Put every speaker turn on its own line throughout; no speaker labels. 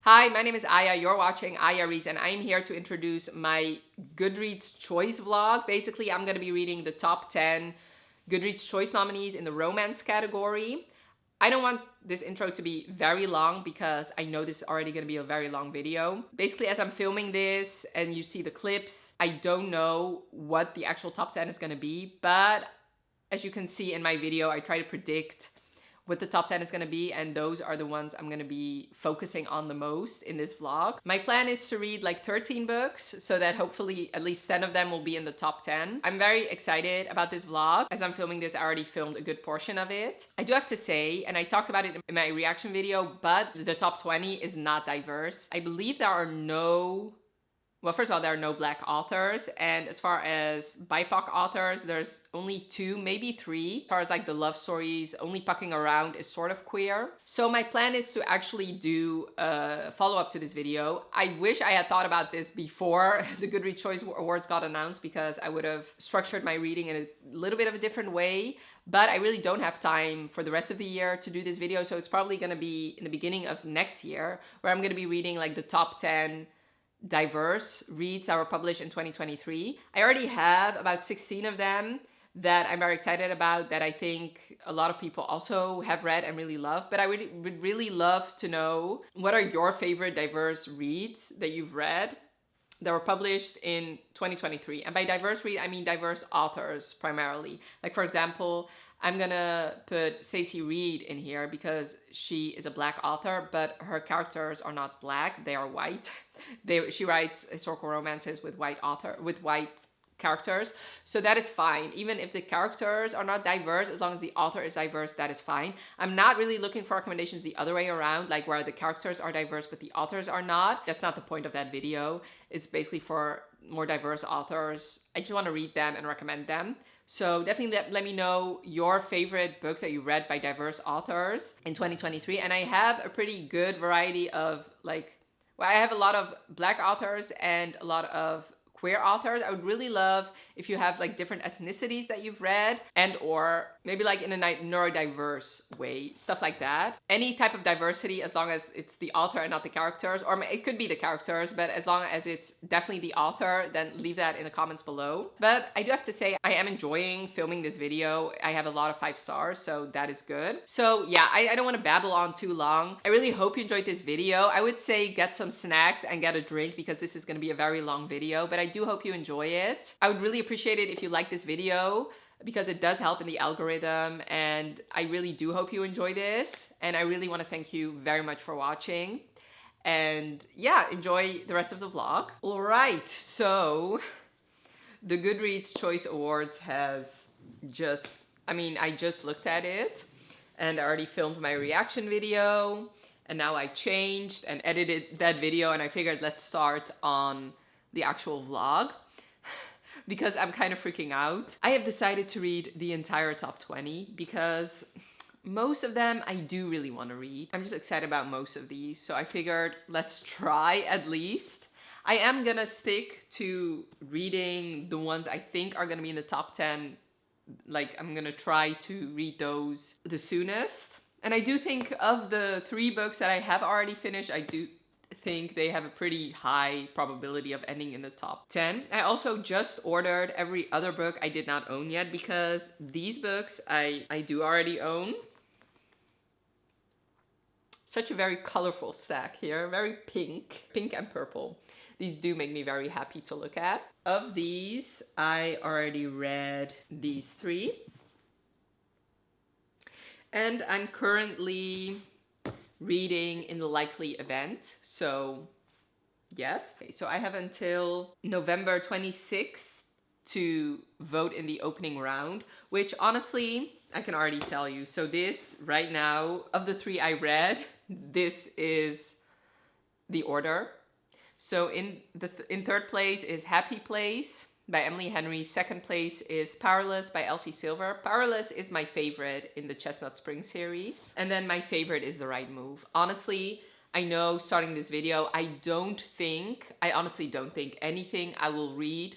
Hi, my name is Aya. You're watching Aya Reads, and I'm here to introduce my Goodreads Choice vlog. Basically, I'm going to be reading the top 10 Goodreads Choice nominees in the romance category. I don't want this intro to be very long because I know this is already going to be a very long video. Basically, as I'm filming this and you see the clips, I don't know what the actual top 10 is going to be, but as you can see in my video, I try to predict what the top 10 is going to be, and those are the ones I'm going to be focusing on the most in this vlog. My plan is to read like 13 books so that hopefully at least 10 of them will be in the top 10. I'm very excited about this vlog. As I'm filming this, I already filmed a good portion of it. I do have to say, and I talked about it in my reaction video, but the top 20 is not diverse. I believe there are no... Well, first of all, there are no Black authors, and as far as BIPOC authors, there's only 2, maybe 3. As far as like the love stories, only Pucking Around is sort of queer. So my plan is to actually do a follow-up to this video. I wish I had thought about this before the Goodreads Choice Awards got announced, because I would have structured my reading in a little bit of a different way. But I really don't have time for the rest of the year to do this video, so it's probably going to be in the beginning of next year, where I'm going to be reading like the top 10 diverse reads that were published in 2023. I already have about 16 of them that I'm very excited about, that I think a lot of people also have read and really love. But I would really love to know, what are your favorite diverse reads that you've read that were published in 2023? And by diverse read, I mean diverse authors primarily. Like, for example, I'm gonna put Stacey Reed in here because she is a Black author, but her characters are not Black, they are white. She writes historical romances with white characters, so that is fine. Even if the characters are not diverse, as long as the author is diverse, that is fine. I'm not really looking for recommendations the other way around, like where the characters are diverse but the authors are not. That's not the point of that video. It's basically for more diverse authors. I just want to read them and recommend them. So definitely let me know your favorite books that you read by diverse authors in 2023. And I have a pretty good variety of I have a lot of Black authors and a lot of queer authors. I would really love if you have like different ethnicities that you've read, and or maybe like in a neurodiverse way, stuff like that. Any type of diversity, as long as it's the author and not the characters, or it could be the characters, but as long as it's definitely the author, then leave that in the comments below. But I do have to say, I am enjoying filming this video. I have a lot of 5 stars, so that is good. So yeah, I don't want to babble on too long. I really hope you enjoyed this video. I would say get some snacks and get a drink, because this is going to be a very long video, but I do hope you enjoy it. I would really appreciate it if you like this video, because it does help in the algorithm, and I really do hope you enjoy this. And I really want to thank you very much for watching. And yeah, enjoy the rest of the vlog. All right, so the Goodreads Choice Awards has just, I just looked at it, and I already filmed my reaction video, and now I changed and edited that video, and I figured let's start on the actual vlog because I'm kind of freaking out. I have decided to read the entire top 20 because most of them I do really want to read. I'm just excited about most of these, so I figured let's try at least. I am gonna stick to reading the ones I think are gonna be in the top 10. Like, I'm gonna try to read those the soonest. And I do think of the 3 books that I have already finished, I do think they have a pretty high probability of ending in the top 10. I also just ordered every other book I did not own yet, because these books I do already own. Such a very colorful stack here, very pink and purple. These do make me very happy to look at. Of these, I already read these 3. And I'm currently reading In the Likely Event, so yes. Okay, so I have until November 26th to vote in the opening round, which honestly, I can already tell you. So this, right now, of the 3 I read, this is the order. So in 3rd place is Happy Place by Emily Henry. 2nd place is Powerless by Elsie Silver. Powerless is my favorite in the Chestnut Spring series. And then my favorite is The Right Move. Honestly, I know starting this video, I honestly don't think anything I will read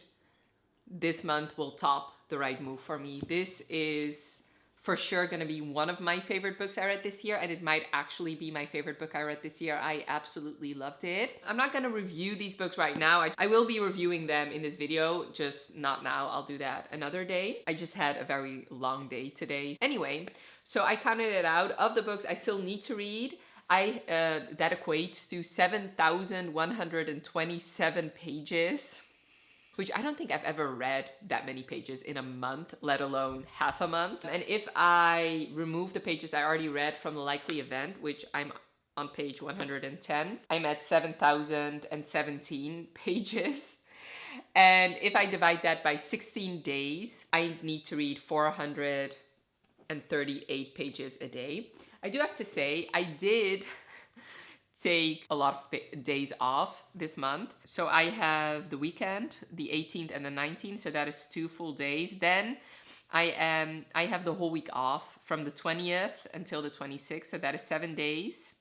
this month will top The Right Move for me. This is for sure going to be one of my favorite books I read this year, and it might actually be my favorite book I read this year. I absolutely loved it. I'm not going to review these books right now. I will be reviewing them in this video, just not now. I'll do that another day. I just had a very long day today. Anyway, so I counted it out. Of the books I still need to read, that equates to 7,127 pages, which I don't think I've ever read that many pages in a month, let alone half a month. And if I remove the pages I already read from the likely event, which I'm on page 110, I'm at 7,017 pages. And if I divide that by 16 days, I need to read 438 pages a day. I do have to say, I did take a lot of days off this month. So I have the weekend, the 18th and the 19th, so that is 2 full days. Then I have the whole week off from the 20th until the 26th, so that is 7 days.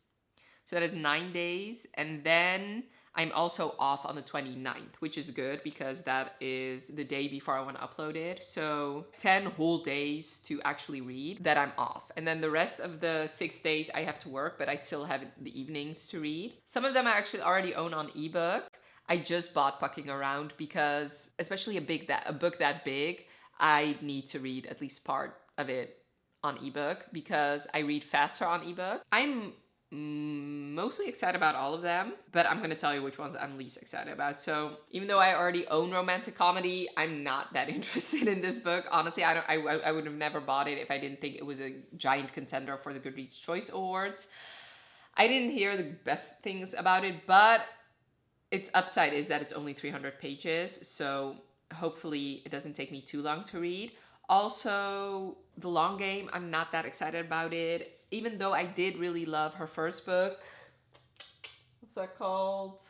So that is 9 days. And then I'm also off on the 29th, which is good because that is the day before I want to upload it. So 10 whole days to actually read that I'm off. And then the rest of the 6 days I have to work, but I still have the evenings to read. Some of them I actually already own on ebook. I just bought Pucking Around because, especially a book that big, I need to read at least part of it on ebook because I read faster on ebook. I'm mostly excited about all of them, but I'm gonna tell you which ones I'm least excited about. So even though I already own romantic comedy, I'm not that interested in this book. Honestly, I would have never bought it if I didn't think it was a giant contender for the Goodreads Choice Awards. I didn't hear the best things about it, but its upside is that it's only 300 pages, so hopefully it doesn't take me too long to read. Also, The Long Game, I'm not that excited about it. Even though I did really love her first book. What's that called?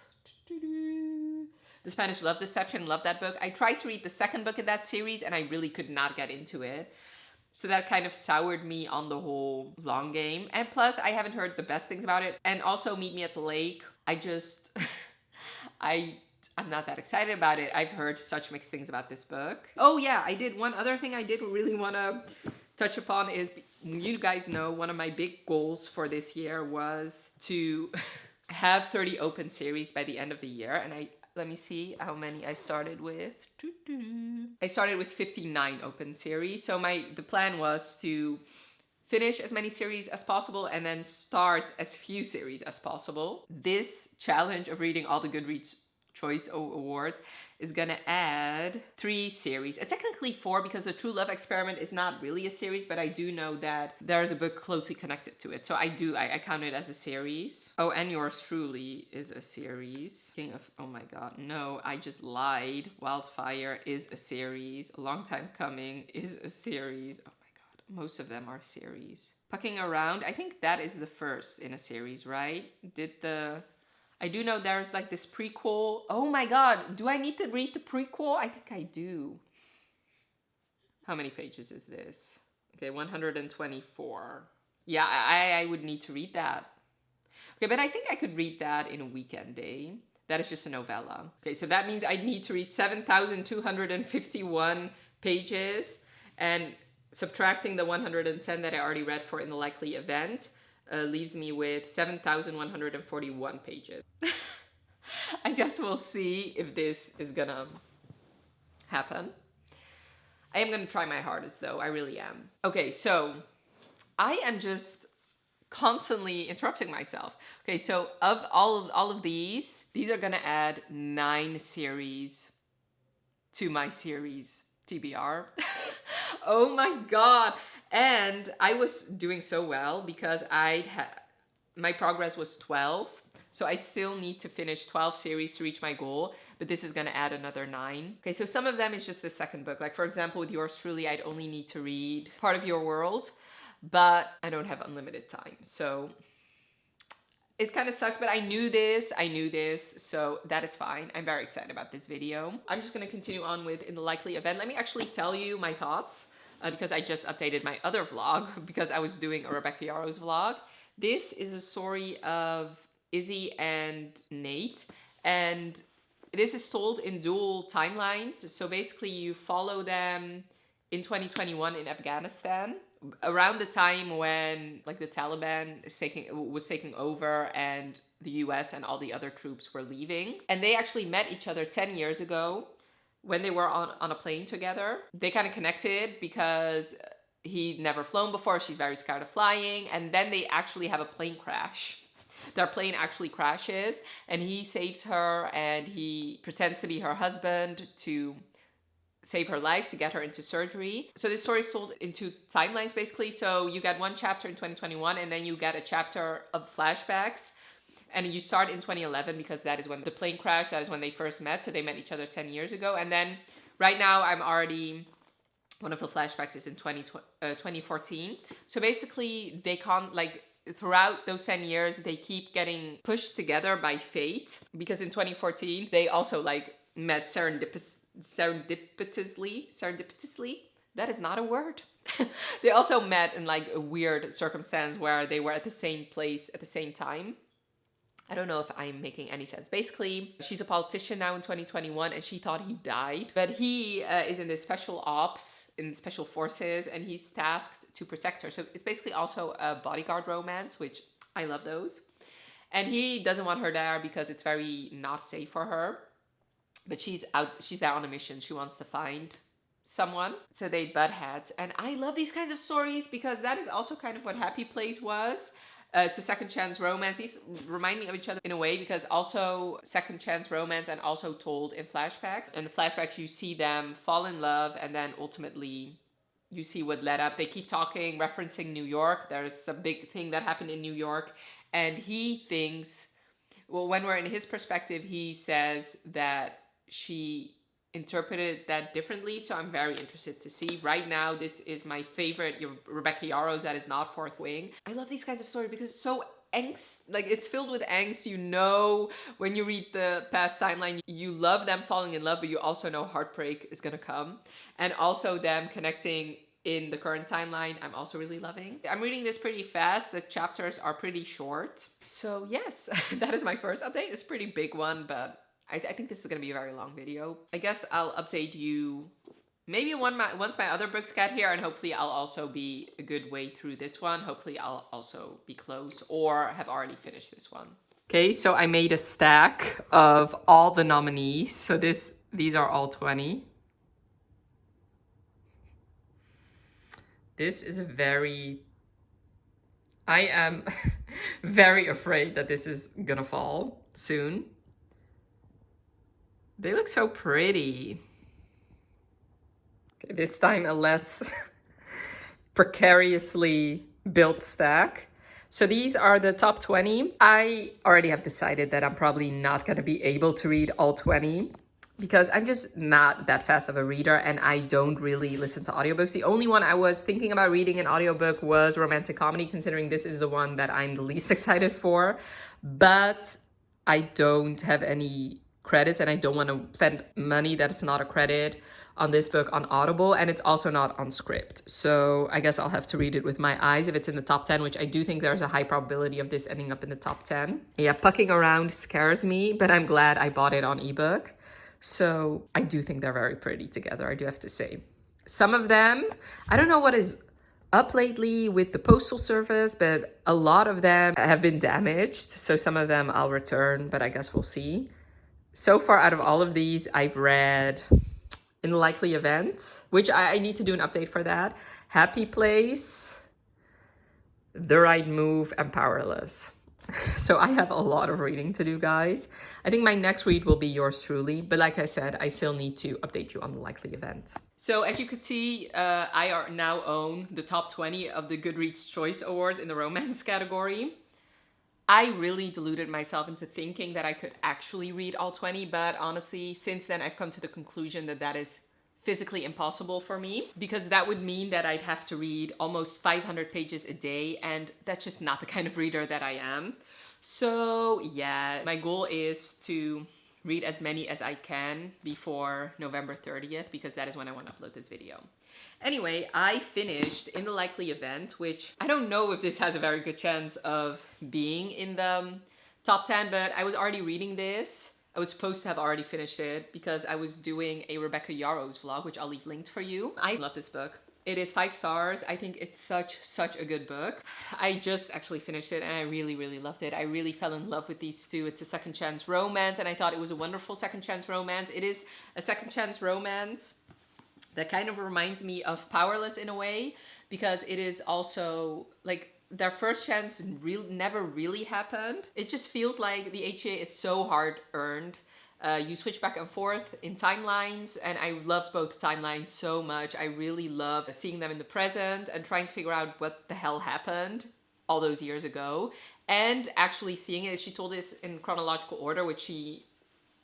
The Spanish Love Deception. Love that book. I tried to read the second book in that series and I really could not get into it. So that kind of soured me on the whole Long Game. And plus, I haven't heard the best things about it. And also Meet Me at the Lake. I'm not that excited about it. I've heard such mixed things about this book. Oh yeah, I did. One other thing I did really want to touch upon is, you guys know, one of my big goals for this year was to have 30 open series by the end of the year. And let me see how many I started with. I started with 59 open series. So the plan was to finish as many series as possible and then start as few series as possible. This challenge of reading all the Goodreads Choice Awards is gonna add 3 series. Technically 4 because the True Love Experiment is not really a series, but I do know that there's a book closely connected to it. So I count it as a series. Oh, and Yours Truly is a series. Oh my God, no, I just lied. Wildfire is a series. A Long Time Coming is a series. Oh my God, most of them are series. Pucking Around, I think that is the first in a series, right? I do know there's like this prequel. Oh my God, do I need to read the prequel? I think I do. How many pages is this? Okay, 124. Yeah, I would need to read that. Okay, but I think I could read that in a weekend day. That is just a novella. Okay, so that means I need to read 7,251 pages, and subtracting the 110 that I already read for In the Likely Event, leaves me with 7,141 pages. I guess we'll see if this is gonna happen. I am gonna try my hardest though, I really am. Okay, so I am just constantly interrupting myself. Okay, so of all of these are gonna add 9 series to my series TBR. Oh my God. And I was doing so well because my progress was 12. So I'd still need to finish 12 series to reach my goal, but this is gonna add another 9. Okay, so some of them is just the second book. Like for example, with Yours Truly, I'd only need to read Part of Your World, but I don't have unlimited time. So it kind of sucks, but I knew this, so that is fine. I'm very excited about this video. I'm just gonna continue on with In the Likely Event. Let me actually tell you my thoughts. Because I just updated my other vlog because I was doing a Rebecca Yarrow's vlog. This is a story of Izzy and Nate, and this is told in dual timelines. So basically you follow them in 2021 in Afghanistan, around the time when like the Taliban was taking over and the US and all the other troops were leaving. And they actually met each other 10 years ago when they were on a plane together. They kind of connected because he'd never flown before, she's very scared of flying, and then they actually have a plane crash. Their plane actually crashes and he saves her and he pretends to be her husband to save her life, to get her into surgery. So this story is told in two timelines basically. So you get one chapter in 2021 and then you get a chapter of flashbacks. And you start in 2011 because that is when the plane crashed, that is when they first met. So they met each other 10 years ago. And then right now one of the flashbacks is in 2014. So basically they can't throughout those 10 years, they keep getting pushed together by fate, because in 2014, they also met serendipitously. That is not a word. They also met in a weird circumstance where they were at the same place at the same time. I don't know if I'm making any sense. Basically, she's a politician now in 2021 and she thought he died. But he is in this special ops, in special forces, and he's tasked to protect her. So it's basically also a bodyguard romance, which I love those. And he doesn't want her there because it's very not safe for her. But she's there on a mission. She wants to find someone. So they butt heads. And I love these kinds of stories because that is also kind of what Happy Place was. It's a second chance romance. These remind me of each other in a way because also second chance romance and also told in flashbacks. In the flashbacks, you see them fall in love and then ultimately you see what led up. They keep talking, referencing New York. There's some big thing that happened in New York. And he thinks, well, when we're in his perspective, he says that she interpreted that differently. So I'm very interested to see. Right now, this is my favorite Rebecca Yarros that is not Fourth Wing. I love these kinds of stories because it's so angst, it's filled with angst. You know, when you read the past timeline, you love them falling in love, but you also know heartbreak is gonna come. And also them connecting in the current timeline, I'm also really loving. I'm reading this pretty fast. The chapters are pretty short. So yes, that is my first update. It's a pretty big one, but I think this is going to be a very long video. I guess I'll update you maybe once my other books get here, and hopefully I'll also be a good way through this one. Hopefully I'll also be close or have already finished this one. Okay, so I made a stack of all the nominees. So these are all 20. This is I am very afraid that this is gonna fall soon. They look so pretty. Okay, this time a less precariously built stack. So these are the top 20. I already have decided that I'm probably not going to be able to read all 20 because I'm just not that fast of a reader and I don't really listen to audiobooks. The only one I was thinking about reading an audiobook was romantic comedy, considering this is the one that I'm the least excited for. But I don't have any credits and I don't want to spend money that is not a credit on this book on Audible, and it's also not on script. So I guess I'll have to read it with my eyes if it's in the top 10, which I do think there's a high probability of this ending up in the top 10. Yeah, Pucking Around scares me, but I'm glad I bought it on ebook. So I do think they're very pretty together, I do have to say. Some of them, I don't know what is up lately with the postal service, but a lot of them have been damaged. So some of them I'll return, but I guess we'll see. So far out of all of these, I've read In the Likely Event, which I need to do an update for that, Happy Place, The Right Move, and Powerless. So I have a lot of reading to do, guys. I think my next read will be yours truly, but like I said, I still need to update you on The Likely Event. So as you could see, I now own the top 20 of the Goodreads Choice Awards in the romance category. I really deluded myself into thinking that I could actually read all 20, but honestly, since then I've come to the conclusion that that is physically impossible for me, because that would mean that I'd have to read almost 500 pages a day, and that's just not the kind of reader that I am. So yeah, my goal is to read as many as I can before November 30th, because that is when I want to upload this video. Anyway, I finished In the Likely Event, which I don't know if this has a very good chance of being in the top 10, but I was already reading this. I was supposed to have already finished it because I was doing a Rebecca Yarros vlog, which I'll leave linked for you. I love this book. It is 5 stars. I think it's such a good book. I just actually finished it and I really loved it. I really fell in love with these two. It's a second chance romance and I thought it was a wonderful second chance romance. It is a second chance romance that kind of reminds me of Powerless in a way, because it is also like their first chance never really happened. It just feels like the HA is so hard earned. You switch back and forth in timelines, and I loved both timelines so much. I really love seeing them in the present and trying to figure out what the hell happened all those years ago, and actually seeing it. She told this in chronological order, which she,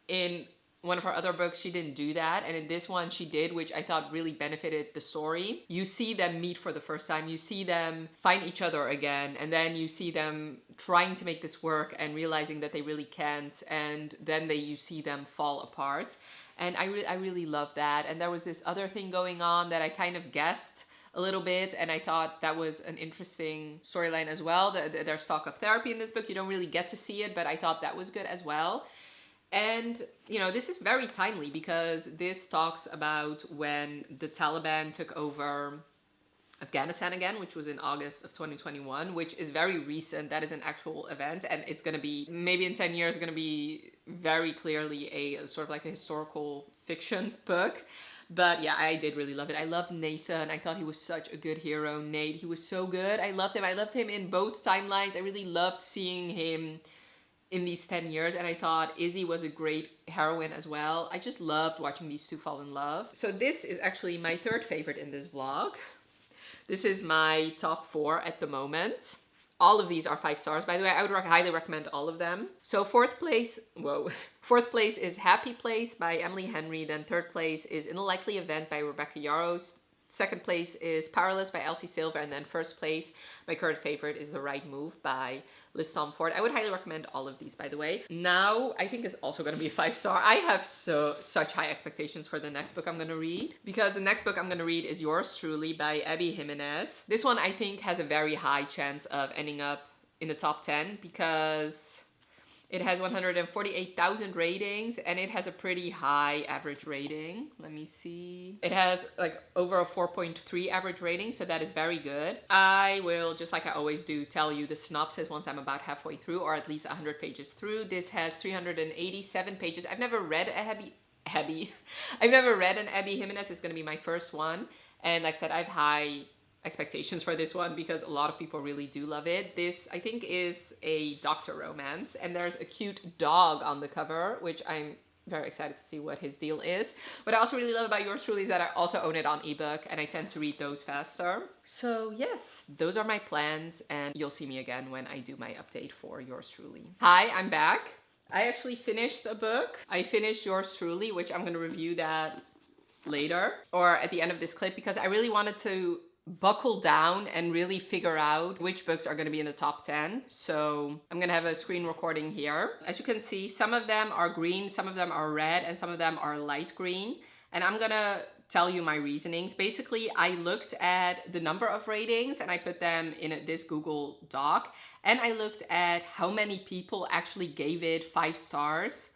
in one of her other books, she didn't do that, and in this one she did, which I thought really benefited the story. You see them meet for the first time, you see them find each other again, and then you see them trying to make this work and realizing that they really can't, and then you see them fall apart. And I really love that. And there was this other thing going on that I kind of guessed a little bit, and I thought that was an interesting storyline as well. There's talk of therapy in this book. You don't really get to see it, but I thought that was good as well. And, you know, this is very timely because this talks about when the Taliban took over Afghanistan again, which was in August of 2021, which is very recent. That is an actual event, and it's going to be, maybe in 10 years, going to be very clearly a sort of like a historical fiction book. But yeah, I did really love it. I loved Nathan. I thought he was such a good hero. Nate, he was so good. I loved him. I loved him in both timelines. I really loved seeing him in these 10 years, and I thought Izzy was a great heroine as well. I just loved watching these two fall in love. So this is actually my third favorite in this vlog. This is my top 4 at the moment. All of these are 5 stars, by the way. I would highly recommend all of them. So fourth place is Happy Place by Emily Henry. Then third place is In a Likely Event by Rebecca Yarros. Second place is Powerless by Elsie Silver. And then first place, my current favorite, is The Right Move by Liz Tomford. I would highly recommend all of these, by the way. Now, I think it's also going to be a 5 star. I have such high expectations for the next book I'm going to read, because the next book I'm going to read is Yours Truly by Abby Jimenez. This one, I think, has a very high chance of ending up in the top 10 because it has 148,000 ratings and it has a pretty high average rating. Let me see. It has like over a 4.3 average rating, so that is very good. I will, just like I always do, tell you the synopsis once I'm about halfway through, or at least 100 pages through. This has 387 pages. I've never read I've never read an Abby Jimenez. It's gonna be my first one. And like I said, I have high expectations for this one because a lot of people really do love it. This, I think, is a doctor romance, and there's a cute dog on the cover, which I'm very excited to see what his deal is. What I also really love about Yours Truly is that I also own it on ebook, and I tend to read those faster. So yes, those are my plans, and you'll see me again when I do my update for Yours Truly. Hi, I'm back. I actually finished a book. I finished Yours Truly, which I'm gonna review that later, or at the end of this clip, because I really wanted to buckle down and really figure out which books are going to be in the top 10. So I'm going to have a screen recording here. As you can see, some of them are green, some of them are red, and some of them are light green. And I'm going to tell you my reasonings. Basically, I looked at the number of ratings and I put them in this Google Doc. And I looked at how many people actually gave it 5 stars.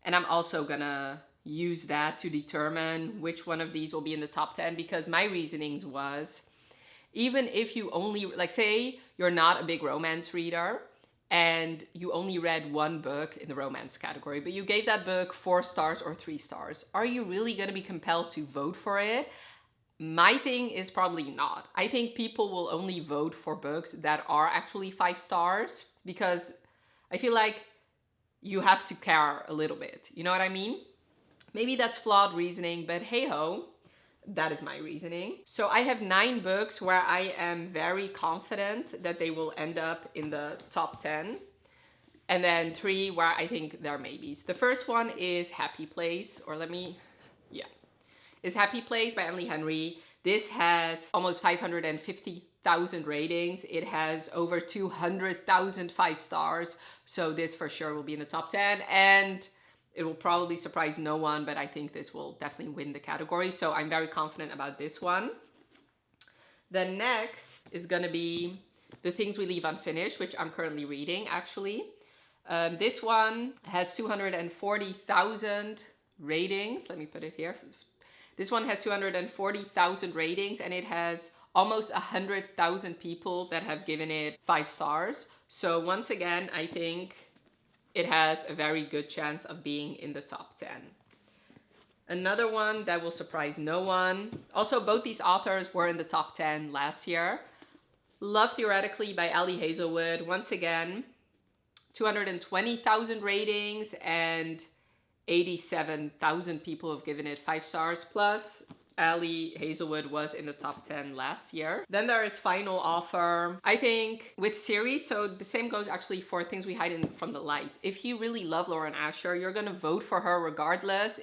And I'm also going to use that to determine which one of these will be in the top 10, because my reasonings was, even if you only, like, say you're not a big romance reader and you only read one book in the romance category, but you gave that book 4 stars or 3 stars, are you really going to be compelled to vote for it? My thing is probably not. I think people will only vote for books that are actually 5 stars, because I feel like you have to care a little bit. You know what I mean? Maybe that's flawed reasoning, but hey ho, that is my reasoning. So I have 9 books where I am very confident that they will end up in the top 10. And then 3 where I think there are maybes. The first one is Happy Place, is Happy Place by Emily Henry. This has almost 550,000 ratings. It has over 200,000 5 stars. So this for sure will be in the top 10. And it will probably surprise no one, but I think this will definitely win the category. So I'm very confident about this one. The next is going to be The Things We Leave Unfinished, which I'm currently reading, actually. This one has 240,000 ratings. Let me put it here. This one has 240,000 ratings, and it has almost 100,000 people that have given it 5 stars. So once again, I think it has a very good chance of being in the top 10. Another one that will surprise no one. Also, both these authors were in the top 10 last year. Love Theoretically by Ali Hazelwood. Once again, 220,000 ratings and 87,000 people have given it 5 stars. Plus, Ali Hazelwood was in the top 10 last year. Then there is Final Offer. I think with series, so the same goes actually for Things We Hide from the Light. If you really love Lauren Asher, you're gonna vote for her regardless,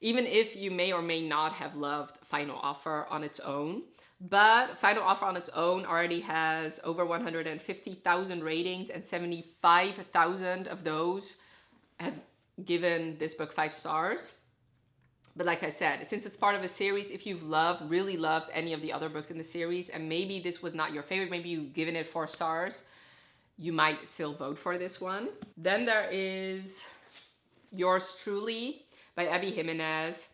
even if you may or may not have loved Final Offer on its own. But Final Offer on its own already has over 150,000 ratings, and 75,000 of those have given this book 5 stars. But like I said, since it's part of a series, if you've really loved any of the other books in the series, and maybe this was not your favorite, maybe you've given it 4 stars, you might still vote for this one. Then there is Yours Truly by Abby Jimenez.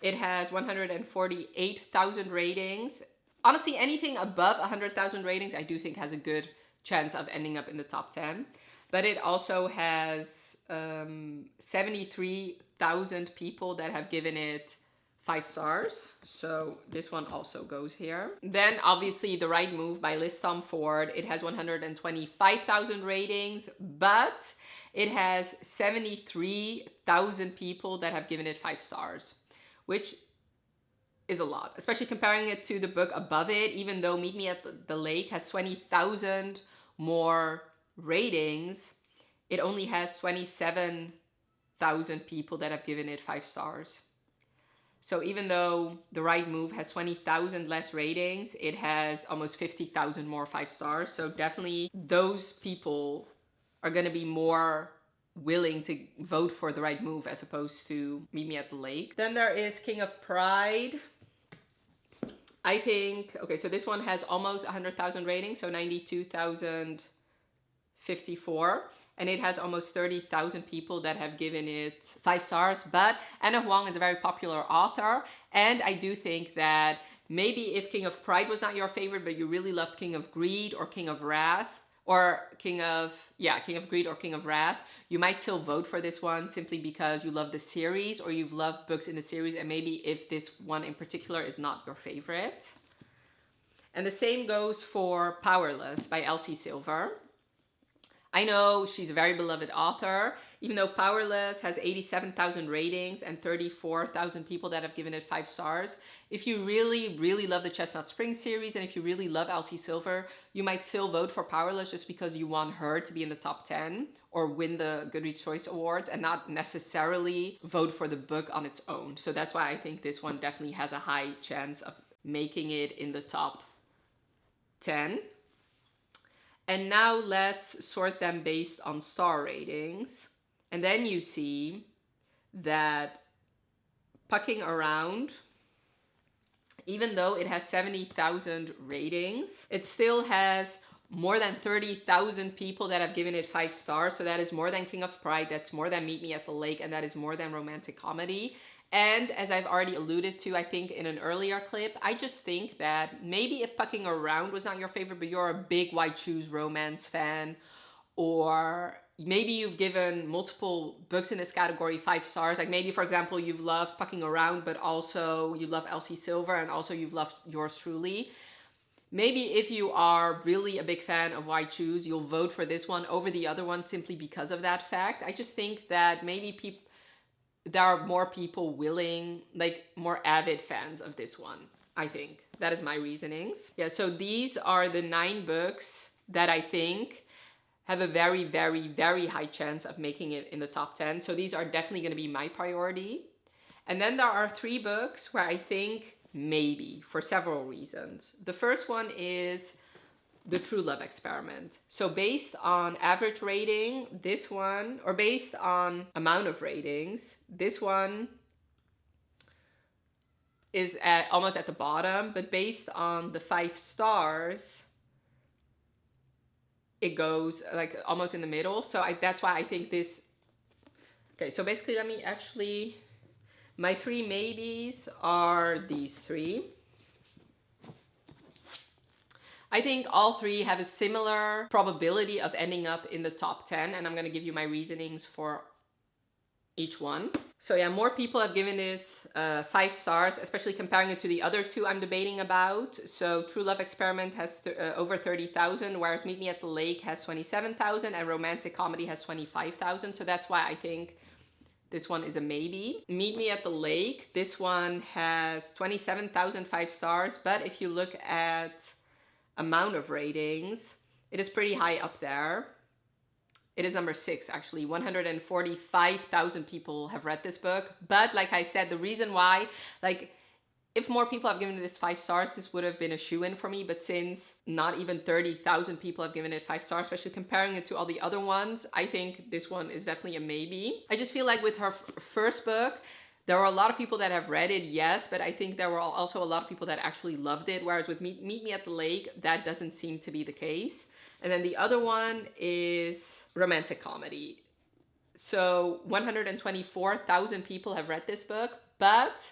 It has 148,000 ratings. Honestly, anything above 100,000 ratings, I do think has a good chance of ending up in the top 10. But it also has 73,000 people that have given it 5 stars. So this one also goes here. Then obviously The Right Move by Liz Ford. It has 125,000 ratings, but it has 73,000 people that have given it 5 stars, which is a lot, especially comparing it to the book above it. Even though Meet Me at the Lake has 20,000 more ratings, it only has 27,000 people that have given it 5 stars. So even though The Right Move has 20,000 less ratings, it has almost 50,000 more 5 stars. So definitely those people are going to be more willing to vote for The Right Move as opposed to Meet Me at the Lake. Then there is King of Pride. I think, okay, so this one has almost 100,000 ratings, so 92,054. And it has almost 30,000 people that have given it 5 stars. But Anna Huang is a very popular author. And I do think that maybe if King of Pride was not your favorite, but you really loved King of Greed or King of Wrath, or King of Greed or King of Wrath, you might still vote for this one simply because you love the series or you've loved books in the series, and maybe if this one in particular is not your favorite. And the same goes for Powerless by Elsie Silver. I know she's a very beloved author, even though Powerless has 87,000 ratings and 34,000 people that have given it 5 stars. If you really, really love the Chestnut Spring series, and if you really love Elsie Silver, you might still vote for Powerless just because you want her to be in the top 10 or win the Goodreads Choice Awards, and not necessarily vote for the book on its own. So that's why I think this one definitely has a high chance of making it in the top 10. And now let's sort them based on star ratings. And then you see that Pucking Around, even though it has 70,000 ratings, it still has more than 30,000 people that have given it 5 stars. So that is more than King of Pride, that's more than Meet Me at the Lake, and that is more than Romantic Comedy. And as I've already alluded to, I think in an earlier clip, I just think that maybe if Pucking Around was not your favorite, but you're a big Why Choose Romance fan, or maybe you've given multiple books in this category 5 stars, like maybe, for example, you've loved Pucking Around, but also you love Elsie Silver, and also you've loved Yours Truly. Maybe if you are really a big fan of Why Choose, you'll vote for this one over the other one simply because of that fact. I just think that maybe there are more people willing, like more avid fans of this one, I think. That is my reasonings. Yeah, so these are the 9 books that I think have a very, very, very high chance of making it in the top 10. So these are definitely going to be my priority. And then there are 3 books where I think maybe, for several reasons. The first one is The True Love Experiment. So based on average rating, this one, or based on amount of ratings, this one is almost at the bottom, but based on the 5 stars, it goes like almost in the middle. So that's why I think this, okay, so basically let me actually My 3 maybes are these 3. I think all 3 have a similar probability of ending up in the top 10, and I'm going to give you my reasonings for each one. So yeah, more people have given this 5 stars, especially comparing it to the other 2 I'm debating about. So True Love Experiment has over 30,000, whereas Meet Me at the Lake has 27,000, and Romantic Comedy has 25,000. So that's why I think this one is a maybe. Meet Me at the Lake, this one has 27,000 5 stars, but if you look at amount of ratings, it is pretty high up there. It is number 6, actually. 145,000 people have read this book. But like I said, the reason why, like, if more people have given this 5 stars, this would have been a shoo-in for me. But since not even 30,000 people have given it 5 stars, especially comparing it to all the other ones, I think this one is definitely a maybe. I just feel like with her first book, there were a lot of people that have read it, yes, but I think there were also a lot of people that actually loved it. Whereas with Meet Me at the Lake, that doesn't seem to be the case. And then the other one is Romantic Comedy. So 124,000 people have read this book, but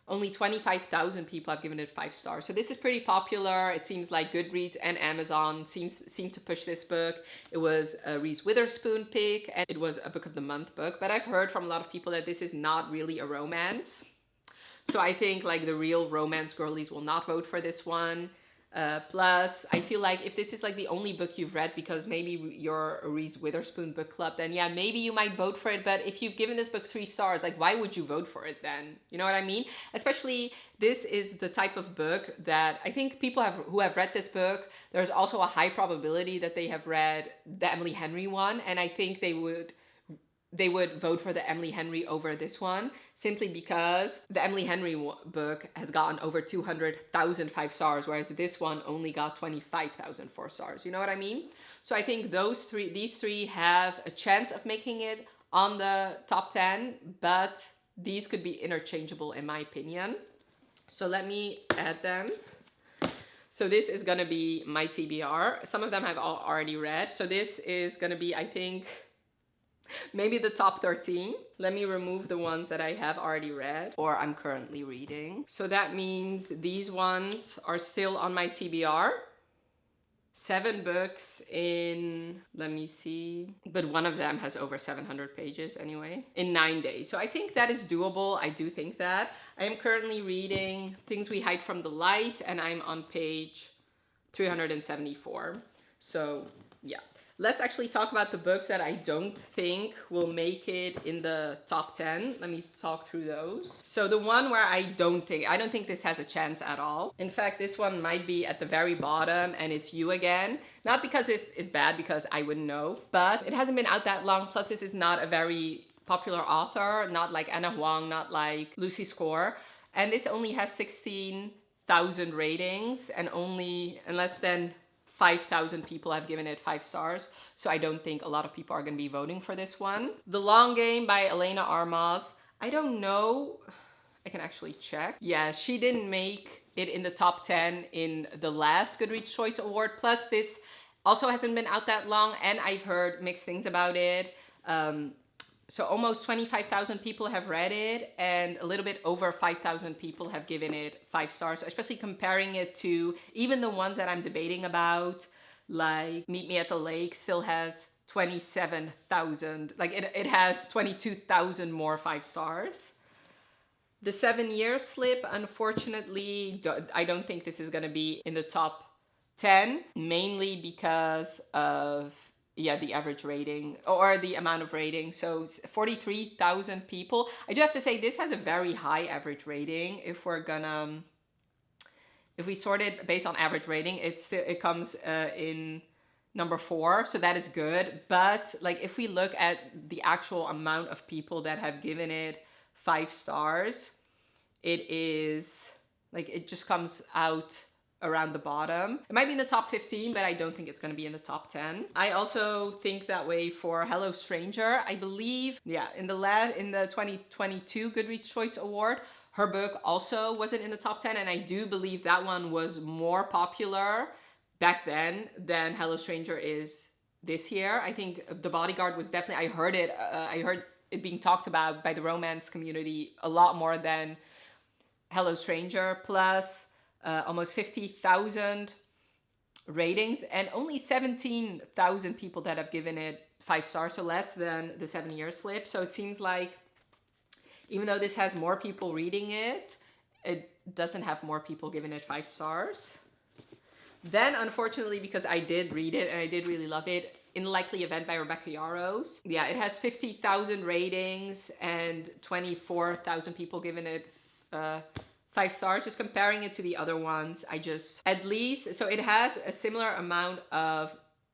only 25,000 people have given it 5 stars. So this is pretty popular. It seems like Goodreads and Amazon seem to push this book. It was a Reese Witherspoon pick, and it was a Book of the Month book. But I've heard from a lot of people that this is not really a romance. So I think like the real romance girlies will not vote for this one. Plus, I feel like if this is like the only book you've read because maybe you're a Reese Witherspoon book club, then yeah, maybe you might vote for it. But if you've given this book 3 stars, like why would you vote for it then? You know what I mean? Especially this is the type of book that I think people who have read this book, there's also a high probability that they have read the Emily Henry one. And I think they would vote for the Emily Henry over this one, simply because the Emily Henry book has gotten over 200,000 5 stars, whereas this one only got 25,000 4 stars. You know what I mean? So I think these three have a chance of making it on the top 10, but these could be interchangeable in my opinion. So let me add them. So this is gonna be my TBR. Some of them I've already read. So this is gonna be, I think, maybe the top 13. Let me remove the ones that I have already read or I'm currently reading. So that means these ones are still on my TBR. 7 books in, let me see, but one of them has over 700 pages anyway, in 9 days. So I think that is doable. I do think that. I am currently reading Things We Hide from the Light, and I'm on page 374. So yeah. Let's actually talk about the books that I don't think will make it in the top 10. Let me talk through those. So the one where I don't think this has a chance at all. In fact, this one might be at the very bottom, and it's You Again. Not because it's bad, because I wouldn't know, but it hasn't been out that long. Plus, this is not a very popular author, not like Anna Huang, not like Lucy Score. And this only has 16,000 ratings, and less than 5,000 people have given it 5 stars. So I don't think a lot of people are going to be voting for this one. The Long Game by Elena Armas. I don't know. I can actually check. Yeah, she didn't make it in the top 10 in the last Goodreads Choice Award. Plus this also hasn't been out that long, and I've heard mixed things about it. So almost 25,000 people have read it, and a little bit over 5,000 people have given it 5 stars. So especially comparing it to even the ones that I'm debating about, like Meet Me at the Lake still has 27,000. Like it has 22,000 more 5 stars. The 7 Year Slip, unfortunately, I don't think this is going to be in the top 10, mainly because of the average rating or the amount of rating. So 43,000 people. I do have to say this has a very high average rating. If we sort it based on average rating, it comes in number 4. So that is good. But like if we look at the actual amount of people that have given it 5 stars, it just comes out around the bottom. It might be in the top 15, but I don't think it's going to be in the top 10. I also think that way for Hello Stranger. I believe, in the 2022 Goodreads Choice Award, her book also wasn't in the top 10, and I do believe that one was more popular back then than Hello Stranger is this year. I think The Bodyguard was definitely, I heard it being talked about by the romance community a lot more than Hello Stranger, plus almost 50,000 ratings and only 17,000 people that have given it 5 stars, so less than the 7-year slip. So it seems like even though this has more people reading it, it doesn't have more people giving it 5 stars. Then, unfortunately, because I did read it and I did really love it, In the Likely Event by Rebecca Yarros. Yeah, it has 50,000 ratings and 24,000 people giving it 5 stars. Just comparing it to the other ones, so it has a similar amount of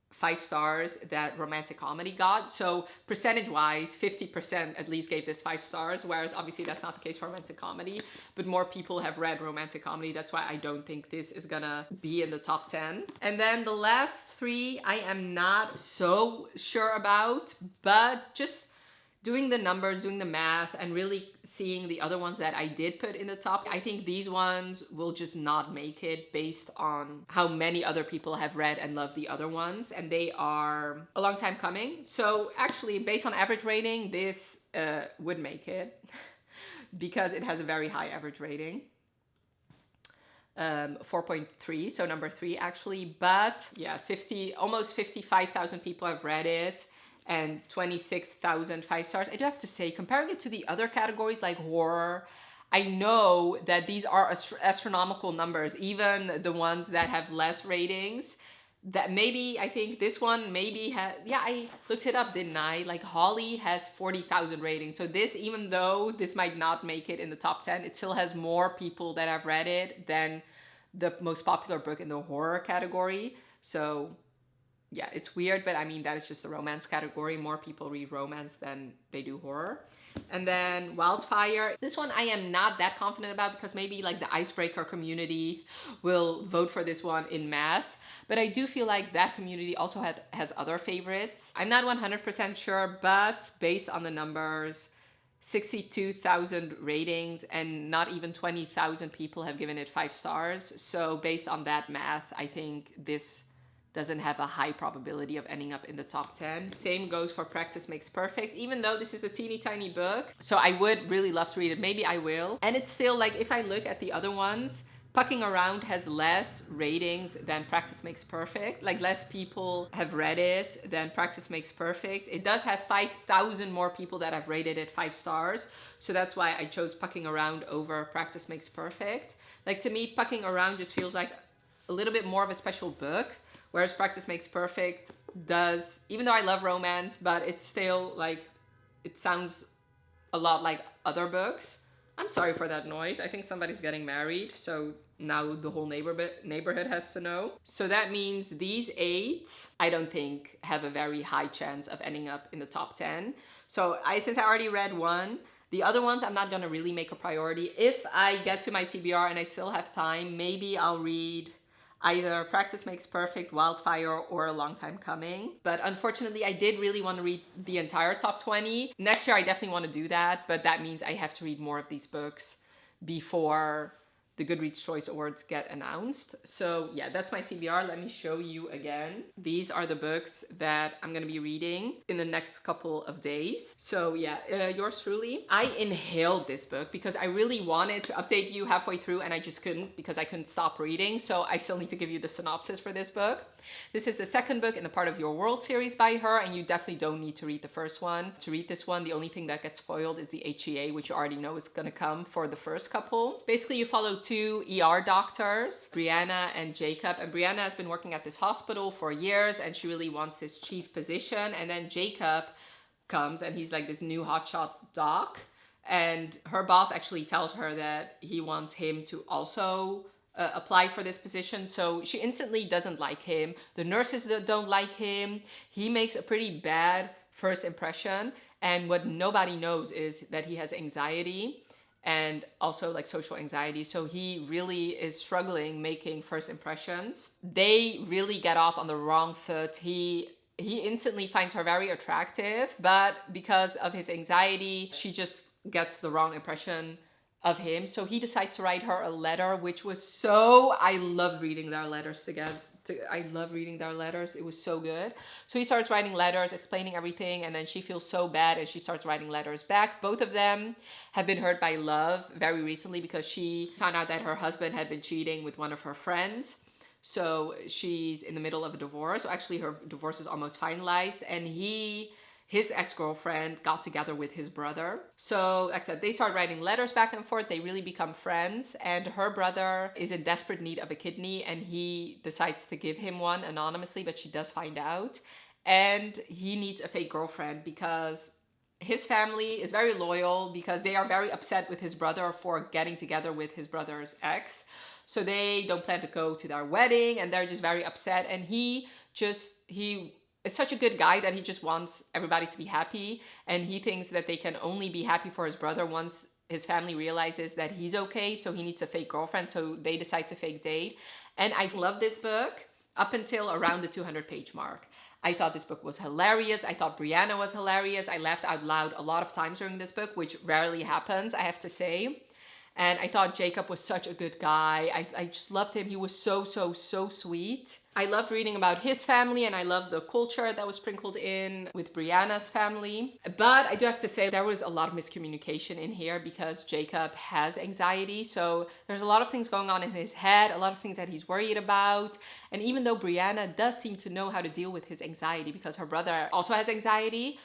5 stars that romantic comedy got. So percentage-wise, 50% at least gave this 5 stars, whereas obviously that's not the case for romantic comedy, but more people have read romantic comedy. That's why I don't think this is gonna be in the top 10. And then the last 3, I am not so sure about, but just doing the numbers, doing the math, and really seeing the other ones that I did put in the top, I think these ones will just not make it based on how many other people have read and loved the other ones, and they are a long time coming. So actually, based on average rating, this would make it because it has a very high average rating. 4.3, so number 3 actually, but yeah, almost 55,000 people have read it and 26,000 5 stars. I do have to say, comparing it to the other categories like horror, I know that these are astronomical numbers, even the ones that have less ratings. That maybe, I think this one maybe has, yeah, I looked it up, didn't I? Like Holly has 40,000 ratings. So this, even though this might not make it in the top 10, it still has more people that have read it than the most popular book in the horror category. So yeah, it's weird, but I mean, that is just the romance category. More people read romance than they do horror. And then Wildfire. This one I am not that confident about because maybe like the icebreaker community will vote for this one in mass. But I do feel like that community also has other favorites. I'm not 100% sure, but based on the numbers, 62,000 ratings and not even 20,000 people have given it 5 stars. So based on that math, I think this doesn't have a high probability of ending up in the top 10. Same goes for Practice Makes Perfect, even though this is a teeny tiny book. So I would really love to read it. Maybe I will. And it's still like, if I look at the other ones, Pucking Around has less ratings than Practice Makes Perfect. Like less people have read it than Practice Makes Perfect. It does have 5,000 more people that have rated it 5 stars. So that's why I chose Pucking Around over Practice Makes Perfect. Like to me, Pucking Around just feels like a little bit more of a special book. Whereas Practice Makes Perfect does, even though I love romance, but it's still like, it sounds a lot like other books. I'm sorry for that noise. I think somebody's getting married, so now the whole neighborhood has to know. So that means these 8, I don't think have a very high chance of ending up in the top 10. So since I already read one, the other ones I'm not gonna really make a priority. If I get to my TBR and I still have time, maybe I'll read either Practice Makes Perfect, Wildfire, or A Long Time Coming. But unfortunately, I did really want to read the entire top 20. Next year, I definitely want to do that, but that means I have to read more of these books before the Goodreads Choice Awards get announced. So yeah, that's my TBR. Let me show you again. These are the books that I'm gonna be reading in the next couple of days. So yeah, yours truly. I inhaled this book because I really wanted to update you halfway through and I just couldn't because I couldn't stop reading. So I still need to give you the synopsis for this book. This is the second book in the Part of Your World series by her, and you definitely don't need to read the first one. To read this one, the only thing that gets spoiled is the HEA, which you already know is gonna come for the first couple. Basically, you follow 2 ER doctors, Brianna and Jacob, and Brianna has been working at this hospital for years, and she really wants this chief position, and then Jacob comes, and he's like this new hotshot doc, and her boss actually tells her that he wants him to also apply for this position. So she instantly doesn't like him. The nurses don't like him. He makes a pretty bad first impression. And what nobody knows is that he has anxiety and also like social anxiety. So he really is struggling making first impressions. They really get off on the wrong foot. He instantly finds her very attractive, but because of his anxiety, she just gets the wrong impression of him. So he decides to write her a letter, which was I loved reading their letters I love reading their letters. It was so good. So he starts writing letters, explaining everything, and then she feels so bad and she starts writing letters back. Both of them have been hurt by love very recently because she found out that her husband had been cheating with one of her friends. So she's in the middle of a divorce. So actually her divorce is almost finalized, and his ex-girlfriend got together with his brother. So like I said, they start writing letters back and forth. They really become friends, and her brother is in desperate need of a kidney, and he decides to give him one anonymously, but she does find out. And he needs a fake girlfriend because his family is very loyal, because they are very upset with his brother for getting together with his brother's ex. So they don't plan to go to their wedding, and they're just very upset. And he is such a good guy that he just wants everybody to be happy. And he thinks that they can only be happy for his brother once his family realizes that he's okay. So he needs a fake girlfriend. So they decide to fake date. And I love this book up until around the 200-page mark. I thought this book was hilarious. I thought Brianna was hilarious. I laughed out loud a lot of times during this book, which rarely happens, I have to say. And I thought Jacob was such a good guy. I just loved him. He was so sweet. I loved reading about his family, and I loved the culture that was sprinkled in with Brianna's family. But I do have to say there was a lot of miscommunication in here because Jacob has anxiety. So there's a lot of things going on in his head, a lot of things that he's worried about. And even though Brianna does seem to know how to deal with his anxiety because her brother also has anxiety,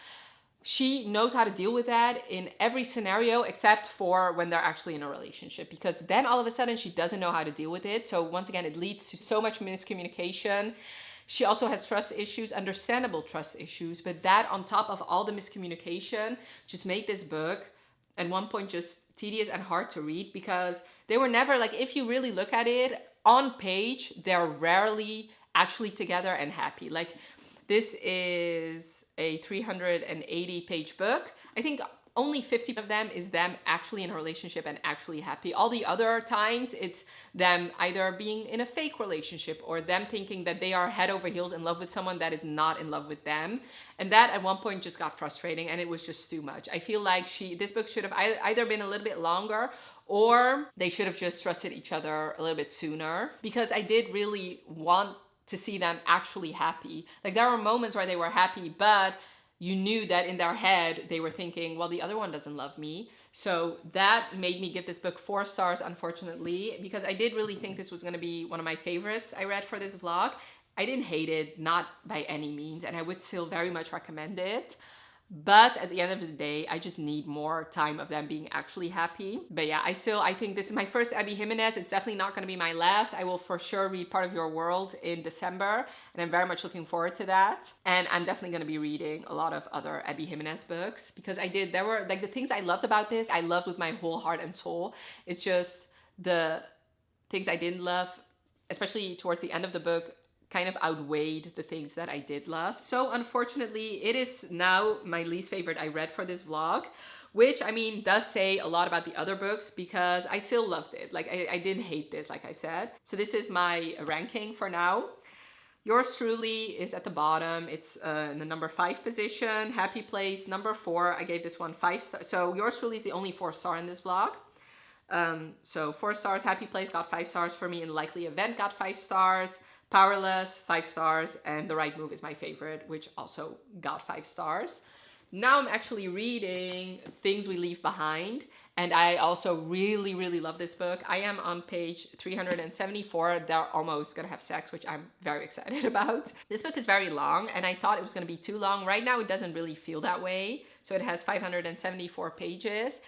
she knows how to deal with that in every scenario except for when they're actually in a relationship, because then all of a sudden she doesn't know how to deal with it. So once again, it leads to so much miscommunication. She also has trust issues, understandable trust issues, but that on top of all the miscommunication just made this book at one point just tedious and hard to read, because they were never, like, if you really look at it on page, they're rarely actually together and happy. Like, this is a 380-page book. I think only 50 of them is them actually in a relationship and actually happy. All the other times, it's them either being in a fake relationship or them thinking that they are head over heels in love with someone that is not in love with them. And that at one point just got frustrating, and it was just too much. I feel like this book should have either been a little bit longer, or they should have just trusted each other a little bit sooner, because I did really want to see them actually happy. Like, there were moments where they were happy, but you knew that in their head they were thinking, well, the other one doesn't love me. So that made me give this book 4 stars, unfortunately, because I did really think this was going to be one of my favorites I read for this vlog. I didn't hate it, not by any means, and I would still very much recommend it. But at the end of the day, I just need more time of them being actually happy. But yeah, I think this is my first Abby Jimenez. It's definitely not going to be my last. I will for sure read Part of Your World in December, and I'm very much looking forward to that. And I'm definitely going to be reading a lot of other Abby Jimenez books, because there were, like, the things I loved about this, I loved with my whole heart and soul. It's just the things I didn't love, especially towards the end of the book, kind of outweighed the things that I did love. So unfortunately, it is now my least favorite I read for this vlog, which, I mean, does say a lot about the other books, because I still loved it. Like, I didn't hate this, like I said. So this is my ranking for now. Yours truly is at the bottom. It's in the number 5 position. Happy Place, number 4. I gave this one 5 stars. So yours truly is the only 4-star in this vlog. So 4 stars. Happy Place got 5 stars for me, and Likely Event got 5 stars. Powerless, 5 stars, and The Right Move is my favorite, which also got 5 stars. Now I'm actually reading Things We Leave Behind, and I also really love this book. I am on page 374. They're almost gonna have sex, which I'm very excited about. This book is very long, and I thought it was gonna be too long. Right now it doesn't really feel that way. So it has 574 pages.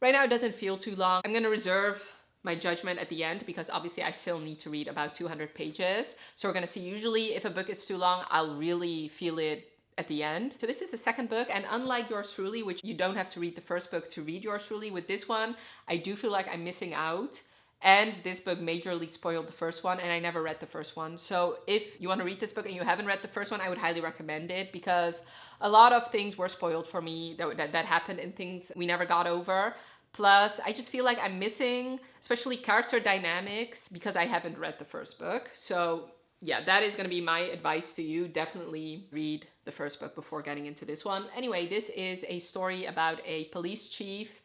Right now it doesn't feel too long. I'm gonna reserve my judgment at the end, because obviously I still need to read about 200 pages. So we're gonna see. Usually if a book is too long, I'll really feel it at the end. So this is the second book, and unlike Yours Truly, which you don't have to read the first book to read Yours Truly, with this one, I do feel like I'm missing out. And this book majorly spoiled the first one, and I never read the first one. So if you want to read this book and you haven't read the first one, I would highly recommend it, because a lot of things were spoiled for me that happened, and things we never got over. Plus, I just feel like I'm missing, especially character dynamics, because I haven't read the first book. So yeah, that is going to be my advice to you. Definitely read the first book before getting into this one. Anyway, this is a story about a police chief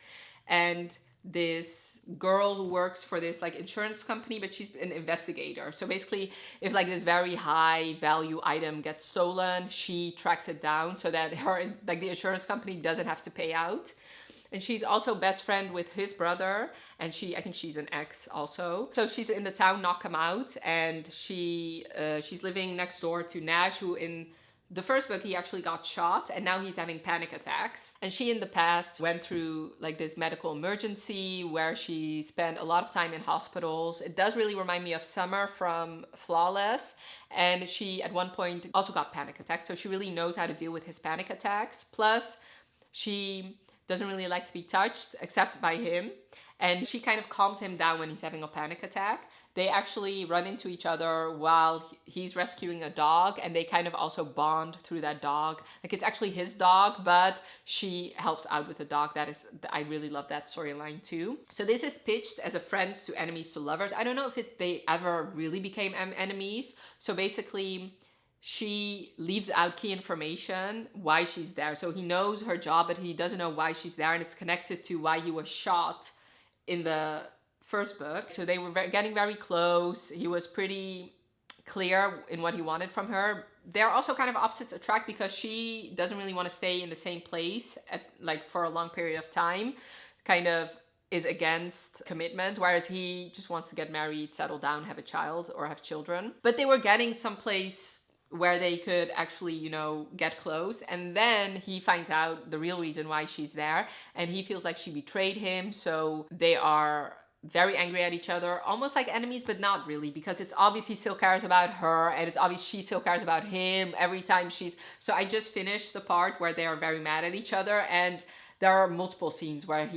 and this girl who works for this like insurance company, but she's an investigator. So basically, if like this very high value item gets stolen, she tracks it down so that her like the insurance company doesn't have to pay out. And she's also best friend with his brother, and I think she's an ex also. So she's in the town Knock 'Em Out, and she's living next door to Nash, who in the first book he actually got shot, and now he's having panic attacks. And she in the past went through like this medical emergency where she spent a lot of time in hospitals. It does really remind me of Summer from Flawless, and she at one point also got panic attacks, so she really knows how to deal with his panic attacks. Plus, she doesn't really like to be touched except by him, and she kind of calms him down when he's having a panic attack. They actually run into each other while he's rescuing a dog, and they kind of also bond through that dog. Like, it's actually his dog, but she helps out with the dog. I really love that storyline too. So this is pitched as a friends to enemies to lovers. I don't know if they ever really became enemies. So basically, she leaves out key information why she's there. So he knows her job, but he doesn't know why she's there, and it's connected to why he was shot in the first book. So they were getting very close. He was pretty clear in what he wanted from her. They're also kind of opposites attract, because she doesn't really want to stay in the same place for a long period of time, kind of is against commitment, whereas he just wants to get married, settle down, have a child or have children. But they were getting someplace where they could actually, get close. And then he finds out the real reason why she's there, and he feels like she betrayed him. So they are very angry at each other, almost like enemies, but not really, because it's obvious he still cares about her, and it's obvious she still cares about him every time so I just finished the part where they are very mad at each other, and there are multiple scenes where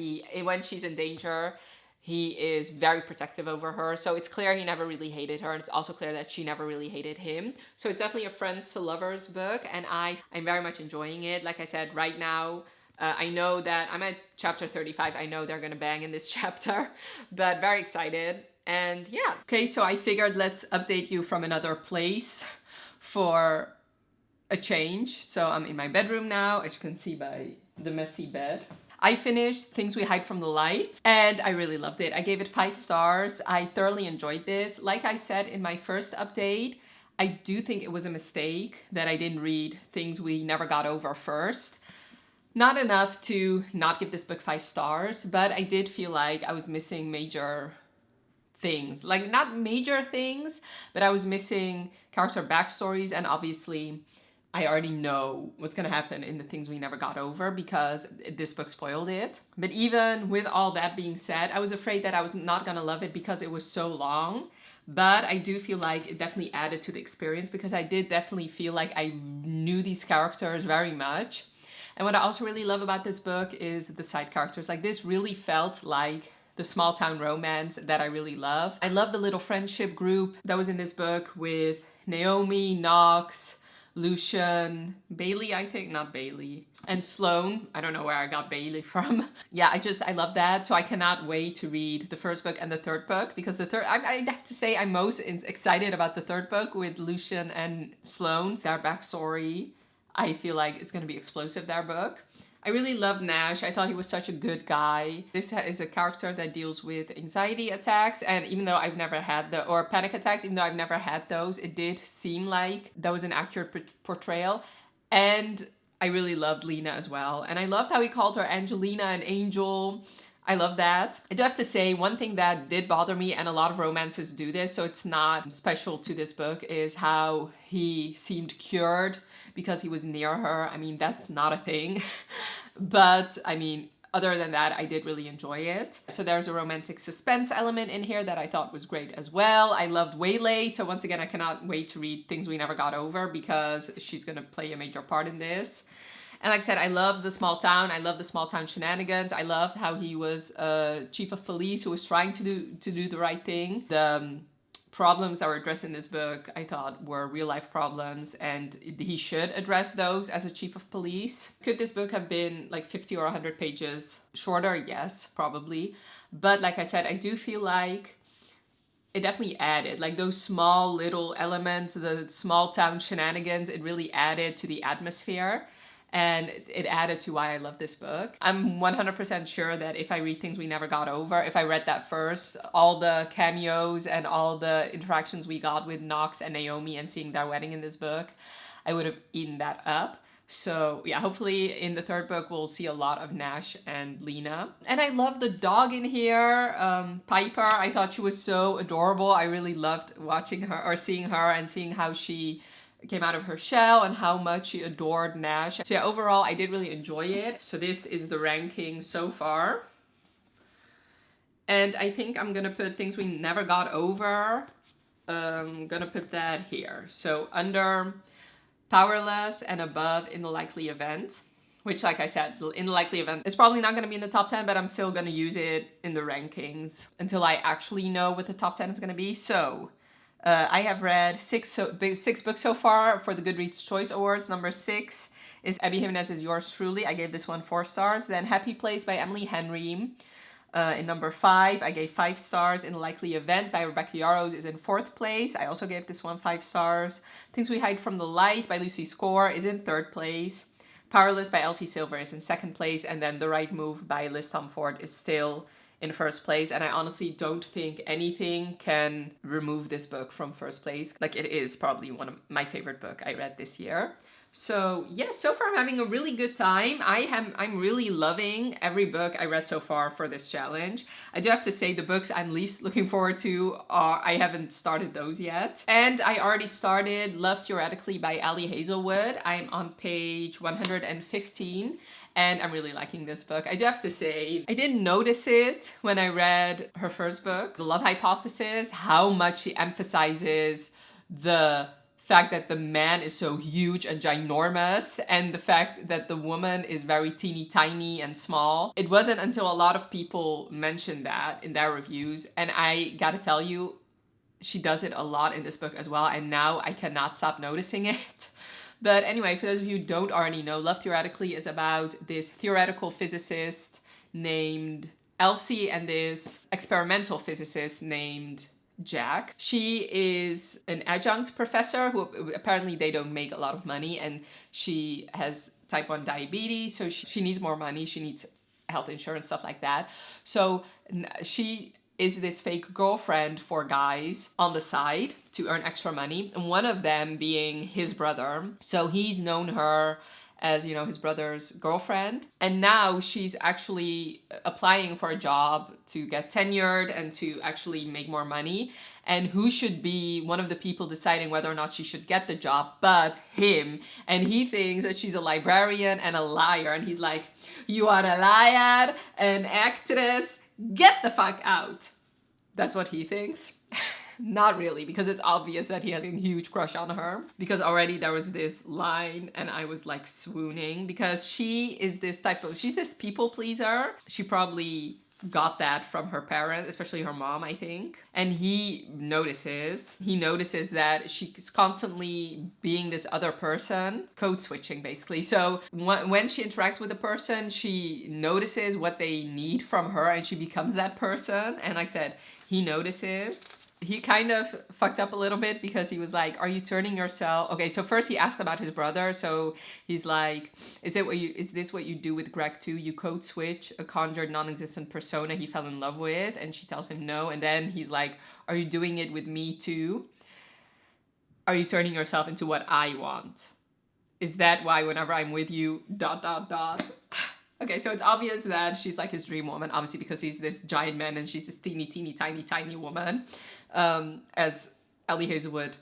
when she's in danger, he is very protective over her. So it's clear he never really hated her, and it's also clear that she never really hated him. So it's definitely a friends to lovers book, and I'm very much enjoying it. Like I said, right now, I know that I'm at chapter 35. I know they're gonna bang in this chapter, but very excited. And yeah. Okay, so I figured let's update you from another place for a change. So I'm in my bedroom now, as you can see by the messy bed. I finished Things We Hide from the Light, and I really loved it. I gave it 5 stars. I thoroughly enjoyed this. Like I said in my first update, I do think it was a mistake that I didn't read Things We Never Got Over first. Not enough to not give this book 5 stars, but I did feel like I was missing major things. Like, not major things, but I was missing character backstories, and obviously I already know what's gonna happen in the Things We Never Got Over because this book spoiled it. But even with all that being said, I was afraid that I was not gonna love it because it was so long. But I do feel like it definitely added to the experience, because I did definitely feel like I knew these characters very much. And what I also really love about this book is the side characters. Like, this really felt like the small town romance that I really love. I love the little friendship group that was in this book with Naomi, Knox, Lucian, Bailey, I think, not Bailey, and Sloane. I don't know where I got Bailey from. Yeah, I love that. So I cannot wait to read the first book and the third book, because I have to say I'm most excited about the third book with Lucian and Sloane. Their backstory, I feel like it's going to be explosive, their book. I really love Nash. I thought he was such a good guy. This is a character that deals with anxiety attacks, and even though I've never had or panic attacks, even though I've never had those, it did seem like that was an accurate portrayal. And I really loved Lena as well. And I loved how he called her Angelina and Angel. I love that. I do have to say, one thing that did bother me, and a lot of romances do this, so it's not special to this book, is how he seemed cured because he was near her. I mean, that's not a thing. But I mean, other than that, I did really enjoy it. So there's a romantic suspense element in here that I thought was great as well. I loved Waylay. So once again, I cannot wait to read Things We Never Got Over, because she's gonna play a major part in this. And like I said, I love the small town. I love the small town shenanigans. I loved how he was a chief of police who was trying to do the right thing. The problems that were addressed in this book, I thought, were real life problems, and he should address those as a chief of police. Could this book have been like 50 or 100 pages shorter? Yes, probably. But like I said, I do feel like it definitely added, like, those small little elements, the small town shenanigans, it really added to the atmosphere. and it added to why I love this book. I'm 100% sure that if I read Things We Never Got Over, if I read that first, all the cameos and all the interactions we got with Knox and Naomi and seeing their wedding in this book, I would have eaten that up. So yeah, hopefully in the third book we'll see a lot of Nash and Lena. And I love the dog in here, Piper. I thought she was so adorable. I really loved watching her or seeing her and seeing how she came out of her shell and how much she adored Nash. So yeah, overall I did really enjoy it. So this is the ranking so far. And I think I'm gonna put Things We Never Got Over. I'm gonna put that here. So under Powerless and above In the Likely Event, which, like I said, In the Likely Event is probably not going to be in the top 10, but I'm still going to use it in the rankings until I actually know what the top 10 is going to be. So I have read six books so far for the Goodreads Choice Awards. Number 6 is Abby Jimenez's Yours Truly. I gave this one 4 stars. Then Happy Place by Emily Henry. In number 5, I gave 5 stars. In the Likely Event by Rebecca Yarros is in 4th place. I also gave this one 5 stars. Things We Hide from the Light by Lucy Score is in 3rd place. Powerless by Elsie Silver is in 2nd place. And then The Right Move by Liz Tomford is still in 1st place. And I honestly don't think anything can remove this book from 1st place. Like, it is probably one of my favorite book I read this year. So yeah, so far I'm having a really good time. I'm really loving every book I read so far for this challenge. I do have to say the books I'm least looking forward to are, I haven't started those yet. And I already started Love Theoretically by Ali Hazelwood. I'm on page 115 and I'm really liking this book. I do have to say, I didn't notice it when I read her first book, The Love Hypothesis, how much she emphasizes the fact that the man is so huge and ginormous and the fact that the woman is very teeny tiny and small. It wasn't until a lot of people mentioned that in their reviews, and I gotta tell you, she does it a lot in this book as well, and now I cannot stop noticing it. But anyway, for those of you who don't already know, Love Theoretically is about this theoretical physicist named Elsie and this experimental physicist named Jack. She is an adjunct professor who apparently they don't make a lot of money, and she has type 1 diabetes, so she needs more money. She needs health insurance, stuff like that. So she is this fake girlfriend for guys on the side to earn extra money, and one of them being his brother. So he's known her as, you know, his brother's girlfriend. And now she's actually applying for a job to get tenured and to actually make more money. And who should be one of the people deciding whether or not she should get the job but him? And he thinks that she's a librarian and a liar. And he's like, you are a liar, an actress, get the fuck out. That's what he thinks. Not really, because it's obvious that he has a huge crush on her. Because already there was this line and I was like swooning, because she is this she's this people pleaser. She probably got that from her parents, especially her mom, I think. And he notices that she's constantly being this other person, code switching basically. So when she interacts with a person, she notices what they need from her and she becomes that person. And like I said, he notices. He kind of fucked up a little bit because he was like, are you turning yourself? Okay, so first he asked about his brother. So he's like, is this what you do with Greg too? You code switch a conjured non-existent persona he fell in love with? And she tells him no. And then he's like, are you doing it with me too? Are you turning yourself into what I want? Is that why whenever I'm with you, ... Okay, so it's obvious that she's like his dream woman, obviously because he's this giant man and she's this teeny, tiny woman, as Ellie Hazelwood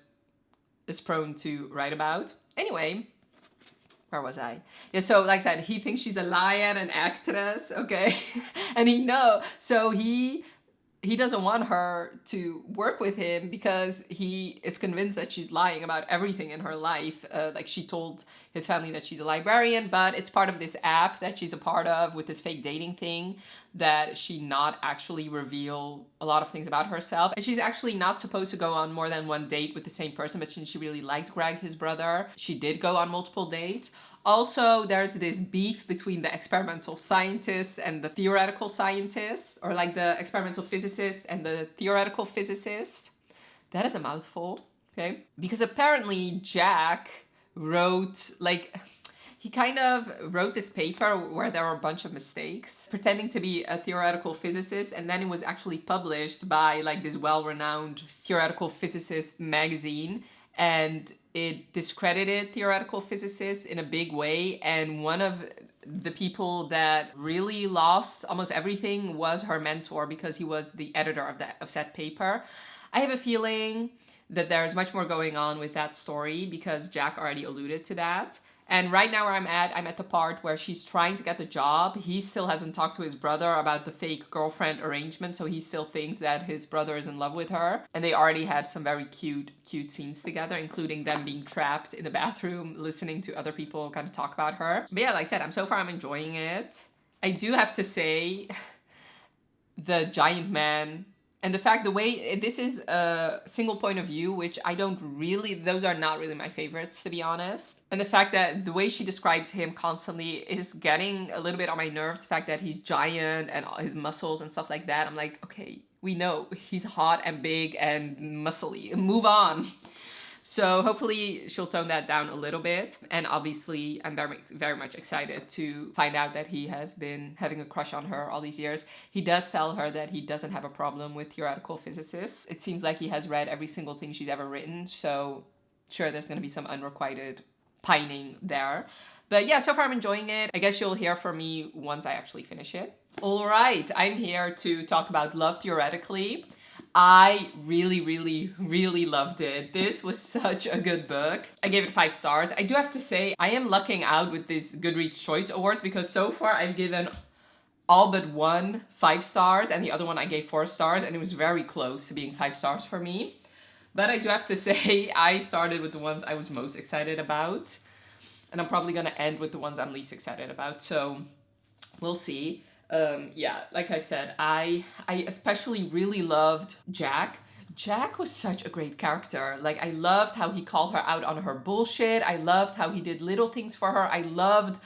is prone to write about. Anyway, where was I? Yeah, so like I said, he thinks she's a liar, an actress, okay? And so he doesn't want her to work with him because he is convinced that she's lying about everything in her life. Like she told his family that she's a librarian, but it's part of this app that she's a part of with this fake dating thing that she not actually reveal a lot of things about herself. And she's actually not supposed to go on more than one date with the same person, but since she really liked Greg, his brother, she did go on multiple dates. Also, there's this beef between the experimental scientists and the theoretical scientists, or like the experimental physicist and the theoretical physicist. That is a mouthful, okay? Because apparently Jack wrote, like, He kind of wrote this paper where there were a bunch of mistakes, pretending to be a theoretical physicist, and then it was actually published by like this well-renowned theoretical physicist magazine, and it discredited theoretical physicists in a big way. And one of the people that really lost almost everything was her mentor, because he was the editor of said paper. I have a feeling that there's much more going on with that story, because Jack already alluded to that. And right now where I'm at the part where she's trying to get the job. He still hasn't talked to his brother about the fake girlfriend arrangement, so he still thinks that his brother is in love with her. And they already had some very cute scenes together, including them being trapped in the bathroom, listening to other people kind of talk about her. But yeah, like I said, so far I'm enjoying it. I do have to say, the giant man, and the fact, the way this is a single point of view, which I don't really, those are not really my favorites, to be honest. And the fact that the way she describes him constantly is getting a little bit on my nerves. The fact that he's giant and his muscles and stuff like that. I'm like, okay, we know he's hot and big and muscly. Move on. So hopefully she'll tone that down a little bit. And obviously I'm very, very much excited to find out that he has been having a crush on her all these years. He does tell her that he doesn't have a problem with theoretical physicists. It seems like he has read every single thing she's ever written. So sure, there's going to be some unrequited pining there. But yeah, so far I'm enjoying it. I guess you'll hear from me once I actually finish it. All right, I'm here to talk about Love Theoretically. I really, really, really loved it. This was such a good book. I gave it 5 stars. I do have to say, I am lucking out with these Goodreads Choice Awards, because so far I've given all but one 5 stars, and the other one I gave 4 stars, and it was very close to being 5 stars for me. But I do have to say, I started with the ones I was most excited about, and I'm probably gonna end with the ones I'm least excited about, so we'll see. Yeah, like I said, I especially really loved Jack. Jack was such a great character. Like, I loved how he called her out on her bullshit. I loved how he did little things for her. I loved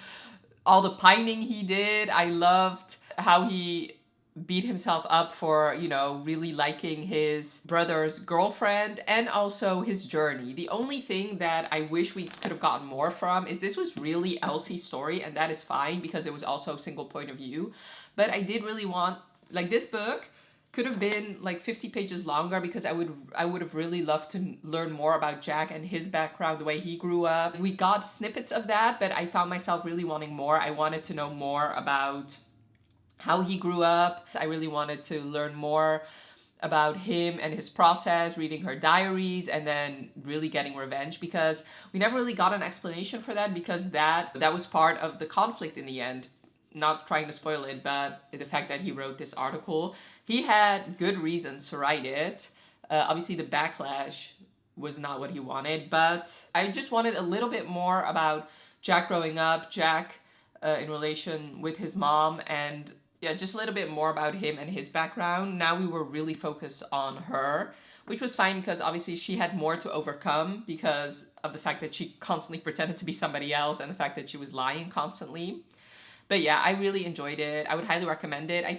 all the pining he did. I loved how he beat himself up for, you know, really liking his brother's girlfriend, and also his journey. The only thing that I wish we could have gotten more from is this was really Elsie's story, and that is fine because it was also a single point of view. But I did really want, like, this book could have been like 50 pages longer, because I would have really loved to learn more about Jack and his background, the way he grew up. We got snippets of that, but I found myself really wanting more. I wanted to know more about how he grew up. I really wanted to learn more about him and his process, reading her diaries, and then really getting revenge, because we never really got an explanation for that, because that was part of the conflict in the end. Not trying to spoil it, but the fact that he wrote this article, he had good reasons to write it. Obviously the backlash was not what he wanted, but I just wanted a little bit more about Jack growing up, Jack in relation with his mom, and yeah, just a little bit more about him and his background. Now we were really focused on her, which was fine, because obviously she had more to overcome because of the fact that she constantly pretended to be somebody else, and the fact that she was lying constantly. But yeah, I really enjoyed it. I would highly recommend it. I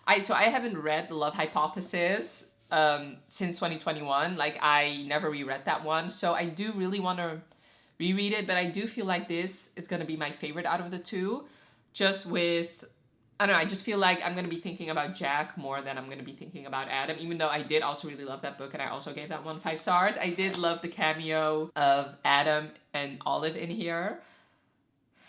haven't read The Love Hypothesis since 2021. Like, I never reread that one. So I do really want to reread it, but I do feel like this is going to be my favorite out of the two. Just with, I don't know, I just feel like I'm going to be thinking about Jack more than I'm going to be thinking about Adam, even though I did also really love that book, and I also gave that one 5 stars. I did love the cameo of Adam and Olive in here.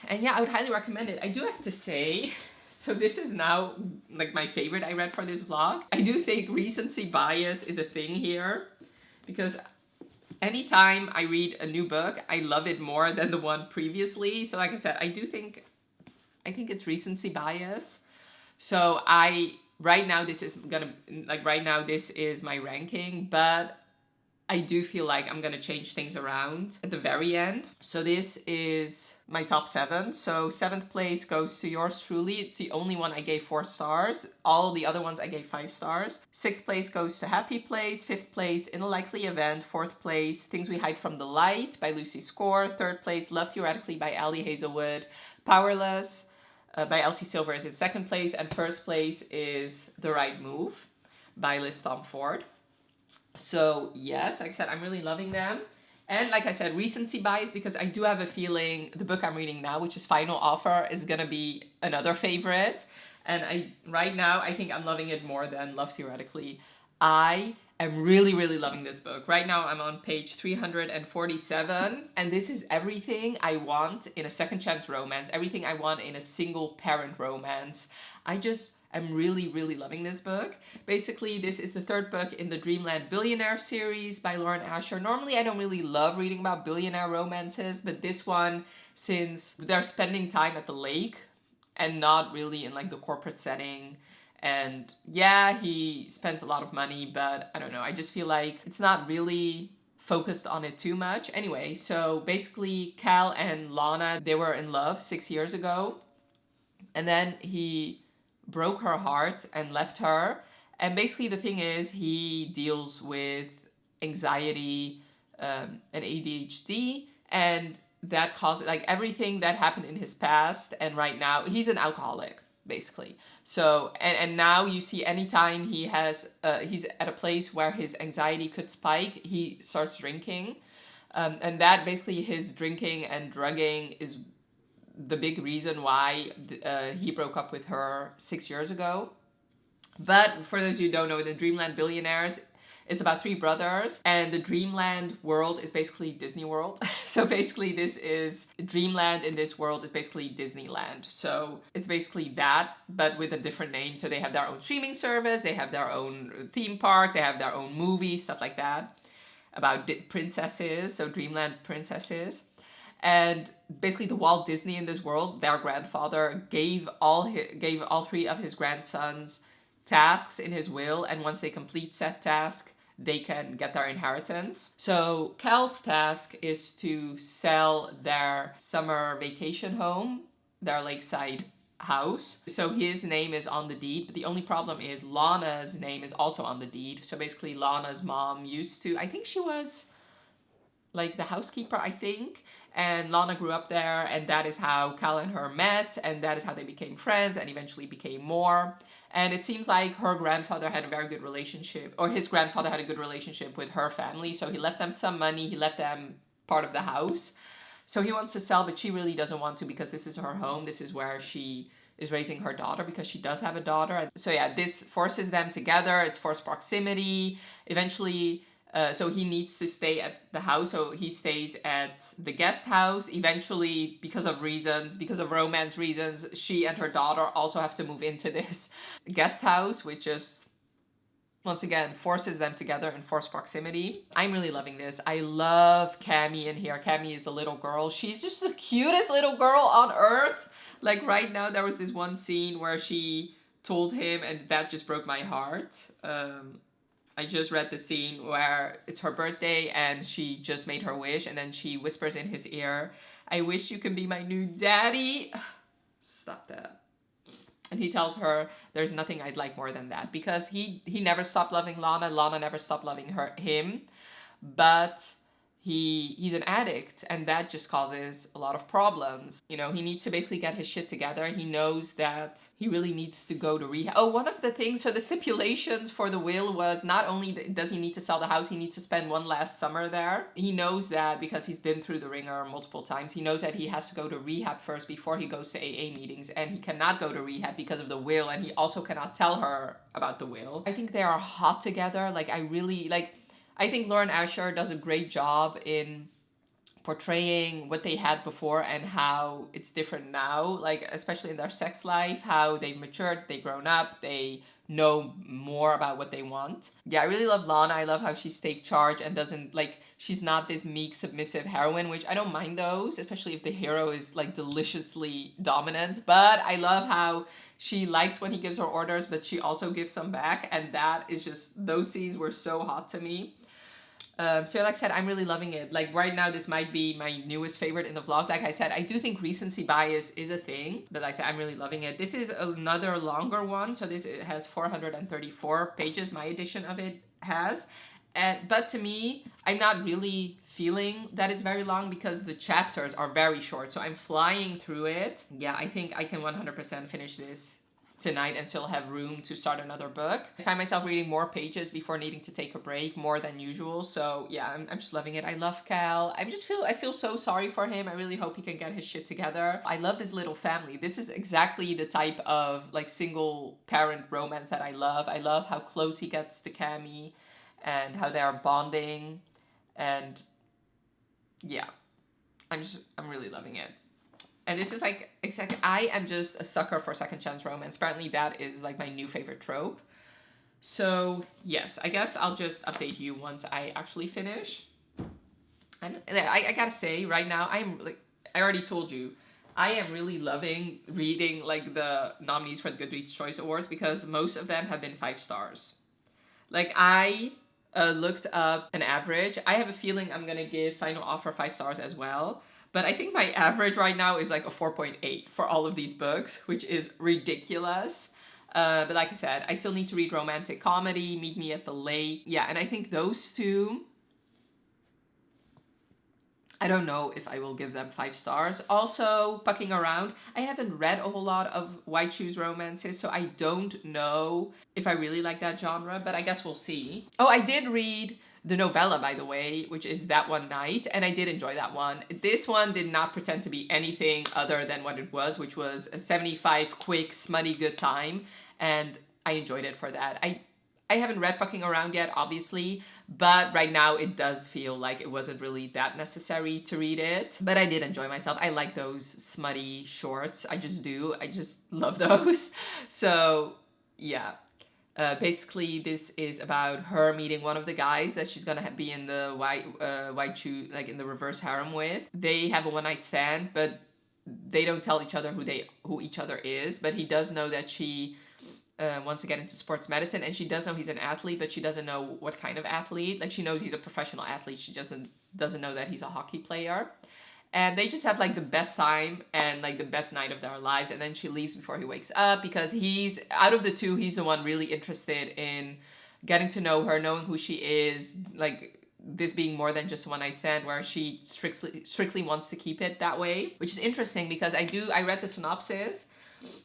And yeah, I would highly recommend it. I do have to say, so this is now like my favorite I read for this vlog. I do think recency bias is a thing here, because anytime I read a new book, I love it more than the one previously. So like I said, I think it's recency bias. So right now this is my ranking, but I do feel like I'm gonna change things around at the very end. So this is my top 7. So 7th place goes to yours truly. It's the only one I gave 4 stars. All the other ones I gave 5 stars. 6th place goes to Happy Place. 5th place, In a Likely Event. 4th place, Things We Hide from the Light by Lucy Score. 3rd place, Love Theoretically by Ali Hazelwood. Powerless by Elsie Silver is in 2nd place. And 1st place is The Right Move by Liz Tomford. So yes, like I said, I'm really loving them. And like I said, recency bias, because I do have a feeling the book I'm reading now, which is Final Offer, is gonna be another favorite. And right now, I think I'm loving it more than Love Theoretically. I am really, really loving this book. Right now, I'm on page 347, and this is everything I want in a second chance romance, everything I want in a single parent romance. I'm really, really loving this book. Basically, this is the third book in the Dreamland Billionaire series by Lauren Asher. Normally, I don't really love reading about billionaire romances, but this one, since they're spending time at the lake and not really in like the corporate setting, and yeah, he spends a lot of money, but I don't know, I just feel like it's not really focused on it too much. Anyway, so basically Cal and Lana, they were in love 6 years ago, and then he broke her heart and left her. And basically the thing is, he deals with anxiety and ADHD, and that causes like everything that happened in his past, and right now he's an alcoholic basically. So and now you see anytime he's at a place where his anxiety could spike, he starts drinking, and that basically his drinking and drugging is the big reason why he broke up with her 6 years ago. But for those of you who don't know, the Dreamland Billionaires, it's about 3 brothers, and the Dreamland world is basically Disney World. So basically this is Dreamland in this world is basically Disneyland. So it's basically that, but with a different name. So they have their own streaming service, they have their own theme parks, they have their own movies, stuff like that, about princesses, so Dreamland princesses. And basically the Walt Disney in this world, their grandfather gave all 3 of his grandsons tasks in his will, and once they complete said task, they can get their inheritance. So Cal's task is to sell their summer vacation home, their lakeside house. So his name is on the deed, but the only problem is Lana's name is also on the deed. So basically Lana's mom used to, I think she was like the housekeeper, I think, and Lana grew up there, and that is how Cal and her met, and that is how they became friends and eventually became more. And it seems like her grandfather had a very good relationship, or his grandfather had a good relationship with her family, so he left them some money, he left them part of the house. So he wants to sell, but she really doesn't want to, because this is her home, this is where she is raising her daughter, because she does have a daughter. So yeah, this forces them together, it's forced proximity. Eventually, so he needs to stay at the house, so he stays at the guest house. Eventually, because of romance reasons, she and her daughter also have to move into this guest house, which just, once again, forces them together in forced proximity. I'm really loving this. I love Cammy in here. Cammy is the little girl. She's just the cutest little girl on earth. Like right now, there was this one scene where she told him, and that just broke my heart. I just read the scene where it's her birthday and she just made her wish, and then she whispers in his ear, "I wish you could be my new daddy." Stop that. And he tells her, "There's nothing I'd like more than that," because he never stopped loving Lana. Lana never stopped loving him. But he's an addict, and that just causes a lot of problems. You know, he needs to basically get his shit together. He knows that he really needs to go to rehab. Oh, one of the things, so the stipulations for the will was not only does he need to sell the house, he needs to spend one last summer there. He knows that because he's been through the ringer multiple times. He knows that he has to go to rehab first before he goes to AA meetings, and he cannot go to rehab because of the will, and he also cannot tell her about the will. I think they are hot together. I think Lauren Asher does a great job in portraying what they had before and how it's different now, like especially in their sex life, how they've matured, they've grown up, they know more about what they want. Yeah, I really love Lana. I love how she's take charge and doesn't, like, she's not this meek, submissive heroine, which I don't mind those, especially if the hero is like deliciously dominant. But I love how she likes when he gives her orders, but she also gives some back, and that is just, those scenes were so hot to me. So like I said, I'm really loving it. Like right now, this might be my newest favorite in the vlog. Like I said, I do think recency bias is a thing, but like I said, I'm really loving it. This is another longer one. So this has 434 pages. My edition of it has. But to me, I'm not really feeling that it's very long because the chapters are very short. So I'm flying through it. Yeah, I think I can 100% finish this tonight and still have room to start another book. I find myself reading more pages before needing to take a break, more than usual. So yeah, I'm just loving it. I love Cal. I feel so sorry for him. I really hope he can get his shit together. I love this little family. This is exactly the type of like single parent romance that I love. I love how close he gets to Cammy and how they are bonding. And yeah, I'm really loving it. And this is like exactly, I am just a sucker for second chance romance. Apparently that is like my new favorite trope. So yes, I guess I'll just update you once I actually finish. And I gotta say right now, I already told you, I am really loving reading like the nominees for the Goodreads Choice Awards because most of them have been 5 stars. Like I looked up an average. I have a feeling I'm gonna give Final Offer 5 stars as well. But I think my average right now is like a 4.8 for all of these books, which is ridiculous. But like I said, I still need to read romantic comedy, Meet Me at the Lake. Yeah, and I think those two, I don't know if I will give them 5 stars. Also, Pucking Around, I haven't read a whole lot of White Shoes romances, so I don't know if I really like that genre, but I guess we'll see. Oh, I did read the novella, by the way, which is That One Night, and I did enjoy that one. This one did not pretend to be anything other than what it was, which was a 75 quick, smutty good time, and I enjoyed it for that. I haven't read Pucking Around yet, obviously, but right now it does feel like it wasn't really that necessary to read it. But I did enjoy myself. I like those smutty shorts. I just do. I just love those. So yeah. Basically, this is about her meeting one of the guys that she's gonna be in the white shoe, like in the reverse harem with. They have a one-night stand, but they don't tell each other who each other is. But he does know that she wants to get into sports medicine, and she does know he's an athlete, but she doesn't know what kind of athlete. Like she knows he's a professional athlete, she doesn't know that he's a hockey player. And they just have like the best time and like the best night of their lives. And then she leaves before he wakes up because he's, out of the two, he's the one really interested in getting to know her, knowing who she is, like this being more than just a one-night stand, where she strictly wants to keep it that way. Which is interesting because I read the synopsis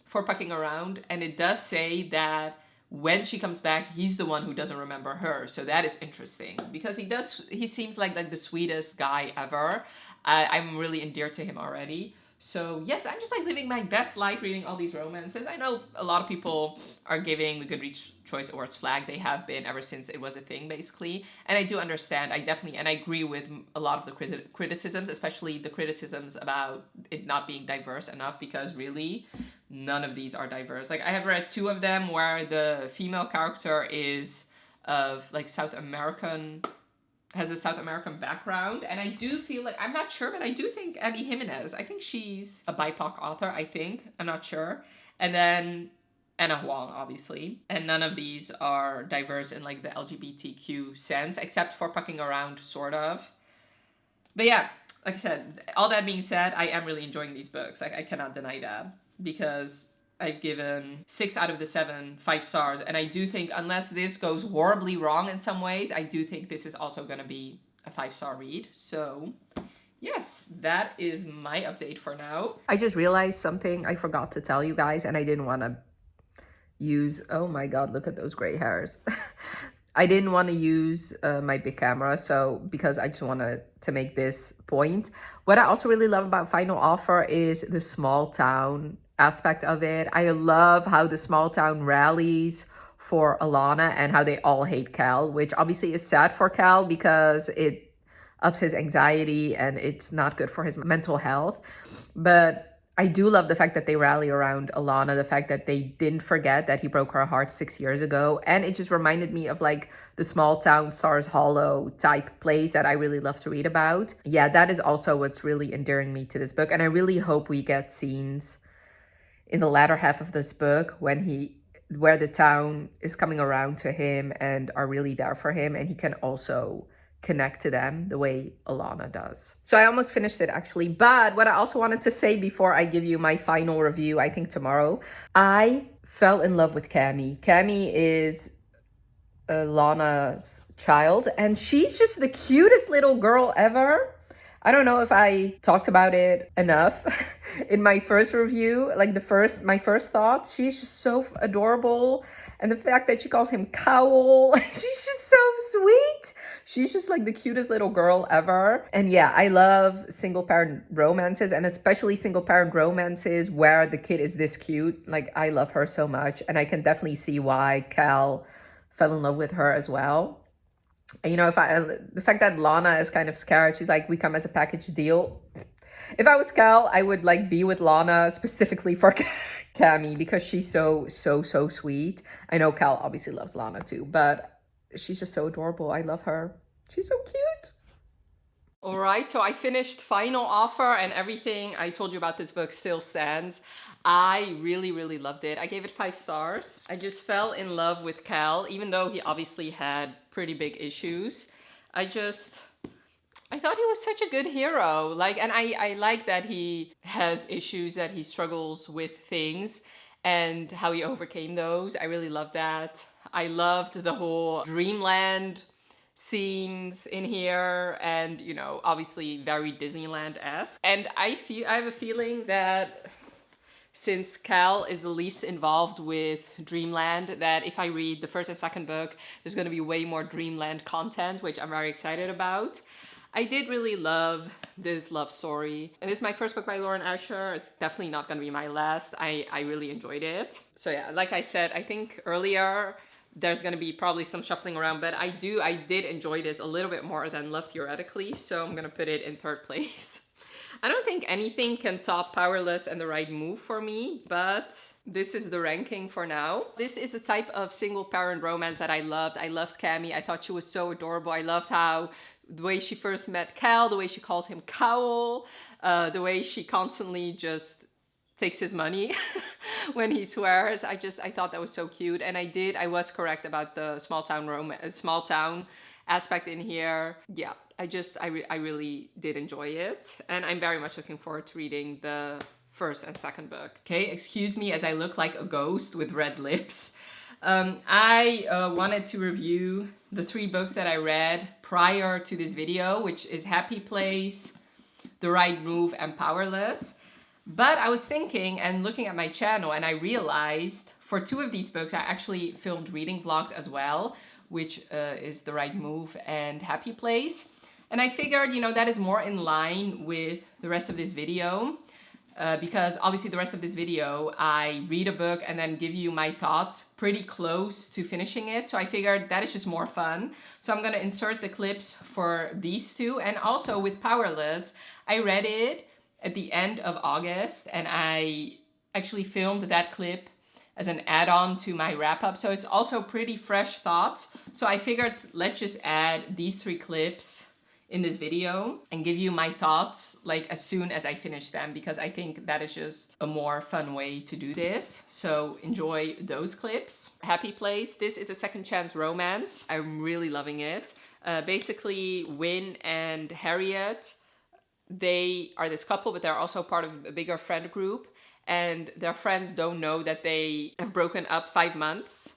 for Pucking Around, and it does say that when she comes back, he's the one who doesn't remember her. So that is interesting because he seems like the sweetest guy ever. I'm really endeared to him already. So yes, I'm just like living my best life reading all these romances. I know a lot of people are giving the Goodreads Choice Awards flag. They have been ever since it was a thing, basically. And I do understand. I agree with a lot of the criticisms, especially the criticisms about it not being diverse enough, because really none of these are diverse. Like I have read 2 of them where the female character is of like has a South American background, and I do feel like, I'm not sure, but I do think Abby Jimenez, I think she's a BIPOC author, I'm not sure. And then Anna Huang, obviously. And none of these are diverse in like the LGBTQ sense, except for Pucking Around, sort of. But yeah, like I said, all that being said, I am really enjoying these books. Like I cannot deny that, because I've given 6 out of the 7 5 stars. And I do think, unless this goes horribly wrong in some ways, I do think this is also going to be a 5-star read. So yes, that is my update for now. I just realized something I forgot to tell you guys, and I didn't want to use, oh my God, look at those gray hairs. I didn't want to use my big camera, so because I just wanted to make this point. What I also really love about Final Offer is the small town aspect of it. I love how the small town rallies for Alana and how they all hate Cal, which obviously is sad for Cal because it ups his anxiety and it's not good for his mental health. But I do love the fact that they rally around Alana, the fact that they didn't forget that he broke her heart 6 years ago. And it just reminded me of like the small town Stars Hollow type place that I really love to read about. Yeah, that is also what's really endearing me to this book. And I really hope we get scenes in the latter half of this book where the town is coming around to him and are really there for him, and he can also connect to them the way Alana does. So I almost finished it actually, but what I also wanted to say before I give you my final review, I think tomorrow, I fell in love with Cammy. Cammy is Lana's child, and she's just the cutest little girl ever. I don't know if I talked about it enough in my first review, like my first thoughts. She's just so adorable. And the fact that she calls him Cowl, she's just so sweet. She's just like the cutest little girl ever. And yeah, I love single parent romances, and especially single parent romances where the kid is this cute. Like, I love her so much. And I can definitely see why Cal fell in love with her as well. You know, the fact that Lana is kind of scared, she's like, we come as a package deal. If I was Cal, I would like be with Lana specifically for Cammy because she's so sweet. I know Cal obviously loves Lana too, but she's just so adorable. I love her. She's so cute. All right, so I finished Final Offer, and everything I told you about this book still stands. I really loved it. I gave it 5 stars. I just fell in love with Cal, even though he obviously had pretty big issues. I thought he was such a good hero. Like, and I like that he has issues, that he struggles with things, and how he overcame those. I really love that. I loved the whole dreamland scenes in here, and you know, obviously very Disneyland-esque. And I have a feeling that since Cal is the least involved with Dreamland, that if I read the first and second book, there's going to be way more Dreamland content, which I'm very excited about. I did really love this love story. And this is my first book by Lauren Asher. It's definitely not going to be my last. I really enjoyed it. So yeah, like I said, I think earlier, there's going to be probably some shuffling around, but I did enjoy this a little bit more than Love Theoretically, so I'm going to put it in 3rd place. I don't think anything can top Powerless and The Right Move for me, but this is the ranking for now. This is the type of single parent romance that I loved. I loved Cammy. I thought she was so adorable. I loved how the way she first met Cal, the way she calls him Cowl, the way she constantly just takes his money when he swears. I thought that was so cute. And I was correct about the small town aspect in here. Yeah, I really did enjoy it. And I'm very much looking forward to reading the first and second book. Okay, excuse me as I look like a ghost with red lips. I wanted to review the 3 books that I read prior to this video, which is Happy Place, The Right Move, and Powerless. But I was thinking and looking at my channel, and I realized for 2 of these books, I actually filmed reading vlogs as well, which is The Right Move and Happy Place. And I figured, you know, that is more in line with the rest of this video, because obviously the rest of this video, I read a book and then give you my thoughts pretty close to finishing it. So I figured that is just more fun. So I'm gonna insert the clips for these 2. And also with Powerless, I read it at the end of August, and I actually filmed that clip as an add-on to my wrap-up. So it's also pretty fresh thoughts. So I figured let's just add these 3 clips in this video and give you my thoughts like as soon as I finish them, because I think that is just a more fun way to do this. So enjoy those clips. Happy Place. This is a second chance romance. I'm really loving it. Basically, Wynn and Harriet, they are this couple, but they're also part of a bigger friend group, and their friends don't know that they have broken up 5 months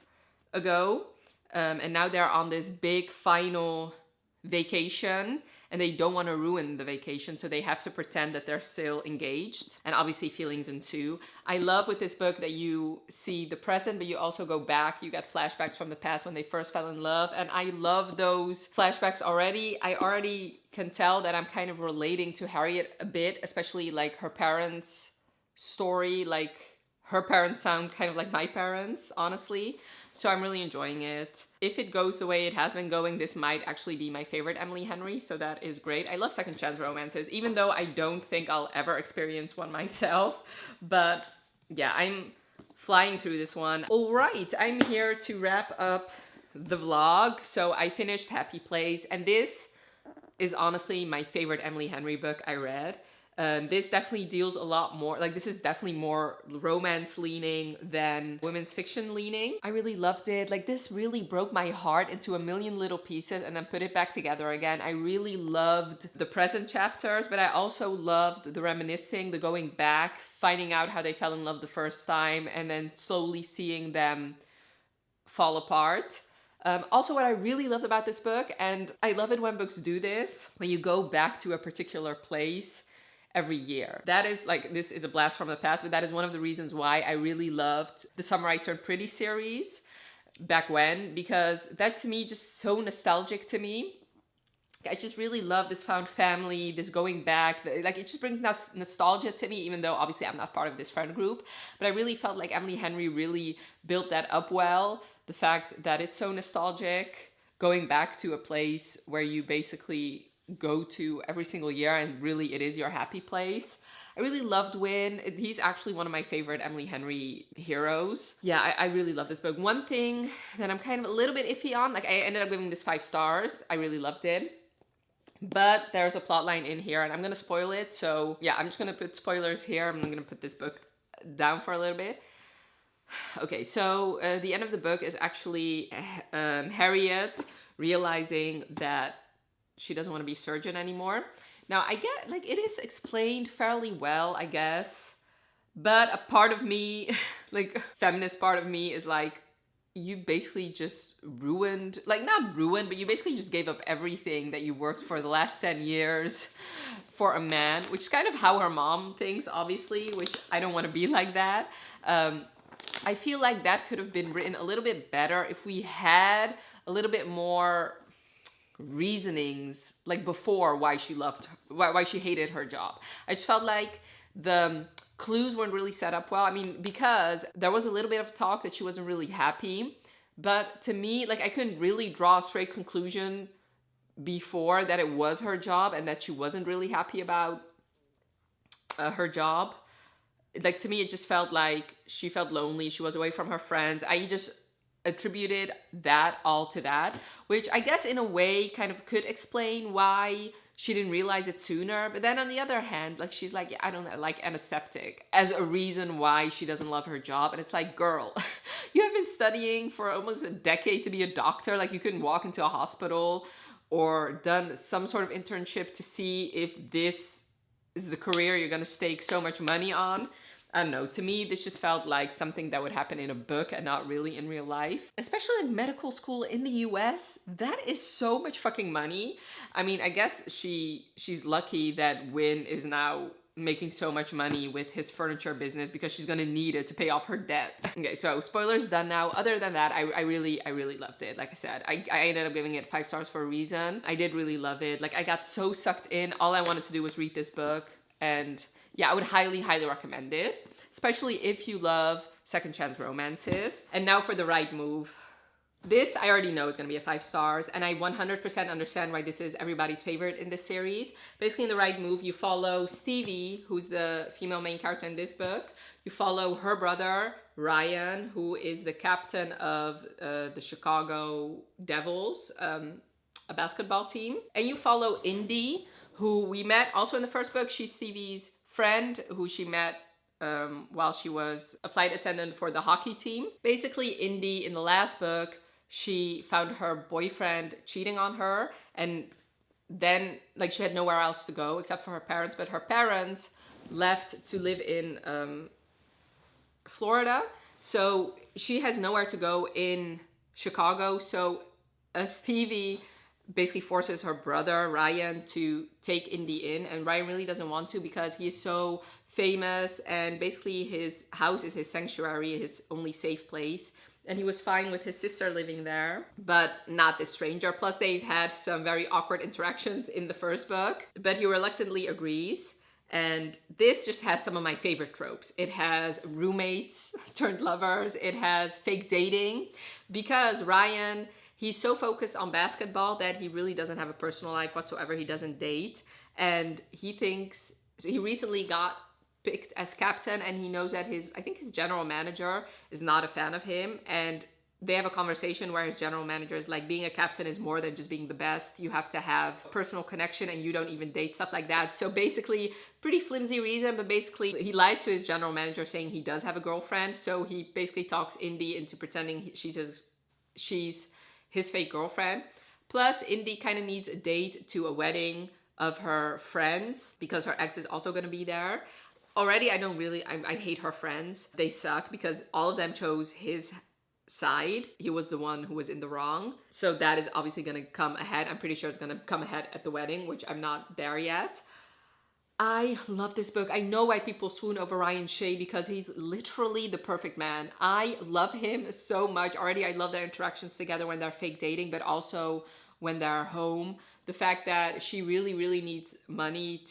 ago, and now they're on this big final vacation, and they don't want to ruin the vacation, so they have to pretend that they're still engaged, and obviously feelings ensue. I love with this book that you see the present, but you also go back. You get flashbacks from the past when they first fell in love, and I love those flashbacks already. I already can tell that I'm kind of relating to Harriet a bit, especially like her parents' story. Like, her parents sound kind of like my parents, honestly. So I'm really enjoying it. If it goes the way it has been going, this might actually be my favorite Emily Henry, so that is great. I love second chance romances, even though I don't think I'll ever experience one myself. But yeah, I'm flying through this one. All right, I'm here to wrap up the vlog. So I finished Happy Place, and this is honestly my favorite Emily Henry book I read. This definitely deals a lot more, like this is definitely more romance leaning than women's fiction leaning. I really loved it. Like, this really broke my heart into a million little pieces and then put it back together again. I really loved the present chapters, but I also loved the reminiscing, the going back, finding out how they fell in love the first time, and then slowly seeing them fall apart. Also, what I really loved about this book, and I love it when books do this, when you go back to a particular place every year. That is like, this is a blast from the past, but that is one of the reasons why I really loved the Summer I Turned Pretty series back when, because that to me just so nostalgic to me. I just really love this found family, this going back, like it just brings nostalgia to me, even though obviously I'm not part of this friend group. But I really felt like Emily Henry really built that up well. The fact that it's so nostalgic, going back to a place where you basically go to every single year and really it is your happy place. I really loved Win. He's actually one of my favorite Emily Henry heroes. Yeah, I really love this book. One thing that I'm kind of a little bit iffy on, like I ended up giving this 5 stars. I really loved it. But there's a plot line in here and I'm going to spoil it. So yeah, I'm just going to put spoilers here. I'm going to put this book down for a little bit. Okay, so the end of the book is actually Harriet realizing that she doesn't want to be surgeon anymore. Now, I get, like, it is explained fairly well, I guess. But a part of me, like, feminist part of me is like, you basically just ruined, like not ruined, but you basically just gave up everything that you worked for the last 10 years for a man, which is kind of how her mom thinks, obviously, which I don't want to be like that. I feel like that could have been written a little bit better if we had a little bit more reasonings, like before, why she hated her job. I just felt like the clues weren't really set up well. I mean, because there was a little bit of talk that she wasn't really happy, but to me, like I couldn't really draw a straight conclusion before that it was her job and that she wasn't really happy about her job. Like to me, it just felt like she felt lonely. She was away from her friends. I just attributed that all to that, which I guess in a way kind of could explain why she didn't realize it sooner. But then on the other hand, like she's like, yeah, I don't know, like antiseptic as a reason why she doesn't love her job. And it's like, girl, you have been studying for almost a decade to be a doctor. Like you couldn't walk into a hospital or done some sort of internship to see if this is the career you're going to stake so much money on. I don't know, to me, this just felt like something that would happen in a book and not really in real life. Especially in medical school in the US, that is so much fucking money. I mean, I guess she's lucky that Win is now making so much money with his furniture business because she's gonna need it to pay off her debt. Okay, so spoilers done now. Other than that, I really loved it. Like I said, I ended up giving it 5 stars for a reason. I did really love it. Like I got so sucked in. All I wanted to do was read this book, and yeah, I would highly recommend it, especially if you love second chance romances. And now for The Right Move. This I already know is going to be a 5 stars, and I 100% understand why this is everybody's favorite in this series. Basically, in The Right Move, you follow Stevie, who's the female main character in this book. You follow her brother, Ryan, who is the captain of the Chicago Devils, a basketball team. And you follow Indy, who we met also in the first book. She's Stevie's friend who she met while she was a flight attendant for the hockey team. Basically, Indy, in the last book, she found her boyfriend cheating on her, and then like she had nowhere else to go except for her parents, but her parents left to live in Florida, so she has nowhere to go in Chicago. So Stevie basically forces her brother Ryan to take Indy in, and Ryan really doesn't want to because he is so famous, and basically his house is his sanctuary, his only safe place, and he was fine with his sister living there, but not this stranger. Plus they've had some very awkward interactions in the first book, but he reluctantly agrees. And this just has some of my favorite tropes. It has roommates turned lovers. It has fake dating, because Ryan, he's so focused on basketball that he really doesn't have a personal life whatsoever. He doesn't date. And he thinks, so he recently got picked as captain, and he knows that I think his general manager is not a fan of him. And they have a conversation where his general manager is like, being a captain is more than just being the best. You have to have a personal connection, and you don't even date, stuff like that. So basically, pretty flimsy reason, but basically he lies to his general manager saying he does have a girlfriend. So he basically talks Indy into pretending she's his fake girlfriend. Plus, Indy kind of needs a date to a wedding of her friends because her ex is also going to be there. Already, I hate her friends. They suck because all of them chose his side. He was the one who was in the wrong. So that is obviously going to come ahead. I'm pretty sure it's going to come ahead at the wedding, which I'm not there yet. I love this book. I know why people swoon over Ryan Shea, because he's literally the perfect man. I love him so much. Already, I love their interactions together when they're fake dating, but also when they're home. The fact that she really, really needs money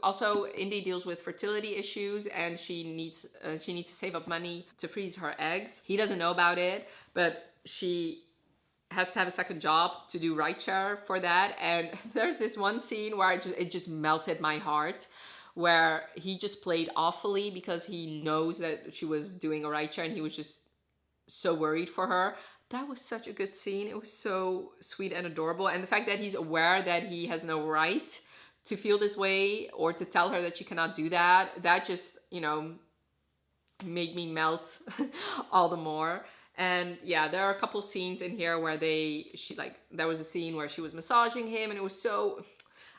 also Indy deals with fertility issues, and she needs to save up money to freeze her eggs. He doesn't know about it, but she has to have a second job to do rideshare for that. And there's this one scene where it just melted my heart, where he just played awfully because he knows that she was doing a rideshare and he was just so worried for her. That was such a good scene. It was so sweet and adorable. And the fact that he's aware that he has no right to feel this way or to tell her that she cannot do that, that just, made me melt all the more. And yeah, there are a couple scenes in here where there was a scene where she was massaging him, and it was so,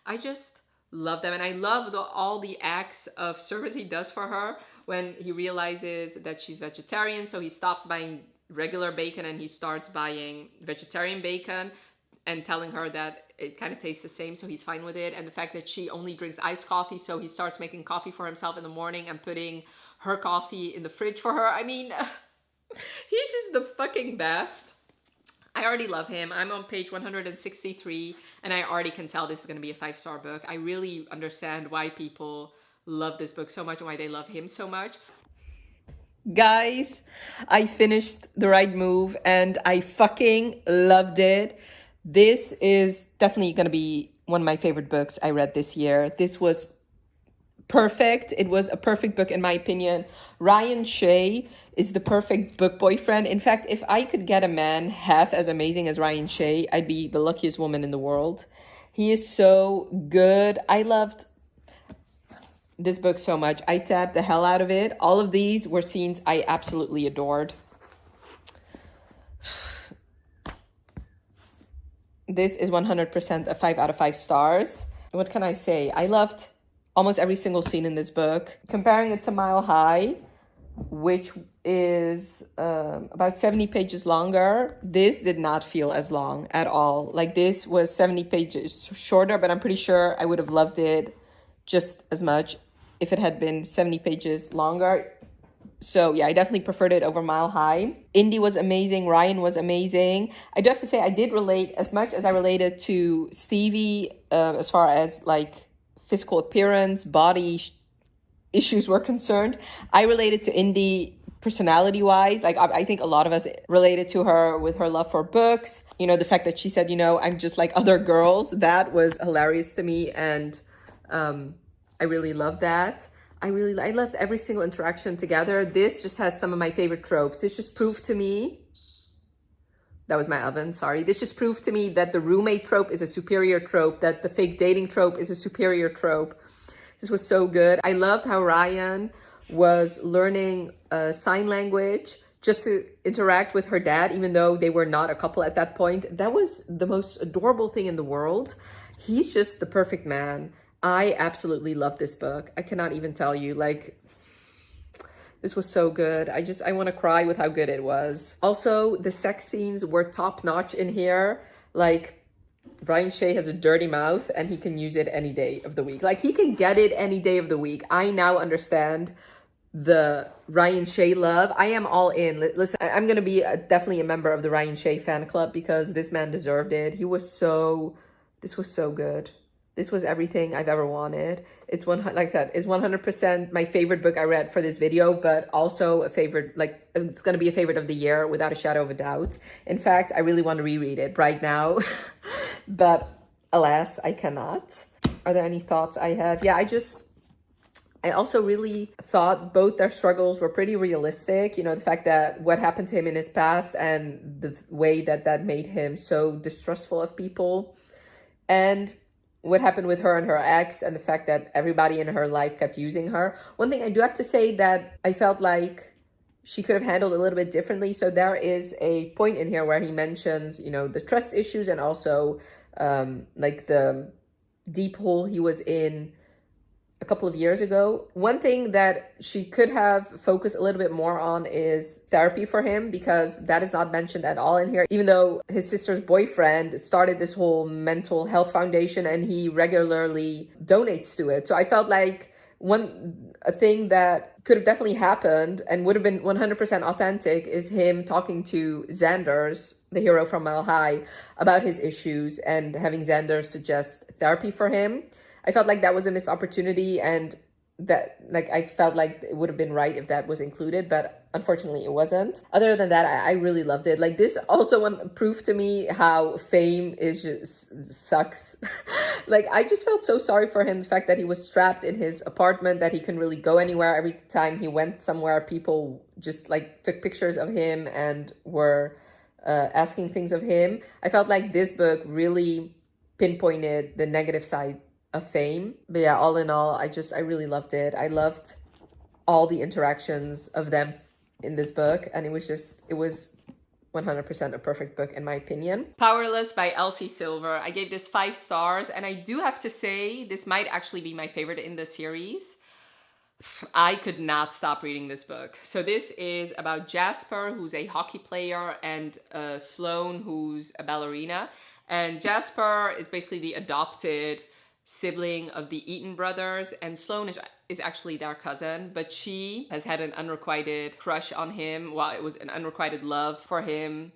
I just love them. And I love all the acts of service he does for her when he realizes that she's vegetarian. So he stops buying regular bacon and he starts buying vegetarian bacon and telling her that it kind of tastes the same, so he's fine with it. And the fact that she only drinks iced coffee, so he starts making coffee for himself in the morning and putting her coffee in the fridge for her. I mean, he's just the fucking best. I already love him. I'm on page 163, and I already can tell this is going to be a 5-star book. I really understand why people love this book so much and why they love him so much. Guys, I finished The Right Move and I fucking loved it. This is definitely going to be one of my favorite books I read this year. This was perfect. It was a perfect book in my opinion. Ryan Shea is the perfect book boyfriend. In fact, if I could get a man half as amazing as Ryan Shea, I'd be the luckiest woman in the world. He is so good. I loved this book so much. I tapped the hell out of it. All of these were scenes I absolutely adored. This is 100% a 5 out of 5 stars. What can I say? I loved almost every single scene in this book. Comparing it to Mile High, which is about 70 pages longer, this did not feel as long at all. Like, this was 70 pages shorter, but I'm pretty sure I would have loved it just as much if it had been 70 pages longer. So yeah, I definitely preferred it over Mile High. Indy was amazing. Ryan was amazing. I do have to say I did relate as much as I related to Stevie as far as like physical appearance, body issues were concerned. I related to Indy personality-wise. Like, I think a lot of us related to her with her love for books. You know, the fact that she said, I'm just like other girls. That was hilarious to me, and I really loved that. I loved every single interaction together. This just has some of my favorite tropes. This just proved to me, that was my oven, sorry. This just proved to me that the roommate trope is a superior trope, that the fake dating trope is a superior trope. This was so good. I loved how Ryan was learning sign language just to interact with her dad, even though they were not a couple at that point. That was the most adorable thing in the world. He's just the perfect man. I absolutely love this book. I cannot even tell you, like, this was so good. I want to cry with how good it was. Also, the sex scenes were top notch in here. Like, Ryan Shea has a dirty mouth and he can use it any day of the week. Like, he can get it any day of the week. I now understand the Ryan Shea love. I am all in. Listen, I'm going to be definitely a member of the Ryan Shea fan club because this man deserved it. This was so good. This was everything I've ever wanted. Like I said, it's 100% my favorite book I read for this video, but also a favorite, like, it's going to be a favorite of the year without a shadow of a doubt. In fact, I really want to reread it right now, but alas, I cannot. Are there any thoughts I have? Yeah, I also really thought both their struggles were pretty realistic. The fact that what happened to him in his past and the way that made him so distrustful of people. And what happened with her and her ex, and the fact that everybody in her life kept using her. One thing I do have to say that I felt like she could have handled a little bit differently. So there is a point in here where he mentions, the trust issues and also like the deep hole he was in
a couple of years ago. One thing that she could have focused a little bit more on is therapy for him, because that is not mentioned at all in here, even though his sister's boyfriend started this whole mental health foundation and he regularly donates to it. So I felt like a thing that could have definitely happened and would have been 100% authentic is him talking to Xander's, the hero from Mile High, about his issues and having Xander suggest therapy for him. I felt like that was a missed opportunity, and that, like, I felt like it would have been right if that was included, but unfortunately it wasn't. Other than that, I really loved it. Like, this also proved to me how fame is just sucks. Like, I just felt so sorry for him, the fact that he was trapped in his apartment, that he couldn't really go anywhere. Every time he went somewhere, people just like took pictures of him and were asking things of him. I felt like this book really pinpointed the negative side of fame. But yeah, all in all, I really loved it. I loved all the interactions of them in this book, and it was 100% a perfect book in my opinion.
Powerless by Elsie Silver. I gave this 5 stars, and I do have to say this might actually be my favorite in the series. I could not stop reading this book. So this is about Jasper, who's a hockey player, and Sloane, who's a ballerina. And Jasper is basically the adopted sibling of the Eaton brothers, and Sloane is actually their cousin, but she has had an unrequited crush on him. Well, it was an unrequited love for him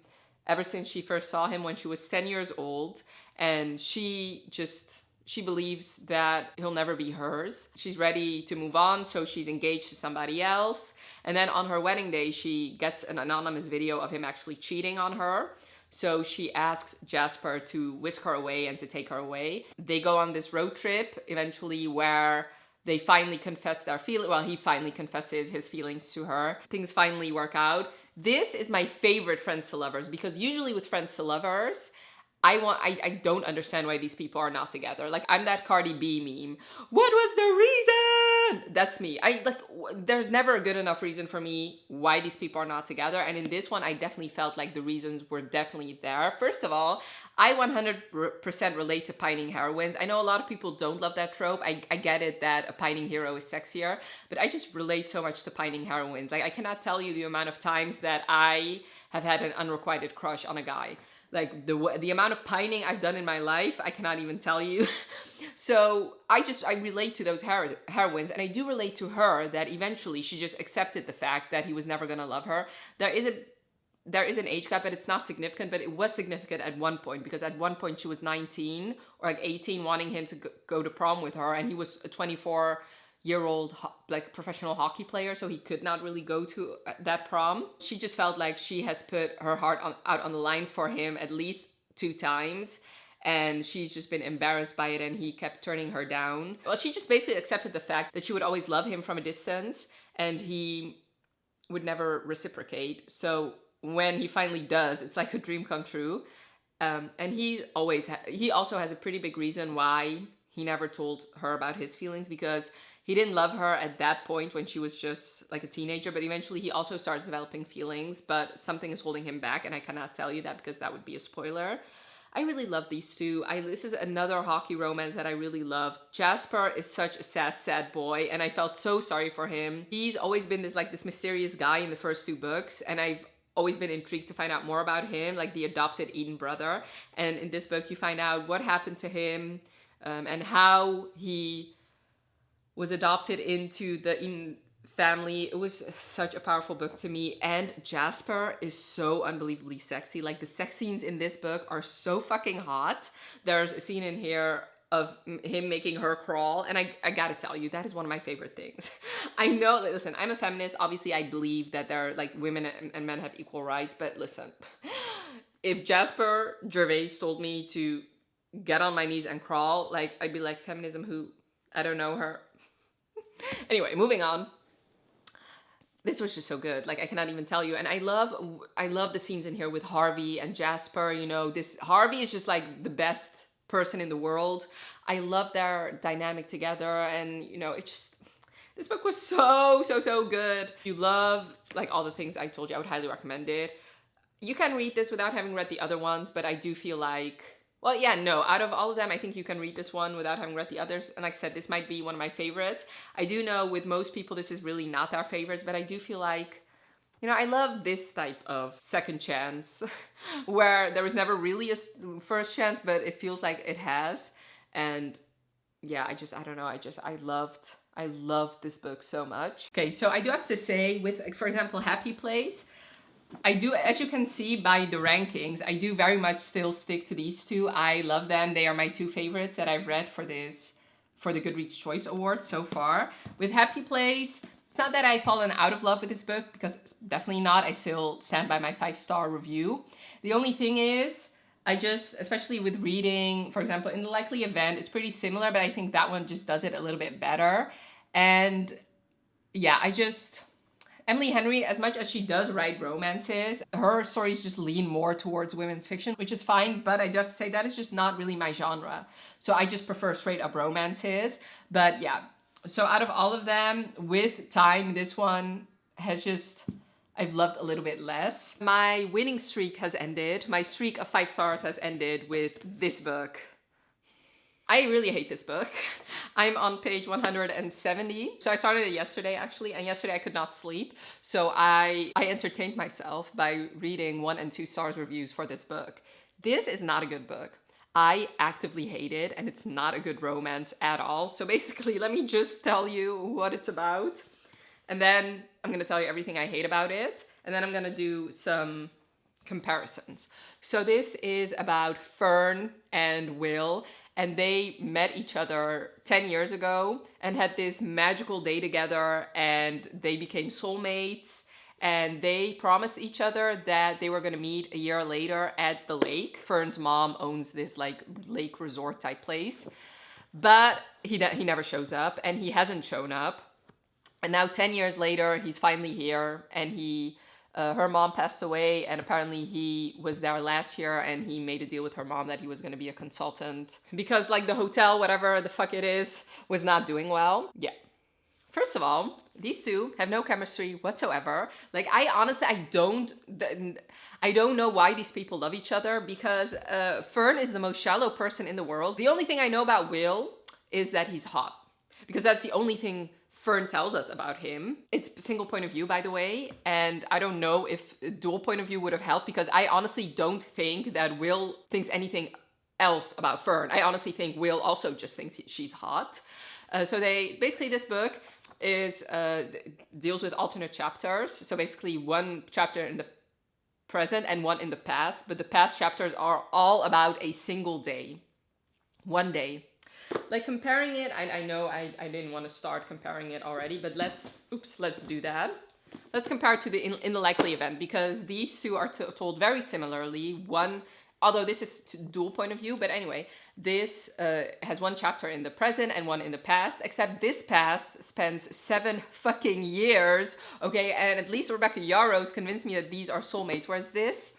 ever since she first saw him when she was 10 years old, and she believes that he'll never be hers. She's ready to move on, so she's engaged to somebody else. And then on her wedding day, she gets an anonymous video of him actually cheating on her. So she asks Jasper to whisk her away and to take her away. They go on this road trip eventually where they finally confess their feelings. Well, he finally confesses his feelings to her. Things finally work out. This is my favorite friends to lovers, because usually with friends to lovers, I don't understand why these people are not together. Like, I'm that Cardi B meme. What was the reason? That's me. There's never a good enough reason for me why these people are not together. And in this one, I definitely felt like the reasons were definitely there. First of all, I 100% relate to pining heroines. I know a lot of people don't love that trope. I get it that a pining hero is sexier, but I just relate so much to pining heroines. I cannot tell you the amount of times that I have had an unrequited crush on a guy. Like, the amount of pining I've done in my life, I cannot even tell you. So I relate to those heroines, and I do relate to her that eventually she just accepted the fact that he was never gonna love her. There is an age gap, but it's not significant, but it was significant at one point, because at one point she was 19 or like 18, wanting him to go to prom with her, and he was a 24-year-old like professional hockey player, so he could not really go to that prom. She just felt like she has put her heart out on the line for him at least 2 times, and she's just been embarrassed by it, and he kept turning her down. Well, she just basically accepted the fact that she would always love him from a distance, and he would never reciprocate. So when he finally does, it's like a dream come true. And he also has a pretty big reason why he never told her about his feelings, because he didn't love her at that point when she was just like a teenager, but eventually he also starts developing feelings, but something is holding him back, and I cannot tell you that because that would be a spoiler. I really love these two. This is another hockey romance that I really loved. Jasper is such a sad, sad boy, and I felt so sorry for him. He's always been this mysterious guy in the first 2 books, and I've always been intrigued to find out more about him, like the adopted Eden brother. And in this book, you find out what happened to him, and how he was adopted into the Eden family. It was such a powerful book to me, and Jasper is so unbelievably sexy. Like, the sex scenes in this book are so fucking hot. There's a scene in here of him making her crawl, and I gotta tell you, that is one of my favorite things. I know, listen, I'm a feminist. Obviously, I believe that there are, like, women and men have equal rights, but listen, if Jasper Gervais told me to get on my knees and crawl, like, I'd be like, feminism who? I don't know her. Anyway, moving on. This was just so good. Like, I cannot even tell you. And I love the scenes in here with Harvey and Jasper. You know, Harvey is just like the best person in the world. I love their dynamic together, and you know, this book was so good. If you love like all the things I told you, I would highly recommend it. You can read this without having read the other ones, but I do feel like, Well, yeah, no, out of all of them, I think you can read this one without having read the others. And like I said, this might be one of my favorites. I do know with most people, this is really not their favorites, but I do feel like, you know, I love this type of second chance where there was never really a first chance, but it feels like it has. And yeah, I don't know. I loved this book so much. Okay, so I do have to say with, for example, Happy Place, I do, as you can see by the rankings, I do very much still stick to these two. I love them. They are my two favorites that I've read for the Goodreads Choice Award so far. With Happy Place, it's not that I've fallen out of love with this book, because it's definitely not. I still stand by my 5-star review. The only thing is, I just, especially with reading, for example, In the Likely Event, it's pretty similar, but I think that one just does it a little bit better. And yeah, Emily Henry, as much as she does write romances, her stories just lean more towards women's fiction, which is fine, but I do have to say that is just not really my genre. So I just prefer straight up romances. But yeah, so out of all of them, with time, this one has just, I've loved a little bit less. My winning streak has ended. My streak of 5 stars has ended with this book. I really hate this book. I'm on page 170. So I started it yesterday, actually, and yesterday I could not sleep. So I entertained myself by reading 1 and 2 stars reviews for this book. This is not a good book. I actively hate it, and it's not a good romance at all. So basically, let me just tell you what it's about. And then I'm gonna tell you everything I hate about it. And then I'm gonna do some comparisons. So this is about Fern and Will, and they met each other 10 years ago and had this magical day together, and they became soulmates, and they promised each other that they were gonna meet a year later at the lake. Fern's mom owns this like lake resort type place, but he never shows up, and he hasn't shown up. And now 10 years later, he's finally here, and her mom passed away, and apparently he was there last year, and he made a deal with her mom that he was gonna be a consultant because like the hotel, whatever the fuck it is, was not doing well. Yeah. First of all, these two have no chemistry whatsoever. Like I honestly, I don't know why these people love each other, because Fern is the most shallow person in the world. The only thing I know about Will is that he's hot, because that's the only thing Fern tells us about him. It's single point of view, by the way, and I don't know if dual point of view would have helped, because I honestly don't think that Will thinks anything else about Fern. I honestly think Will also just thinks she's hot. So basically this book is deals with alternate chapters. So basically one chapter in the present and one in the past, but the past chapters are all about a single day, one day. Like comparing it, I know I didn't want to start comparing it already, but let's do that. Let's compare it to In the Likely Event, because these two are told very similarly. One, although this is dual point of view, but anyway, this has one chapter in the present and one in the past, except this past spends 7 fucking years, okay? And at least Rebecca Yarros convinced me that these are soulmates, whereas this,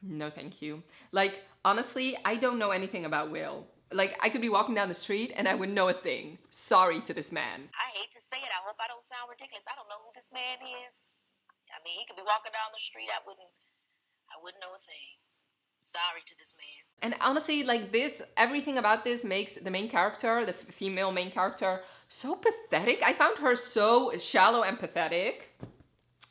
no thank you. Like, honestly, I don't know anything about Will. Like, I could be walking down the street and I wouldn't know a thing. Sorry to this man.
I hate to say it. I hope I don't sound ridiculous. I don't know who this man is. I mean, he could be walking down the street. I wouldn't know a thing. Sorry to this man.
And honestly, like this, everything about this makes the main character, the female main character, so pathetic. I found her so shallow and pathetic.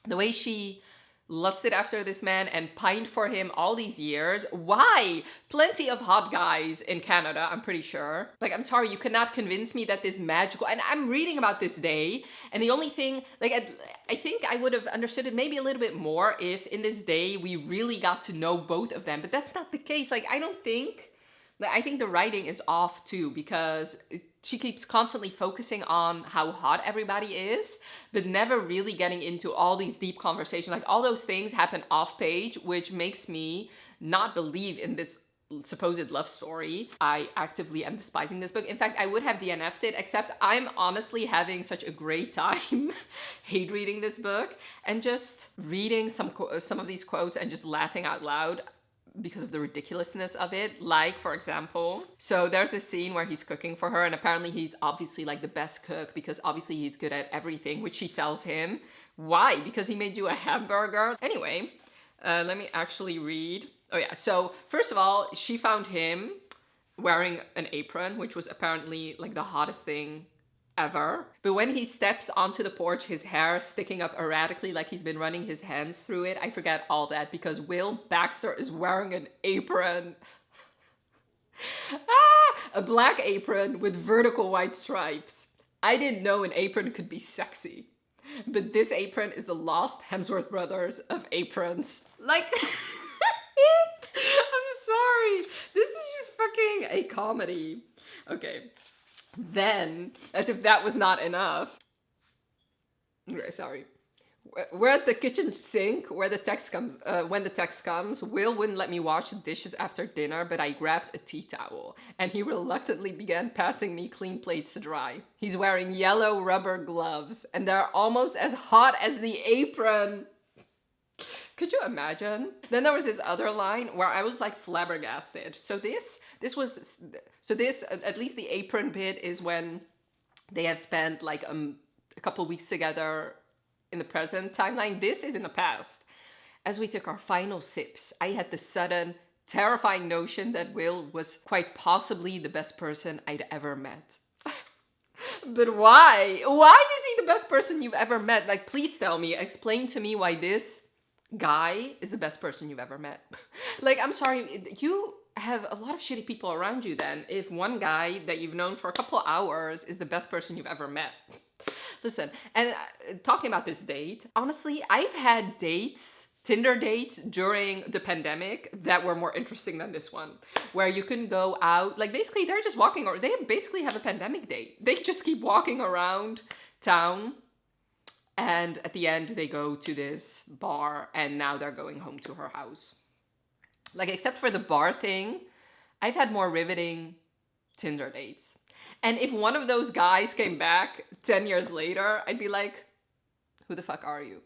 The way she lusted after this man and pined for him all these years. Why? Plenty of hot guys in Canada, I'm pretty sure. Like, I'm sorry, you cannot convince me that this magical, and I'm reading about this day, and the only thing, like, I think I would have understood it maybe a little bit more if in this day we really got to know both of them, but that's not the case. Like, I think the writing is off too, because she keeps constantly focusing on how hot everybody is, but never really getting into all these deep conversations. Like, all those things happen off page, which makes me not believe in this supposed love story. I actively am despising this book. In fact, I would have DNF'd it, except I'm honestly having such a great time hate reading this book and just reading some of these quotes and just laughing out loud because of the ridiculousness of it. Like, for example, so there's this scene where he's cooking for her, and apparently he's obviously like the best cook because obviously he's good at everything, which she tells him. Why? Because he made you a hamburger? Anyway, Let me actually read. Oh yeah, so first of all, she found him wearing an apron, which was apparently like the hottest thing ever. But when he steps onto the porch, his hair sticking up erratically like he's been running his hands through it, I forget all that because Will Baxter is wearing an apron. A black apron with vertical white stripes. I didn't know an apron could be sexy. But this apron is the lost Hemsworth brothers of aprons. Like, I'm sorry. This is just fucking a comedy. Okay. Then, as if that was not enough. Okay, sorry. We're at the kitchen sink where the text comes. When the text comes, Will wouldn't let me wash the dishes after dinner, but I grabbed a tea towel, and he reluctantly began passing me clean plates to dry. He's wearing yellow rubber gloves, and they're almost as hot as the apron. Could you imagine? Then there was this other line where I was like flabbergasted. So this, at least the apron bit is when they have spent like a couple weeks together in the present timeline. This is in the past. As we took our final sips, I had the sudden, terrifying notion that Will was quite possibly the best person I'd ever met. But why? Why is he the best person you've ever met? Like, please tell me, explain to me why this guy is the best person you've ever met. Like, I'm sorry, you have a lot of shitty people around you then, if one guy that you've known for a couple of hours is the best person you've ever met. Listen, and talking about this date, honestly, I've had dates, Tinder dates during the pandemic that were more interesting than this one, where you can go out, like basically they're just walking, or they basically have a pandemic date. They just keep walking around town, and at the end they go to this bar, and now they're going home to her house. Like, except for the bar thing, I've had more riveting Tinder dates. And if one of those guys came back 10 years later, I'd be like, who the fuck are you?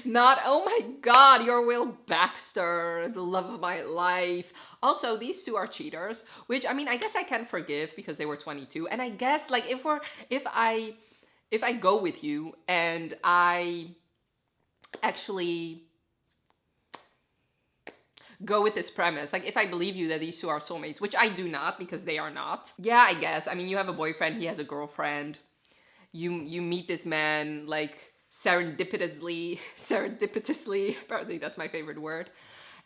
Not, oh my God, you're Will Baxter, the love of my life. Also, these two are cheaters, which, I mean, I guess I can forgive because they were 22. And I guess, like, if I go with you and I actually go with this premise, like if I believe you that these two are soulmates, which I do not because they are not. Yeah, I guess. I mean, you have a boyfriend, he has a girlfriend. You meet this man like serendipitously, apparently that's my favorite word.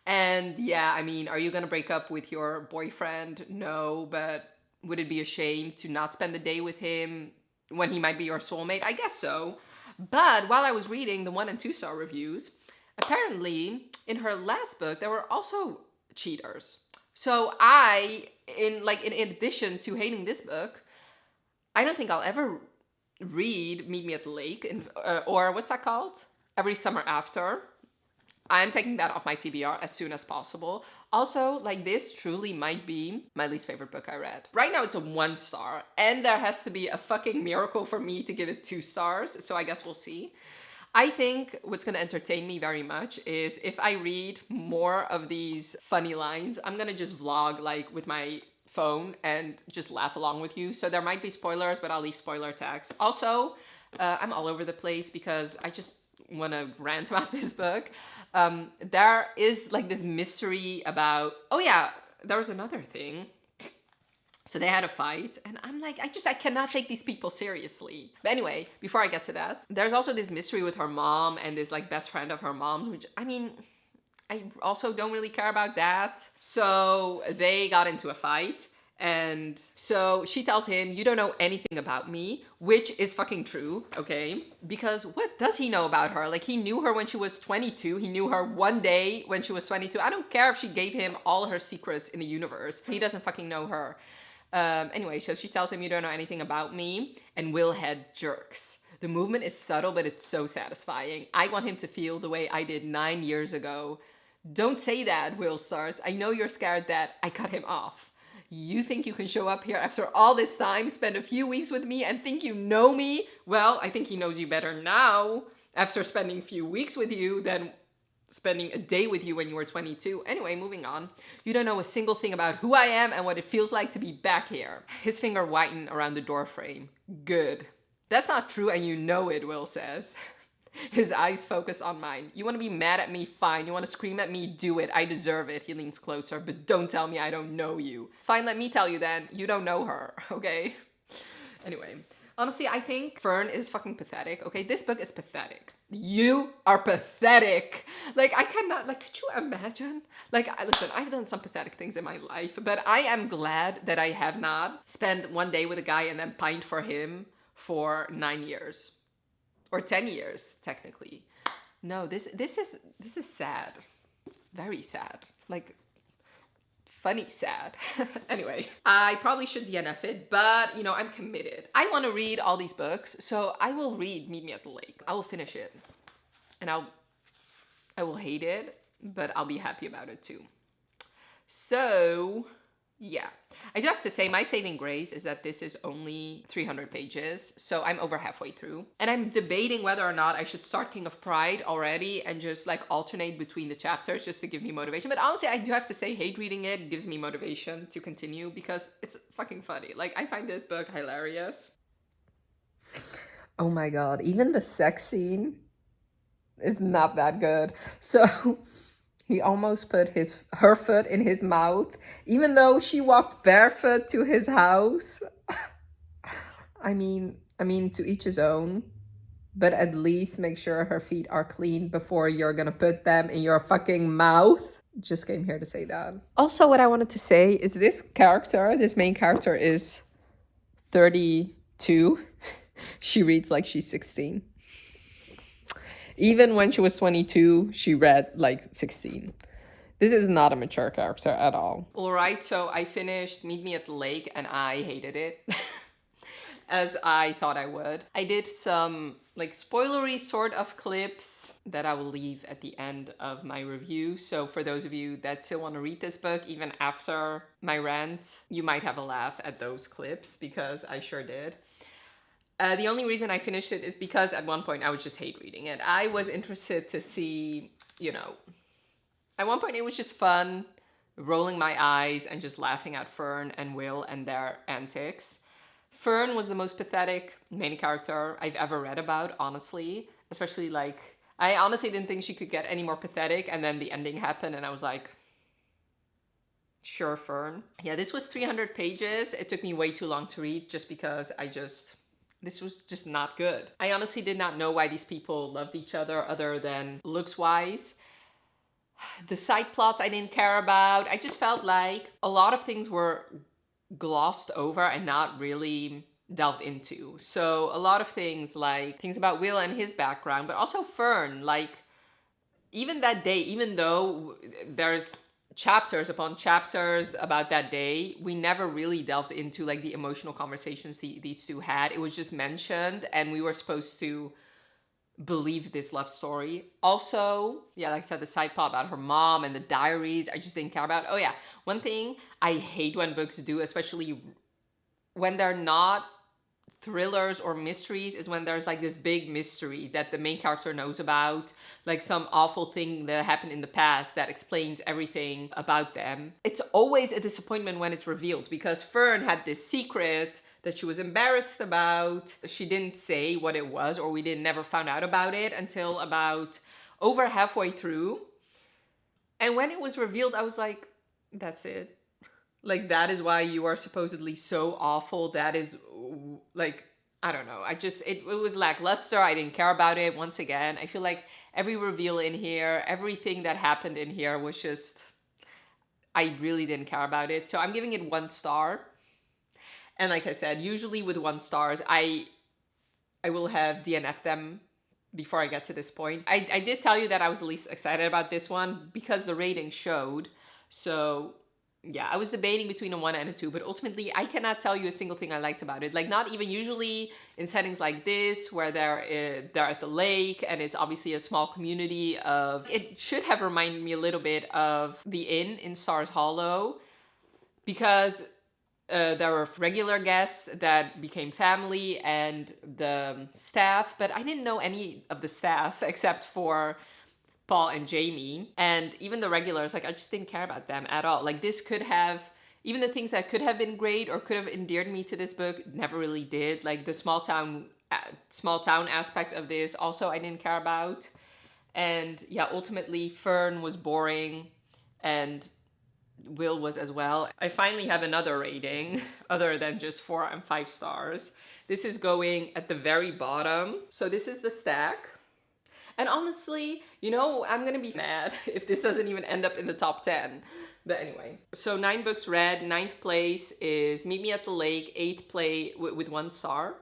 And yeah, I mean, are you gonna break up with your boyfriend? No, but would it be a shame to not spend the day with him when he might be your soulmate? I guess so. But while I was reading the 1 and 2 star reviews, apparently, in her last book, there were also cheaters. So in addition to hating this book, I don't think I'll ever read Meet Me at the Lake, or what's that called? Every Summer After. I'm taking that off my TBR as soon as possible. Also, like, this truly might be my least favorite book I read. Right now it's a 1 star, and there has to be a fucking miracle for me to give it 2 stars, so I guess we'll see. I think what's gonna entertain me very much is if I read more of these funny lines, I'm gonna just vlog like with my phone and just laugh along with you. So there might be spoilers, but I'll leave spoiler tags. Also, I'm all over the place because I just wanna rant about this book. There is like this mystery about, oh yeah, there was another thing. So they had a fight, and I'm like, I cannot take these people seriously. But anyway, before I get to that, there's also this mystery with her mom and this like best friend of her mom's, which, I mean, I also don't really care about that. So they got into a fight, and so she tells him, you don't know anything about me, which is fucking true, okay? Because what does he know about her? Like, he knew her when she was 22. He knew her one day when she was 22. I don't care if she gave him all her secrets in the universe. He doesn't fucking know her. Anyway, so she tells him, you don't know anything about me, and Will head jerks. The movement is subtle, but it's so satisfying. I want him to feel the way I did 9 years ago. Don't say that, Will starts. I know you're scared that I cut him off. You think you can show up here after all this time, spend a few weeks with me, and think you know me? Well, I think he knows you better now, after spending a few weeks with you, than spending a day with you when you were 22. Anyway, moving on. You don't know a single thing about who I am and what it feels like to be back here. His finger whitened around the door frame. Good. That's not true, and you know it, Will says. His eyes focus on mine. You want to be mad at me? Fine. You want to scream at me? Do it. I deserve it. He leans closer, but don't tell me I don't know you. Fine, let me tell you then. You don't know her, okay? Anyway, honestly, I think Fern is fucking pathetic, okay? This book is pathetic. You are pathetic. Like, I cannot, like, could you imagine? Like, listen, I've done some pathetic things in my life, but I am glad that I have not spent one day with a guy and then pined for him for 9 years. Or 10 years, technically. No, this is sad. Very sad. Like, funny sad. Anyway, I probably should DNF it, but, you know, I'm committed. I want to read all these books, so I will read Meet Me at the Lake. I will finish it. And I will hate it, but I'll be happy about it too. So, yeah. I do have to say, my saving grace is that this is only 300 pages, so I'm over halfway through. And I'm debating whether or not I should start King of Pride already and just like alternate between the chapters just to give me motivation. But honestly, I do have to say, hate reading it gives me motivation to continue because it's fucking funny. Like, I find this book hilarious.
Oh my god, even the sex scene is not that good. So he almost put her foot in his mouth, even though she walked barefoot to his house. I mean, to each his own. But at least make sure her feet are clean before you're gonna put them in your fucking mouth. Just came here to say that. Also, what I wanted to say is this main character is 32. She reads like she's 16. Even when she was 22, she read like 16. This is not a mature character at all.
All right, so I finished Meet Me at the Lake and I hated it. As I thought I would. I did some like spoilery sort of clips that I will leave at the end of my review. So for those of you that still want to read this book, even after my rant, you might have a laugh at those clips because I sure did. The only reason I finished it is because at one point I was just hate reading it. I was interested to see, you know, at one point it was just fun, rolling my eyes and just laughing at Fern and Will and their antics. Fern was the most pathetic main character I've ever read about, honestly. Especially like, I honestly didn't think she could get any more pathetic, and then the ending happened and I was like, sure, Fern. Yeah, this was 300 pages. It took me way too long to read just because this was just not good. I honestly did not know why these people loved each other than looks-wise. The side plots I didn't care about. I just felt like a lot of things were glossed over and not really delved into. So a lot of things, like things about Will and his background, but also Fern, like even that day, even though there's chapters upon chapters about that day, we never really delved into like the emotional conversations these two had. It was just mentioned and we were supposed to believe this love story. Also, yeah, like I said, the side plot about her mom and the diaries, I just didn't care about. Oh yeah, one thing I hate when books do, especially when they're not thrillers or mysteries, is when there's like this big mystery that the main character knows about, like some awful thing that happened in the past that explains everything about them. It's always a disappointment when it's revealed because Fern had this secret that she was embarrassed about. She didn't say what it was, or we never found out about it until about over halfway through. And when it was revealed, I was like, that's it. Like, that is why you are supposedly so awful. That is, like, I don't know. It was lackluster. I didn't care about it. Once again, I feel like every reveal in here, everything that happened in here was just, I really didn't care about it. So I'm giving it 1 star. And like I said, usually with 1 stars, I will have DNF'd them before I get to this point. I did tell you that I was the least excited about this one because the rating showed. So yeah, I was debating between a 1 and a 2, but ultimately I cannot tell you a single thing I liked about it. Like, not even usually in settings like this where they're at the lake and it's obviously a small community of, it should have reminded me a little bit of the inn in Stars Hollow, because there were regular guests that became family and the staff, but I didn't know any of the staff except for Paul and Jamie. And even the regulars, like, I just didn't care about them at all. Like, this could have, even the things that could have been great or could have endeared me to this book never really did. Like, the small town small town aspect of this also I didn't care about. And yeah, ultimately Fern was boring and Will was as well. I finally have another rating other than just 4 and 5 stars. This is going at the very bottom. So this is the stack. And honestly, you know, I'm gonna be mad if this doesn't even end up in the top 10. But anyway, so 9 books read. 9th place is Meet Me at the Lake. 8th place with 1 star.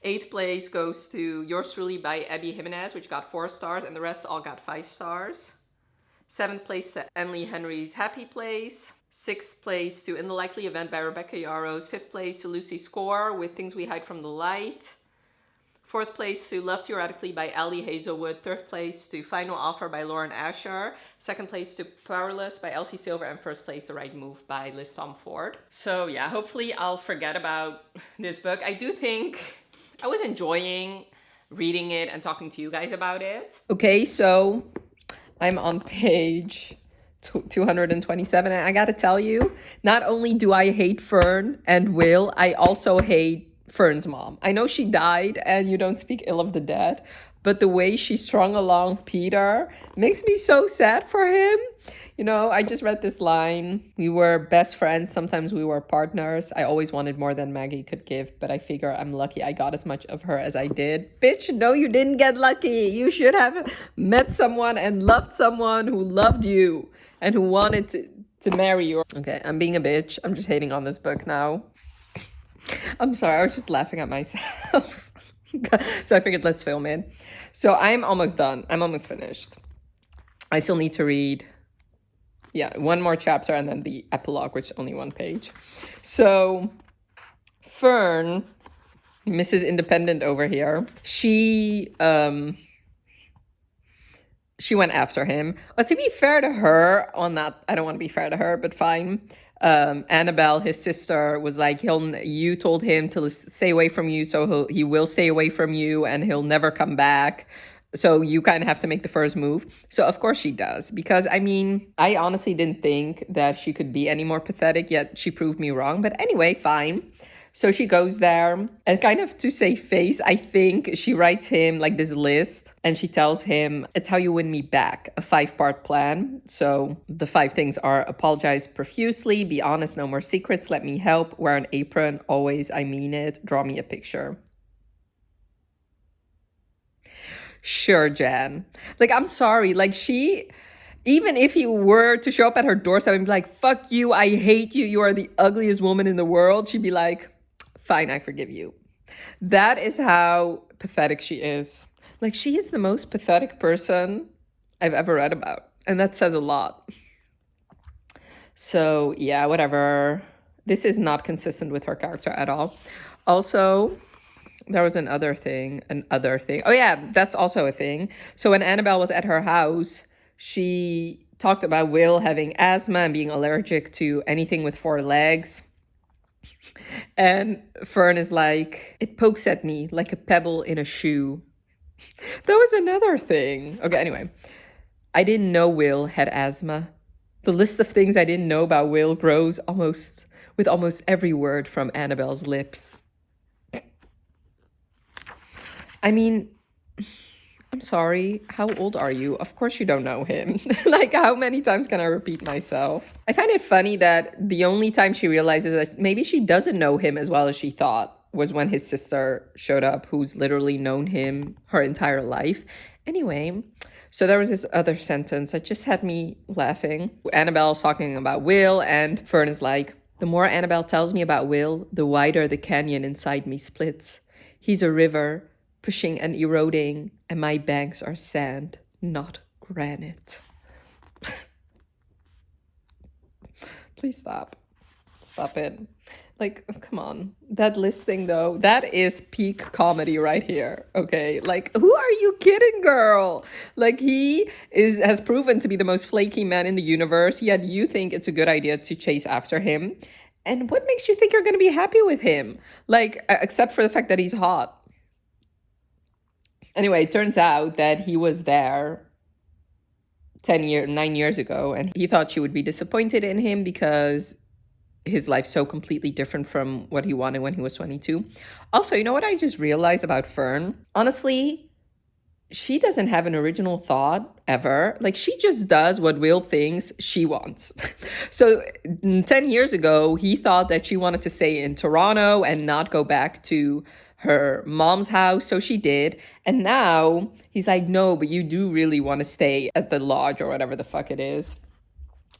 8th place goes to Yours Truly by Abby Jimenez, which got 4 stars, and the rest all got 5 stars. 7th place to Emily Henry's Happy Place. 6th place to In the Likely Event by Rebecca Yarros. 5th place to Lucy Score with Things We Hide from the Light. 4th place to Love Theoretically by Ellie Hazelwood. 3rd place to Final Offer by Lauren Asher. 2nd place to Powerless by Elsie Silver. And 1st place to Right Move by Liz Tom Ford. So yeah, hopefully I'll forget about this book. I do think I was enjoying reading it and talking to you guys about it.
Okay, so I'm on page 227, and I gotta tell you, not only do I hate Fern and Will, I also hate Fern's mom. I know she died and you don't speak ill of the dead, but the way she strung along Peter makes me so sad for him. You know, I just read this line. We were best friends. Sometimes we were partners. I always wanted more than Maggie could give, but I figure I'm lucky I got as much of her as I did. Bitch, no, you didn't get lucky. You should have met someone and loved someone who loved you and who wanted to marry you. Okay, I'm being a bitch. I'm just hating on this book now. I'm sorry, I was just laughing at myself. So I figured let's film it. So I'm almost done. I'm almost finished. I still need to read, one more chapter and then the epilogue, which is only 1 page. So Fern, Mrs. Independent over here, she went after him. But to be fair to her, I don't want to be fair to her, but fine. Annabelle, his sister, was like, you told him to stay away from you, so he will stay away from you and he'll never come back. So you kind of have to make the first move. So of course she does, because I mean, I honestly didn't think that she could be any more pathetic, yet she proved me wrong. But anyway, fine. So she goes there and kind of to save face, I think she writes him like this list and she tells him, it's how you win me back, a 5-part plan. So the 5 things are: apologize profusely, be honest, no more secrets, let me help, wear an apron, always, I mean it, draw me a picture. Sure, Jan. Like, I'm sorry. Like, even if he were to show up at her doorstep and be like, fuck you, I hate you, you are the ugliest woman in the world, she'd be like, fine, I forgive you. That is how pathetic she is. Like, she is the most pathetic person I've ever read about. And that says a lot. So, yeah, whatever. This is not consistent with her character at all. Also, there was another thing. Oh yeah, that's also a thing. So when Annabelle was at her house, she talked about Will having asthma and being allergic to anything with 4 legs. And Fern is like, it pokes at me like a pebble in a shoe. That was another thing. Okay, anyway. I didn't know Will had asthma. The list of things I didn't know about Will grows with almost every word from Annabelle's lips. I mean, I'm sorry, how old are you? Of course you don't know him. Like, how many times can I repeat myself? I find it funny that the only time she realizes that maybe she doesn't know him as well as she thought was when his sister showed up, who's literally known him her entire life. Anyway, so there was this other sentence that just had me laughing. Annabelle's talking about Will, and Fern is like, the more Annabelle tells me about Will, the wider the canyon inside me splits. He's a river, pushing and eroding, and my banks are sand, not granite. Please stop. Stop it. Like, come on. That listing, though, that is peak comedy right here, okay? Like, who are you kidding, girl? Like, he has proven to be the most flaky man in the universe, yet you think it's a good idea to chase after him. And what makes you think you're going to be happy with him? Like, except for the fact that he's hot. Anyway, it turns out that he was there 9 years ago, and he thought she would be disappointed in him because his life so completely different from what he wanted when he was 22. Also, you know what I just realized about Fern? Honestly, she doesn't have an original thought ever. Like, she just does what Will thinks she wants. So 10 years ago, he thought that she wanted to stay in Toronto and not go back to her mom's house. So she did. And now he's like, no, but you do really want to stay at the lodge or whatever the fuck it is.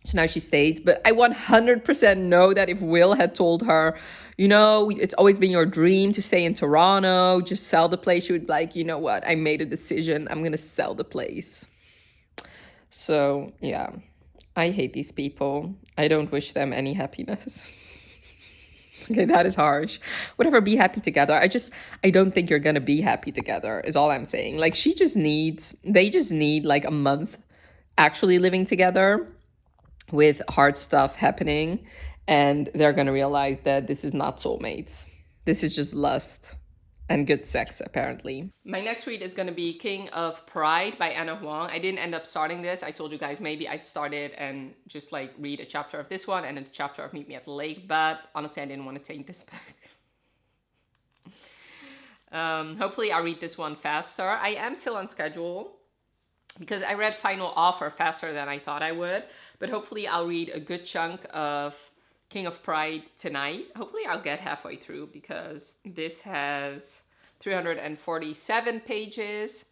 So now she stays. But I 100% know that if Will had told her, you know, it's always been your dream to stay in Toronto, just sell the place, she would be like, you know what, I made a decision. I'm going to sell the place. So, yeah, I hate these people. I don't wish them any happiness. Okay, that is harsh. Whatever, be happy together. I don't think you're going to be happy together, is all I'm saying. Like, they just need like a month actually living together with hard stuff happening, and they're going to realize that this is not soulmates. This is just lust and good sex, apparently.
My next read is going to be King of Pride by Anna Huang. I didn't end up starting this. I told you guys maybe I'd start it and just like read a chapter of this one and then a chapter of Meet Me at the Lake, but honestly I didn't want to take this back. Hopefully I'll read this one faster. I am still on schedule because I read Final Offer faster than I thought I would, but hopefully I'll read a good chunk of King of Pride tonight. Hopefully I'll get halfway through because this has 347 pages.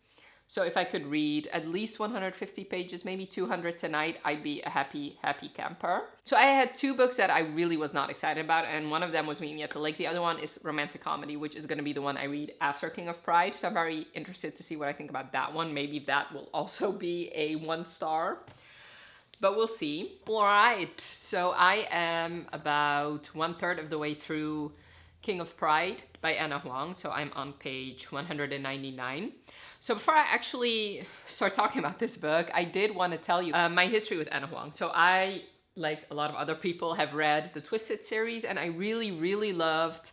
So if I could read at least 150 pages, maybe 200 tonight, I'd be a happy camper. So I had two books that I really was not excited about, and one of them was Meet Me at the Lake. The other one is romantic comedy, which is going to be the one I read after King of Pride. So I'm very interested to see what I think about that one. Maybe that will also be a 1-star, but we'll see. All right, so I am about 1/3 of the way through King of Pride by Anna Huang. So I'm on page 199. So before I actually start talking about this book, I did want to tell you my history with Anna Huang. So I, like a lot of other people, have read the Twisted series, and I really, really loved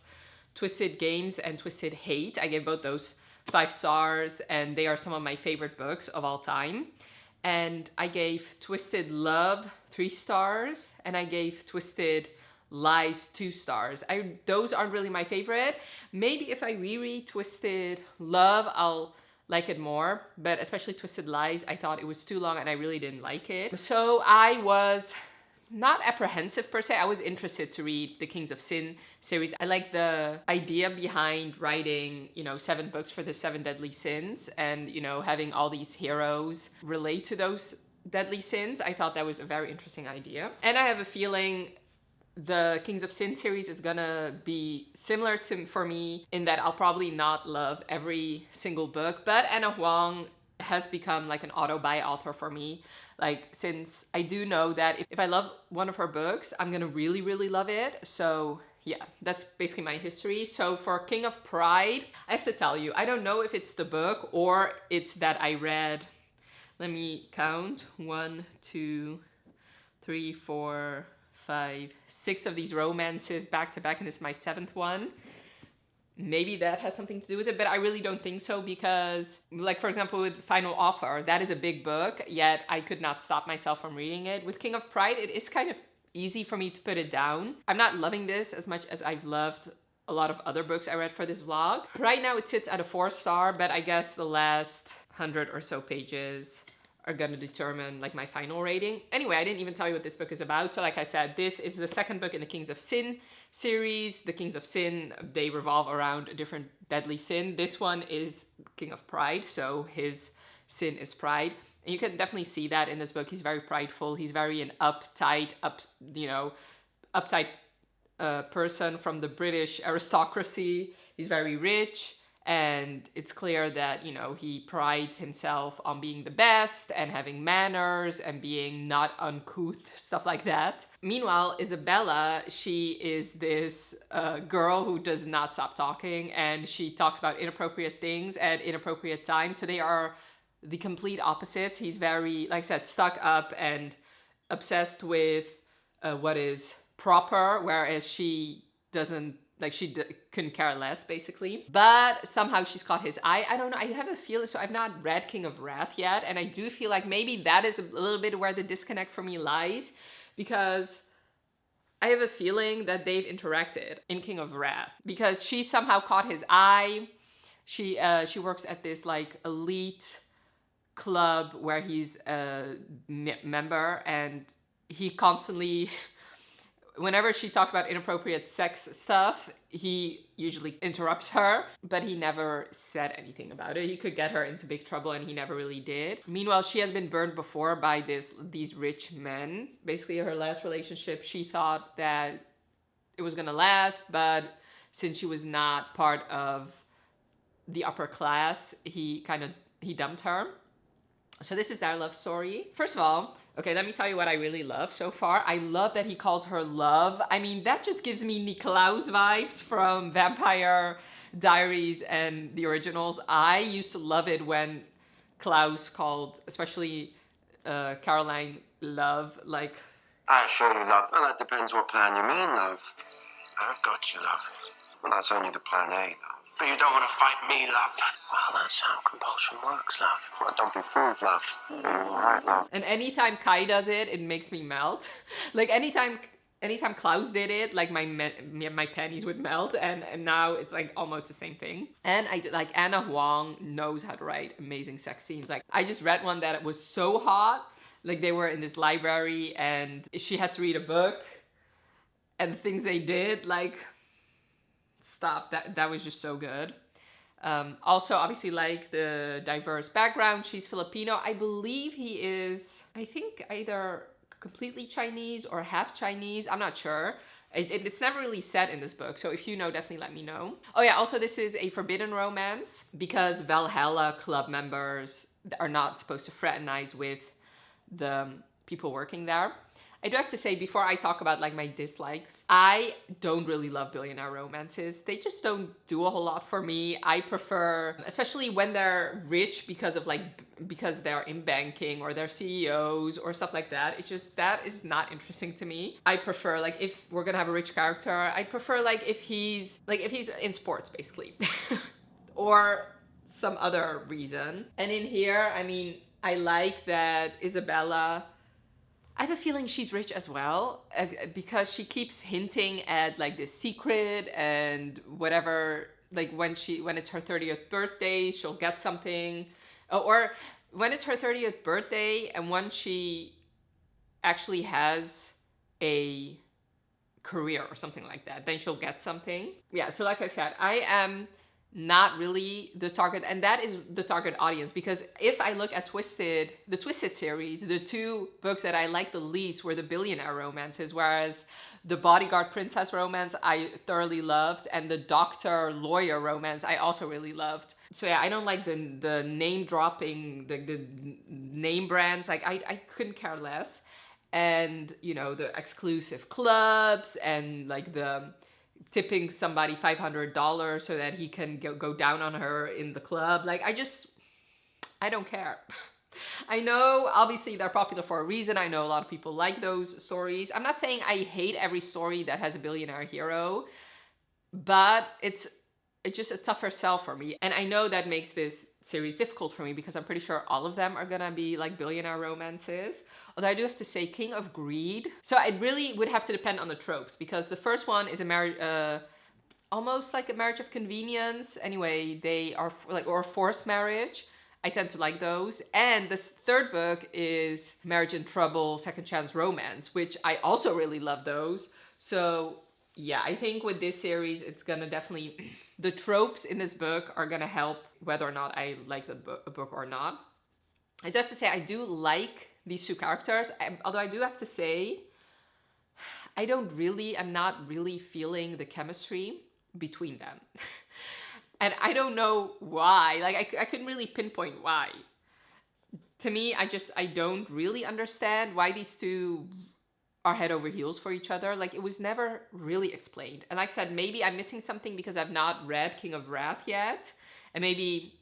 Twisted Games and Twisted Hate. I gave both those 5 stars, and they are some of my favorite books of all time. And I gave Twisted Love 3 stars, and I gave Twisted Lies 2 stars. Those aren't really my favorite. Maybe if I reread Twisted Love, I'll like it more, but especially Twisted Lies, I thought it was too long and I really didn't like it. So I was not apprehensive per se. I was interested to read the Kings of Sin series. I like the idea behind writing, 7 books for the 7 deadly sins and, having all these heroes relate to those deadly sins. I thought that was a very interesting idea. And I have a feeling the Kings of Sin series is gonna be similar for me in that I'll probably not love every single book, but Anna Huang has become like an auto-buy author for me. Like, since I do know that if I love one of her books, I'm gonna really, really love it. So yeah, that's basically my history. So for King of Pride, I have to tell you, I don't know if it's the book or it's that I read, let me count, 1, 2, 3, 4, 5, 6 of these romances back to back, and this is my 7th one. Maybe that has something to do with it, but I really don't think so because, like, for example, with Final Offer, that is a big book, yet I could not stop myself from reading it. With King of Pride, it is kind of easy for me to put it down. I'm not loving this as much as I've loved a lot of other books I read for this vlog. Right now it sits at a 4-star, but I guess the last 100 or so pages are going to determine like my final rating. Anyway, I didn't even tell you what this book is about. So like I said, this is the 2nd book in the Kings of Sin series. The Kings of Sin, they revolve around a different deadly sin. This one is King of Pride, so his sin is pride. And you can definitely see that in this book. He's very prideful. He's very an uptight person from the British aristocracy. He's very rich. And it's clear that, he prides himself on being the best and having manners and being not uncouth, stuff like that. Meanwhile, Isabella, she is this girl who does not stop talking, and she talks about inappropriate things at inappropriate times. So they are the complete opposites. He's very, like I said, stuck up and obsessed with what is proper, whereas she doesn't, couldn't care less, basically. But somehow she's caught his eye. I don't know. I have a feeling, so I've not read King of Wrath yet, and I do feel like maybe that is a little bit where the disconnect for me lies, because I have a feeling that they've interacted in King of Wrath because she somehow caught his eye. She works at this like elite club where he's a member, and he constantly, whenever she talks about inappropriate sex stuff, he usually interrupts her, but he never said anything about it. He could get her into big trouble, and he never really did. Meanwhile, she has been burned before by these rich men. Basically, her last relationship, she thought that it was gonna last, but since she was not part of the upper class, he dumped her. So this is their love story. First of all, okay, let me tell you what I really love so far. I love that he calls her love. I mean, that just gives me Niklaus vibes from Vampire Diaries and the originals. I used to love it when Klaus called, especially Caroline, love. Like,
I assure you, love. Well, that depends what plan you mean, love. I've got you, love. Well, that's only the plan A, love. But you don't want to fight me, love. Well, that's how compulsion works, love. Well, don't be fooled, love. All right, love.
and anytime Kai does it, it makes me melt. Like anytime Klaus did it, like my panties would melt, and now it's like almost the same thing. And I like Anna Huang knows how to write amazing sex scenes. Like I just read one that was so hot. Like they were in this library and she had to read a book, and the things they did, like, stop. That was just so good. Also, obviously, like the diverse background. She's Filipino. I believe he is, I think, either completely Chinese or half Chinese. I'm not sure. It's never really said in this book. So if you know, definitely let me know. Oh yeah, also this is a forbidden romance because Valhalla club members are not supposed to fraternize with the people working there. I do have to say, before I talk about like my dislikes, I don't really love billionaire romances. They just don't do a whole lot for me. I prefer, especially when they're rich because they're in banking or they're CEOs or stuff like that. It's just, that is not interesting to me. I prefer, like, if we're gonna have a rich character, I prefer like if he's in sports basically or some other reason. And in here, I mean, I like that Isabella, I have a feeling she's rich as well because she keeps hinting at like this secret and whatever, like when it's her 30th birthday, she'll get something, or when it's her 30th birthday and when she actually has a career or something like that, then she'll get something. Yeah, so like I said, I am not really the target, and that is the target audience, because if I look at the Twisted series, the two books that I like the least were the billionaire romances, whereas the bodyguard princess romance I thoroughly loved, and the doctor lawyer romance I also really loved. So yeah, I don't like the name dropping, the name brands. Like I couldn't care less. And you know, the exclusive clubs and like the tipping somebody $500 so that he can go down on her in the club. Like I don't care. I know obviously they're popular for a reason. I know a lot of people like those stories. I'm not saying I hate every story that has a billionaire hero, but it's just a tougher sell for me. And I know that makes this series difficult for me because I'm pretty sure all of them are gonna be like billionaire romances. Although I do have to say King of Greed. So it really would have to depend on the tropes, because the first one is a marriage, almost like a marriage of convenience. Anyway, they are or forced marriage. I tend to like those. And this third book is Marriage in Trouble, Second Chance Romance, which I also really love those. So yeah, I think with this series, it's gonna definitely, the tropes in this book are gonna help whether or not I like the book or not. I do have to say, I do like these two characters, although I do have to say, I'm not really feeling the chemistry between them. And I don't know why. Like, I couldn't really pinpoint why. To me, I don't really understand why these two are head over heels for each other. Like, it was never really explained. And like I said, maybe I'm missing something because I've not read King of Wrath yet. And maybe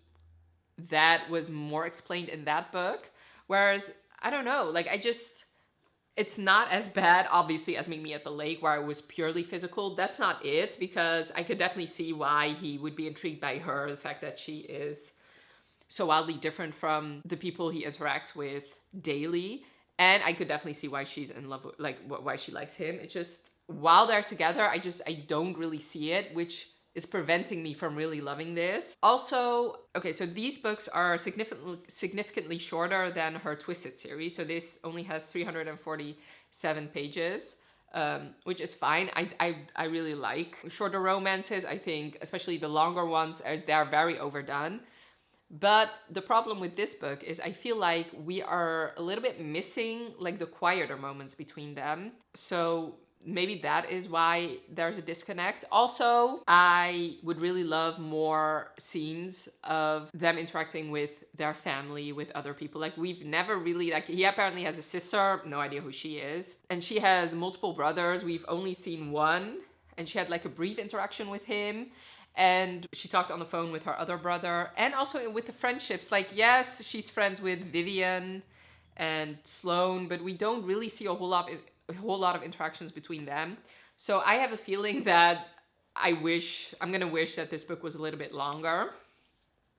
that was more explained in that book. Whereas, I don't know, like it's not as bad, obviously, as Meet Me at the Lake, where it was purely physical. That's not it, because I could definitely see why he would be intrigued by her, the fact that she is so wildly different from the people he interacts with daily. And I could definitely see why she's in love with, like, why she likes him. It's just, while they're together, I don't really see it, which is preventing me from really loving this. Also, okay, so these books are significantly shorter than her Twisted series. So this only has 347 pages, which is fine. I really like shorter romances. I think especially the longer ones, they're very overdone. But the problem with this book is I feel like we are a little bit missing like the quieter moments between them. So maybe that is why there's a disconnect. Also, I would really love more scenes of them interacting with their family, with other people. Like we've never really, like he apparently has a sister, no idea who she is. And she has multiple brothers. We've only seen one. And she had like a brief interaction with him. And she talked on the phone with her other brother. And also with the friendships. Like, yes, she's friends with Vivian and Sloane, but we don't really see a whole lot of interactions between them. So I have a feeling that I'm gonna wish that this book was a little bit longer.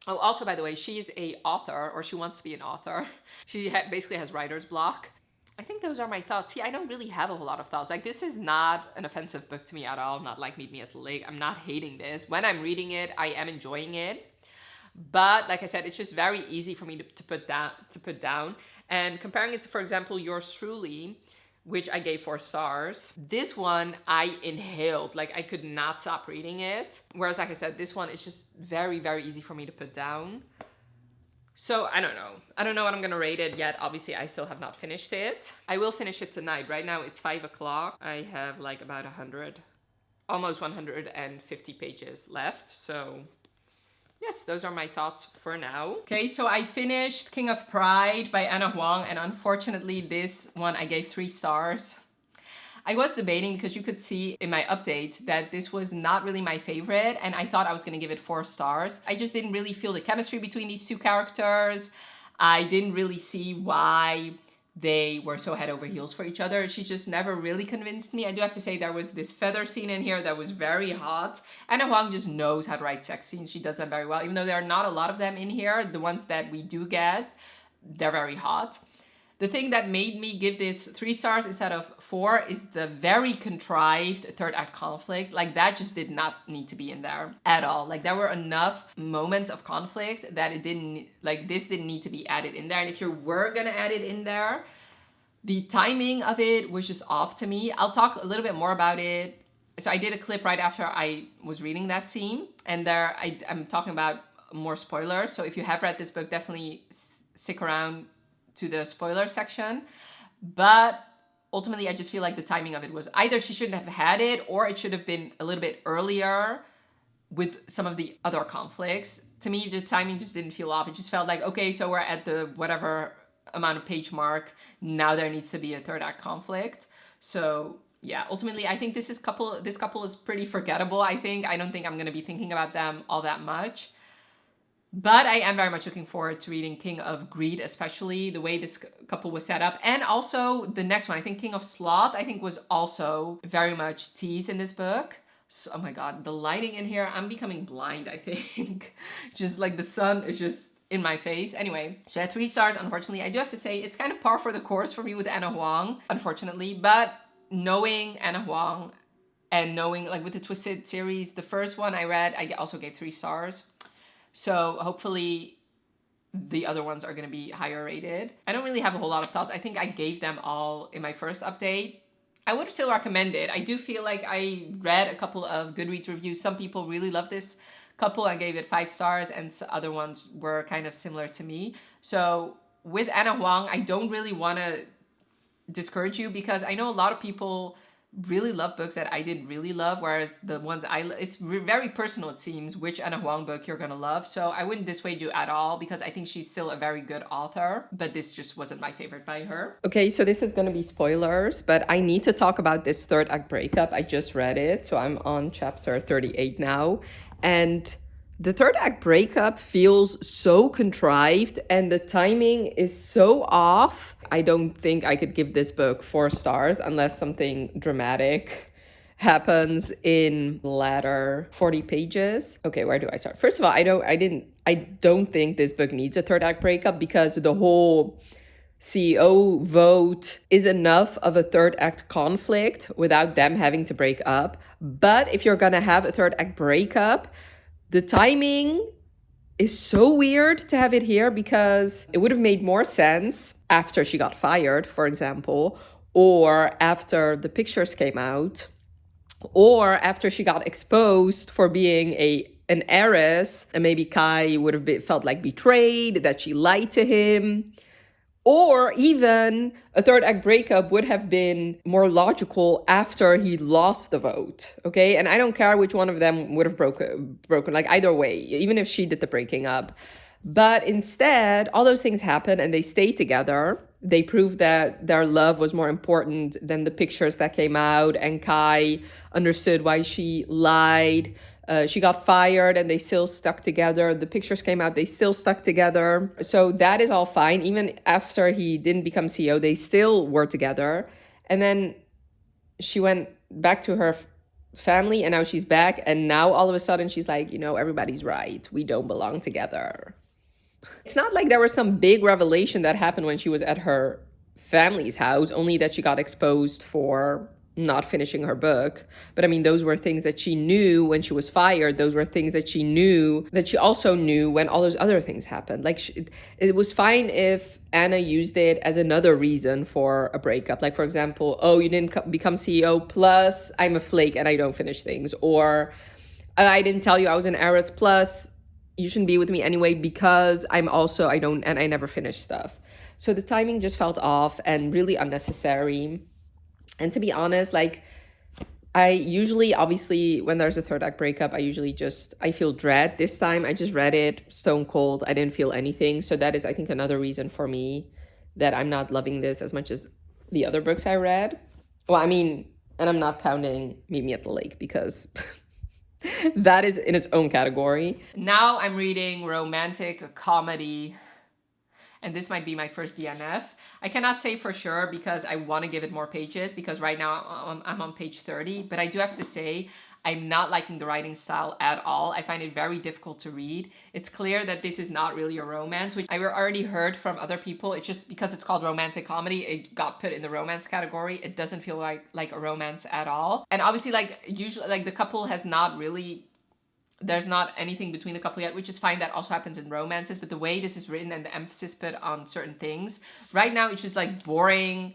Oh, also, by the way, she's a author, or she wants to be an author. She basically has writer's block. I think those are my thoughts. See, I don't really have a whole lot of thoughts. Like, this is not an offensive book to me at all. Not like Meet Me at the Lake. I'm not hating this. When I'm reading it, I am enjoying it. But like I said, it's just very easy for me to put down. And comparing it to, for example, Yours Truly, which I gave 4 stars. This one I inhaled, like I could not stop reading it. Whereas like I said, this one is just very, very easy for me to put down. So I don't know. I don't know what I'm gonna rate it yet. Obviously, I still have not finished it. I will finish it tonight. Right now it's 5 o'clock. I have like about 150 pages left. So yes, those are my thoughts for now. Okay, so I finished King of Pride by Anna Huang, and unfortunately this one I gave 3 stars. I was debating because you could see in my update that this was not really my favorite, and I thought I was gonna give it 4 stars. I just didn't really feel the chemistry between these two characters. I didn't really see why they were so head over heels for each other. She just never really convinced me. I do have to say there was this feather scene in here that was very hot. Anna Huang just knows how to write sex scenes. She does them very well. Even though there are not a lot of them in here, the ones that we do get, they're very hot. The thing that made me give this 3 stars instead of 4 is the very contrived third act conflict. Like that just did not need to be in there at all. Like there were enough moments of conflict that this didn't need to be added in there. And if you were gonna add it in there, the timing of it was just off to me. I'll talk a little bit more about it. So I did a clip right after I was reading that scene, and there I'm talking about more spoilers. So if you have read this book, definitely stick around to the spoiler section. But ultimately, I just feel like the timing of it was either she shouldn't have had it, or it should have been a little bit earlier with some of the other conflicts. To me, the timing just didn't feel off. It just felt like, okay, so we're at the whatever amount of page mark. Now there needs to be a third act conflict. So yeah, ultimately, I think this couple is pretty forgettable, I think. I don't think I'm going to be thinking about them all that much. But I am very much looking forward to reading King of Greed, especially the way this couple was set up. And also the next one, I think King of Sloth, I think was also very much teased in this book. So, oh my God, the lighting in here, I'm becoming blind, I think. Just like the sun is just in my face. Anyway, so I had 3 stars, unfortunately. I do have to say, it's kind of par for the course for me with Anna Huang, unfortunately. But knowing Anna Huang and knowing, like with the Twisted series, the first one I read, I also gave 3 stars. So hopefully the other ones are going to be higher rated. I don't really have a whole lot of thoughts. I think I gave them all in my first update. I would still recommend it. I do feel like I read a couple of Goodreads reviews. Some people really love this couple. I gave it 5 stars, and other ones were kind of similar to me. So with Anna Huang, I don't really want to discourage you because I know a lot of people really love books that I didn't really love, whereas the ones it's very personal, it seems, which Anna Huang book you're gonna love. So I wouldn't dissuade you at all because I think she's still a very good author, but this just wasn't my favorite by her. Okay, so this is gonna be spoilers, but I need to talk about this third act breakup. I just read it, so I'm on chapter 38 now, and the third act breakup feels so contrived and the timing is so off. I don't think I could give this book 4 stars unless something dramatic happens in the latter 40 pages. Okay, where do I start? First of all, I don't think this book needs a third act breakup because the whole
CEO vote is enough of a third act conflict without them having to break up. But if you're gonna have a third act breakup, the timing is so weird to have it here, because it would have made more sense after she got fired, for example, or after the pictures came out, or after she got exposed for being an heiress, and maybe Kai would have felt like betrayed, that she lied to him. Or even a third act breakup would have been more logical after he lost the vote, okay? And I don't care which one of them would have broken, like either way, even if she did the breaking up. But instead, all those things happen and they stay together. They prove that their love was more important than the pictures that came out, and Kai understood why she lied. She got fired and they still stuck together. The pictures came out, they still stuck together. So that is all fine. Even after he didn't become CEO, they still were together. And then she went back to her family and now she's back. And now all of a sudden she's like, everybody's right. We don't belong together. It's not like there was some big revelation that happened when she was at her family's house, only that she got exposed for not finishing her book. But I mean, those were things that she knew when she was fired. Those were things that she knew, that she also knew when all those other things happened. Like, it was fine if Anna used it as another reason for a breakup. Like, for example, oh, you didn't become CEO, plus I'm a flake and I don't finish things. Or I didn't tell you I was an heiress, plus you shouldn't be with me anyway because I never finish stuff. So the timing just felt off and really unnecessary. And to be honest, like, I usually, obviously, when there's a third act breakup, I feel dread. This time I just read it stone cold. I didn't feel anything. So that is, I think, another reason for me that I'm not loving this as much as the other books I read. Well, I mean, and I'm not counting Meet Me at the Lake because that is in its own category.
Now I'm reading romantic comedy, and this might be my first DNF. I cannot say for sure because I want to give it more pages, because right now I'm on page 30, but I do have to say I'm not liking the writing style at all. I find it very difficult to read. It's clear that this is not really a romance, which I already heard from other people. It's just because it's called romantic comedy, it got put in the romance category. It doesn't feel like a romance at all. And obviously, usually the couple has not really, there's not anything between the couple yet, which is fine. That also happens in romances. But the way this is written and the emphasis put on certain things, right now it's just like boring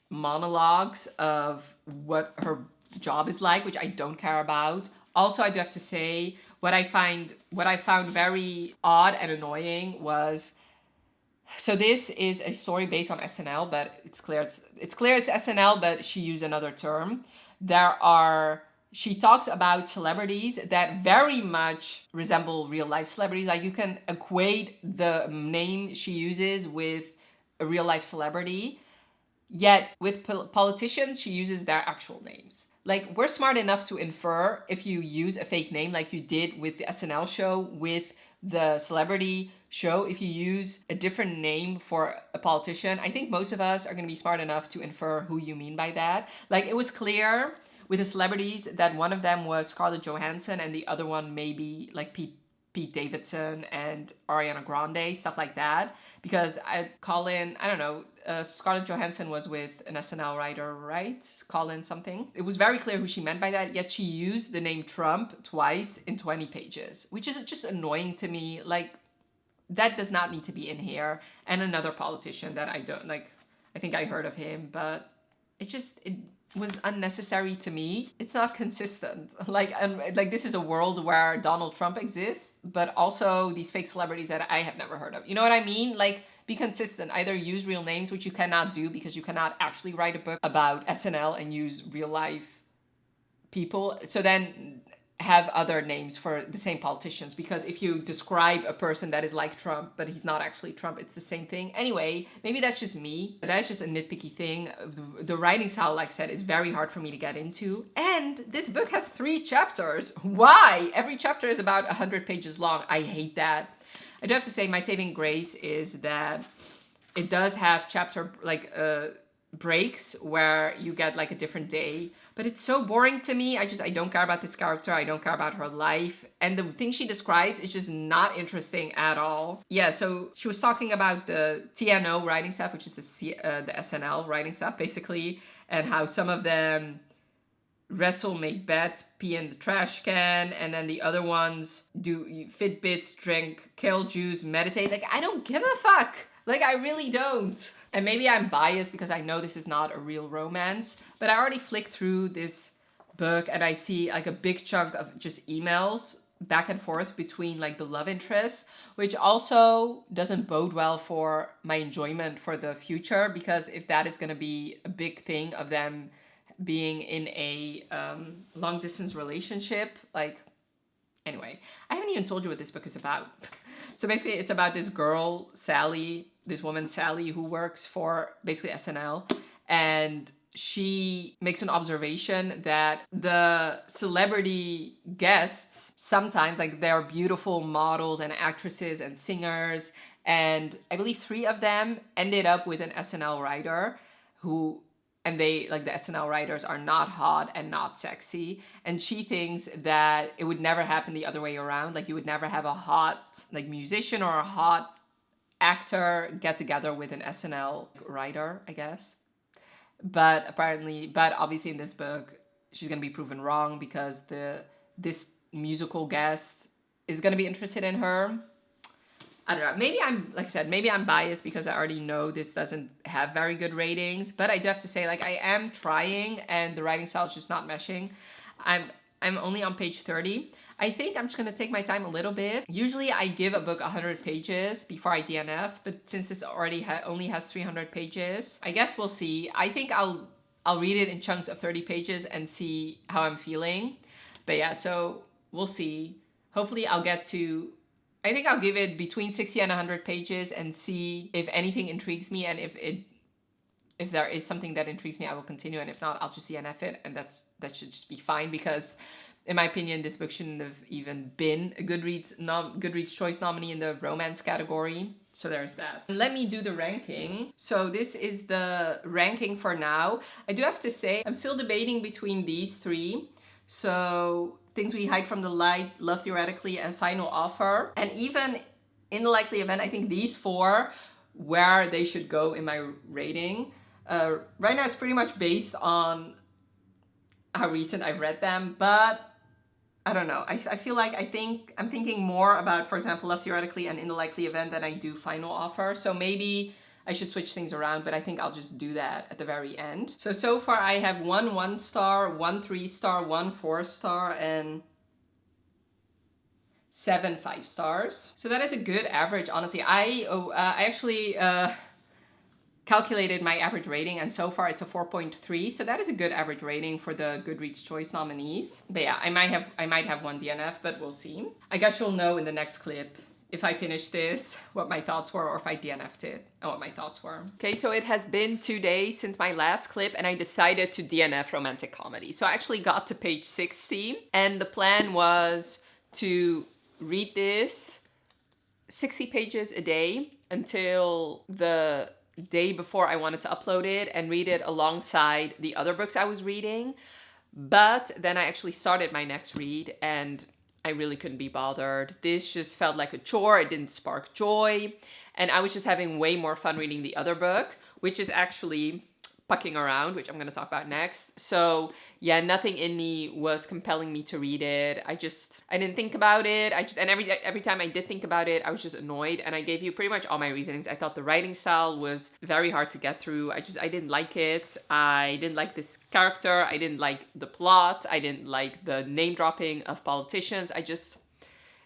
monologues of what her job is like, which I don't care about. Also, I do have to say, what I found very odd and annoying was, so this is a story based on SNL, but it's clear it's SNL, but she used another term. She talks about celebrities that very much resemble real life celebrities. Like, you can equate the name she uses with a real life celebrity. Yet with politicians, she uses their actual names. Like, we're smart enough to infer if you use a fake name like you did with the SNL show, with the celebrity show, if you use a different name for a politician, I think most of us are going to be smart enough to infer who you mean by that. Like, it was clear with the celebrities that one of them was Scarlett Johansson and the other one maybe like Pete Davidson and Ariana Grande, stuff like that. Because Scarlett Johansson was with an SNL writer, right? Colin something. It was very clear who she meant by that, yet she used the name Trump twice in 20 pages, which is just annoying to me. Like, that does not need to be in here. And another politician that I don't like, I think I heard of him, but it was unnecessary to me. It's not consistent. Like this is a world where Donald Trump exists, but also these fake celebrities that I have never heard of. You know what I mean? Like, be consistent. Either use real names, which you cannot do because you cannot actually write a book about SNL and use real life people. So then have other names for the same politicians, because if you describe a person that is like Trump but he's not actually Trump, it's the same thing. Anyway, maybe that's just me, but that's just a nitpicky thing. The writing style, like I said, is very hard for me to get into, and this book has 3 chapters. Why? Every chapter is about 100 pages long. I hate that. I do have to say, my saving grace is that it does have breaks where you get like a different day, but it's so boring to me. I don't care about this character. I don't care about her life, and the thing she describes is just not interesting at all. Yeah, so she was talking about the TNO writing staff, which is the SNL writing staff basically, and how some of them wrestle, make bets, pee in the trash can, and then the other ones do Fitbits, drink kale juice, meditate. Like, I don't give a fuck. Like, I really don't. And maybe I'm biased because I know this is not a real romance, but I already flicked through this book and I see like a big chunk of just emails back and forth between like the love interests, which also doesn't bode well for my enjoyment for the future, because if that is going to be a big thing of them being in a long distance relationship, like, anyway, I haven't even told you what this book is about. So basically it's about this girl, Sally, this woman, Sally, who works for basically SNL, and she makes an observation that the celebrity guests sometimes, like, they're beautiful models and actresses and singers, and I believe 3 of them ended up with an SNL writer and they, like, the SNL writers are not hot and not sexy. And she thinks that it would never happen the other way around. Like, you would never have a hot, like, musician or a hot actor get together with an SNL writer, I guess. But obviously in this book, she's gonna be proven wrong because this musical guest is gonna be interested in her. I don't know, maybe I'm biased because I already know this doesn't have very good ratings, but I do have to say, like, I am trying and the writing style is just not meshing. I'm only on page 30. I think I'm just gonna take my time a little bit. Usually I give a book 100 pages before I DNF, but since this already only has 300 pages, I guess we'll see. I think I'll read it in chunks of 30 pages and see how I'm feeling. But yeah, so we'll see. Hopefully I think I'll give it between 60 and 100 pages and see if anything intrigues me, and if there is something that intrigues me, I will continue, and if not, I'll just DNF it, and that should just be fine, because in my opinion, this book shouldn't have even been a Goodreads Choice nominee in the romance category. So there's that. Let me do the ranking. So this is the ranking for now. I do have to say, I'm still debating between these 3. So Things We Hide from the Light, Love Theoretically, and Final Offer. And even in the likely event, I think these 4, where they should go in my rating. Right now it's pretty much based on how recent I've read them, but I don't know. I feel like I'm thinking more about, for example, Love Theoretically and In the Likely Event than I do Final Offer. So maybe I should switch things around, but I think I'll just do that at the very end. So far I have 1 1-star, 1 3-star, 1 4-star, and 7 5-stars. So that is a good average, honestly. I actually calculated my average rating, and so far it's a 4.3. So that is a good average rating for the Goodreads Choice nominees. But yeah, I might have 1 DNF, but we'll see. I guess you'll know in the next clip, if I finish this, what my thoughts were, or if I DNF'd it and what my thoughts were. Okay, so it has been 2 days since my last clip and I decided to DNF romantic comedy. So I actually got to page 60 and the plan was to read this 60 pages a day until the day before I wanted to upload it and read it alongside the other books I was reading. But then I actually started my next read and I really couldn't be bothered. This just felt like a chore. It didn't spark joy. And I was just having way more fun reading the other book, which is actually Pucking Around, which I'm going to talk about next. So yeah, nothing in me was compelling me to read it. I didn't think about it. And every time I did think about it, I was just annoyed. And I gave you pretty much all my reasonings. I thought the writing style was very hard to get through. I didn't like it. I didn't like this character. I didn't like the plot. I didn't like the name dropping of politicians.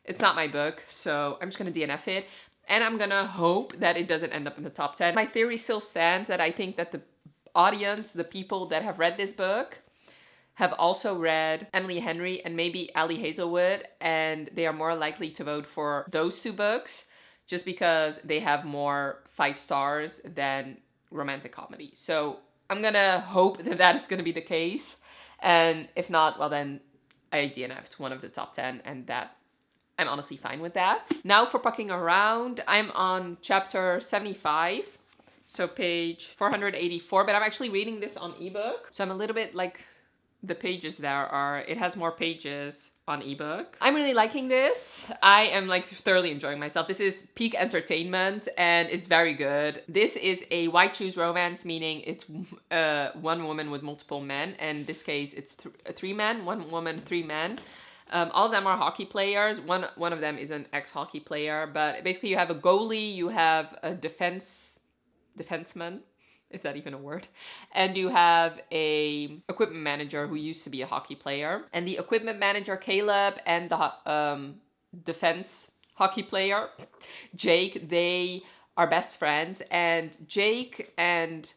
It's not my book. So I'm just going to DNF it. And I'm going to hope that it doesn't end up in the top 10. My theory still stands that I think that the audience, the people that have read this book, have also read Emily Henry and maybe Ali Hazelwood, and they are more likely to vote for those 2 books just because they have more 5 stars than romantic comedy. So I'm gonna hope that that is gonna be the case, and if not, well then I DNF'd one of the top 10, and that I'm honestly fine with that. Now for Pucking Around, I'm on chapter 75. So page 484, but I'm actually reading this on ebook. So I'm a little bit like, the pages there are, it has more pages on ebook. I'm really liking this. I am like thoroughly enjoying myself. This is peak entertainment and it's very good. This is a white shoes romance, meaning it's one woman with multiple men. And in this case, it's three men, one woman, three men. All of them are hockey players. One of them is an ex-hockey player, but basically you have a goalie, you have a defenseman. Is that even a word? And you have a equipment manager who used to be a hockey player. And the equipment manager, Caleb, and the defense hockey player, Jake, they are best friends. And Jake and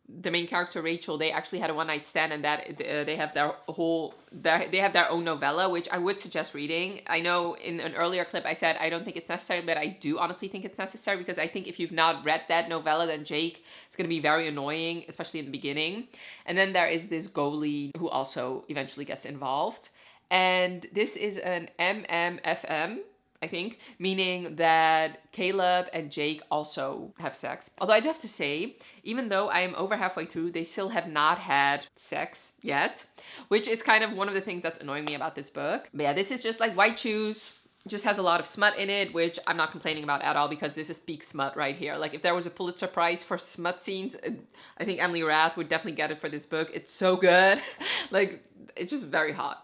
the main character, Rachel, they actually had a one-night stand, and that they have they have their own novella, which I would suggest reading. I know in an earlier clip I said I don't think it's necessary, but I do honestly think it's necessary, because I think if you've not read that novella, then Jake is going to be very annoying, especially in the beginning. And then there is this goalie who also eventually gets involved. And this is an MMFM, I think, meaning that Caleb and Jake also have sex. Although I do have to say, even though I am over halfway through, they still have not had sex yet, which is kind of one of the things that's annoying me about this book. But yeah, this is just like white shoes, just has a lot of smut in it, which I'm not complaining about at all, because this is peak smut right here. Like if there was a Pulitzer Prize for smut scenes, I think Emily Rath would definitely get it for this book. It's so good. Like, it's just very hot.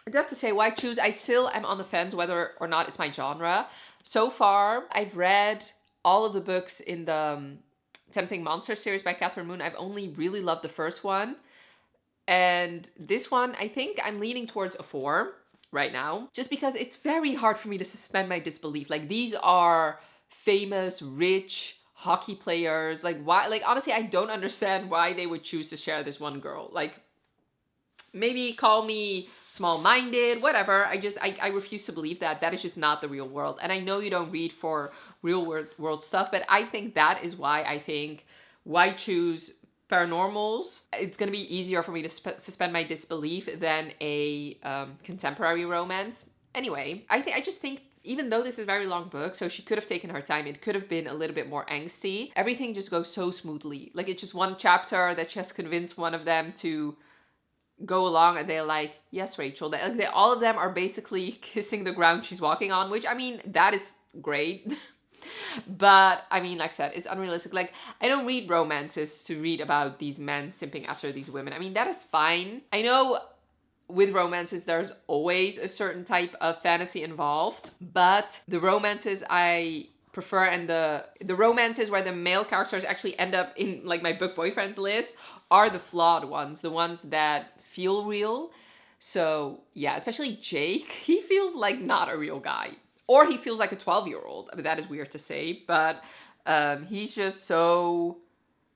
I do have to say, white shoes, I still am on the fence whether or not it's my genre. So far, I've read all of the books in the Tempting Monster series by Catherine Moon. I've only really loved the first one. And this one, I think I'm leaning towards a 4 right now. Just because it's very hard for me to suspend my disbelief. Like, these are famous, rich hockey players. Like, why? Like, honestly, I don't understand why they would choose to share this one girl. Like, maybe call me small-minded, whatever. I refuse to believe that. That is just not the real world. And I know you don't read for real world stuff, but I think that is why I think white shoes paranormals, it's going to be easier for me to suspend my disbelief than a contemporary romance. Anyway, I just think, even though this is a very long book, so she could have taken her time, it could have been a little bit more angsty. Everything just goes so smoothly. Like, it's just one chapter that she has convinced one of them to go along, and they're like, yes, Rachel. All of them are basically kissing the ground she's walking on, which, I mean, that is great. But, I mean, like I said, it's unrealistic. Like, I don't read romances to read about these men simping after these women. I mean, that is fine. I know with romances, there's always a certain type of fantasy involved, but the romances I prefer, and the romances where the male characters actually end up in, like, my book boyfriends list, are the flawed ones, the ones that feel real. So yeah, especially Jake, he feels like not a real guy, or he feels like a 12-year-old. I mean, that is weird to say, but he's just so,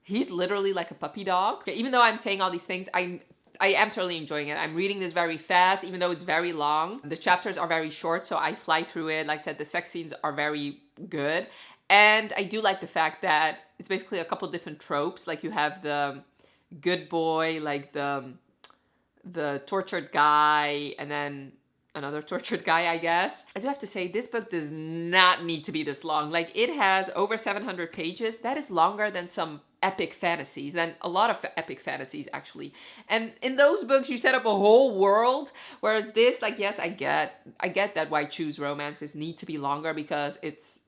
he's literally like a puppy dog. Even though I'm saying all these things, I am totally enjoying it. I'm reading this very fast, even though it's very long. The chapters are very short, so I fly through it. Like I said, the sex scenes are very good. And I do like the fact that it's basically a couple different tropes. Like, you have the good boy, like the tortured guy, and then another tortured guy, I guess. I do have to say, this book does not need to be this long. Like, it has over 700 pages. That is longer than some epic fantasies, than a lot of epic fantasies, actually. And in those books, you set up a whole world, whereas this, like, yes, I get that white shoes romances need to be longer because it's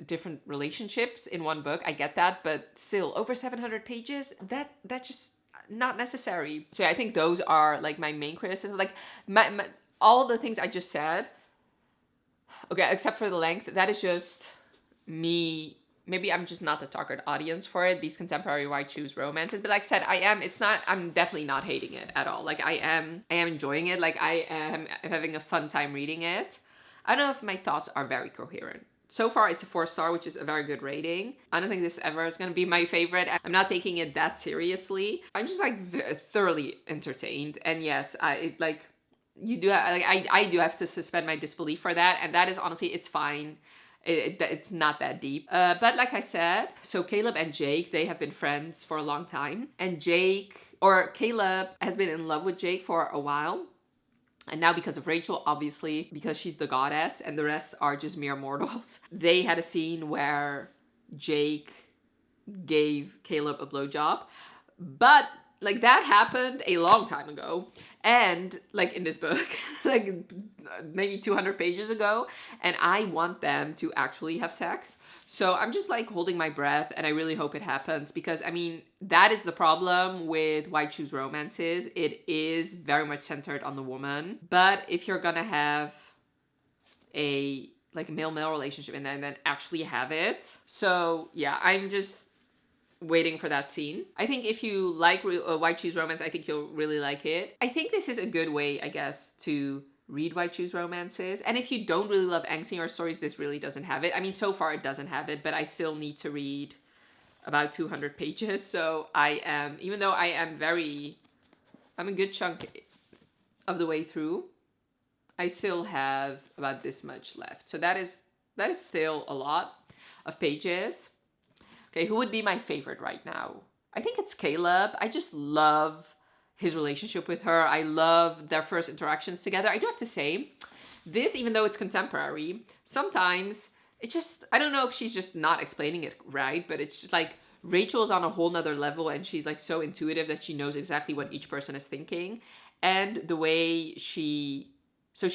different relationships in one book. I get that, but still, over 700 pages, that just not necessary. So yeah, I think those are like my main criticism. Like, my all the things I just said, okay, except for the length, that is just me. Maybe I'm just not the target audience for it, these contemporary white shoes romances. But like I said, I'm definitely not hating it at all. Like, I am enjoying it. Like, I am having a fun time reading it. I don't know if my thoughts are very coherent. So far, it's a 4-star, which is a very good rating. I don't think this ever is going to be my favorite. I'm not taking it that seriously. I'm just, like, thoroughly entertained. And yes, I do have to suspend my disbelief for that. And that is, honestly, it's fine. It's not that deep. But like I said, so Caleb and Jake, they have been friends for a long time. And Caleb has been in love with Jake for a while. And now, because of Rachel, obviously, because she's the goddess and the rest are just mere mortals, they had a scene where Jake gave Caleb a blowjob. But like that happened a long time ago. And like in this book, like maybe 200 pages ago. And I want them to actually have sex. So I'm just like holding my breath, and I really hope it happens, because I mean, that is the problem with white shoes romances. It is very much centered on the woman. But if you're gonna have a like a male-male relationship and then actually have it. So yeah, I'm just waiting for that scene. I think if you like white shoes romance, I think you'll really like it. I think this is a good way, I guess, to read white shoes romances. And if you don't really love angsty or stories, this really doesn't have it. I mean, so far it doesn't have it, but I still need to read about 200 pages. So I am, even though I'm a good chunk of the way through, I still have about this much left. So that is still a lot of pages. Okay, who would be my favorite right now? I think it's Caleb. I just love his relationship with her. I love their first interactions together. I do have to say, this, even though it's contemporary, sometimes it just, I don't know if she's just not explaining it right, but it's just like Rachel's on a whole nother level, and she's like so intuitive that she knows exactly what each person is thinking. And the way she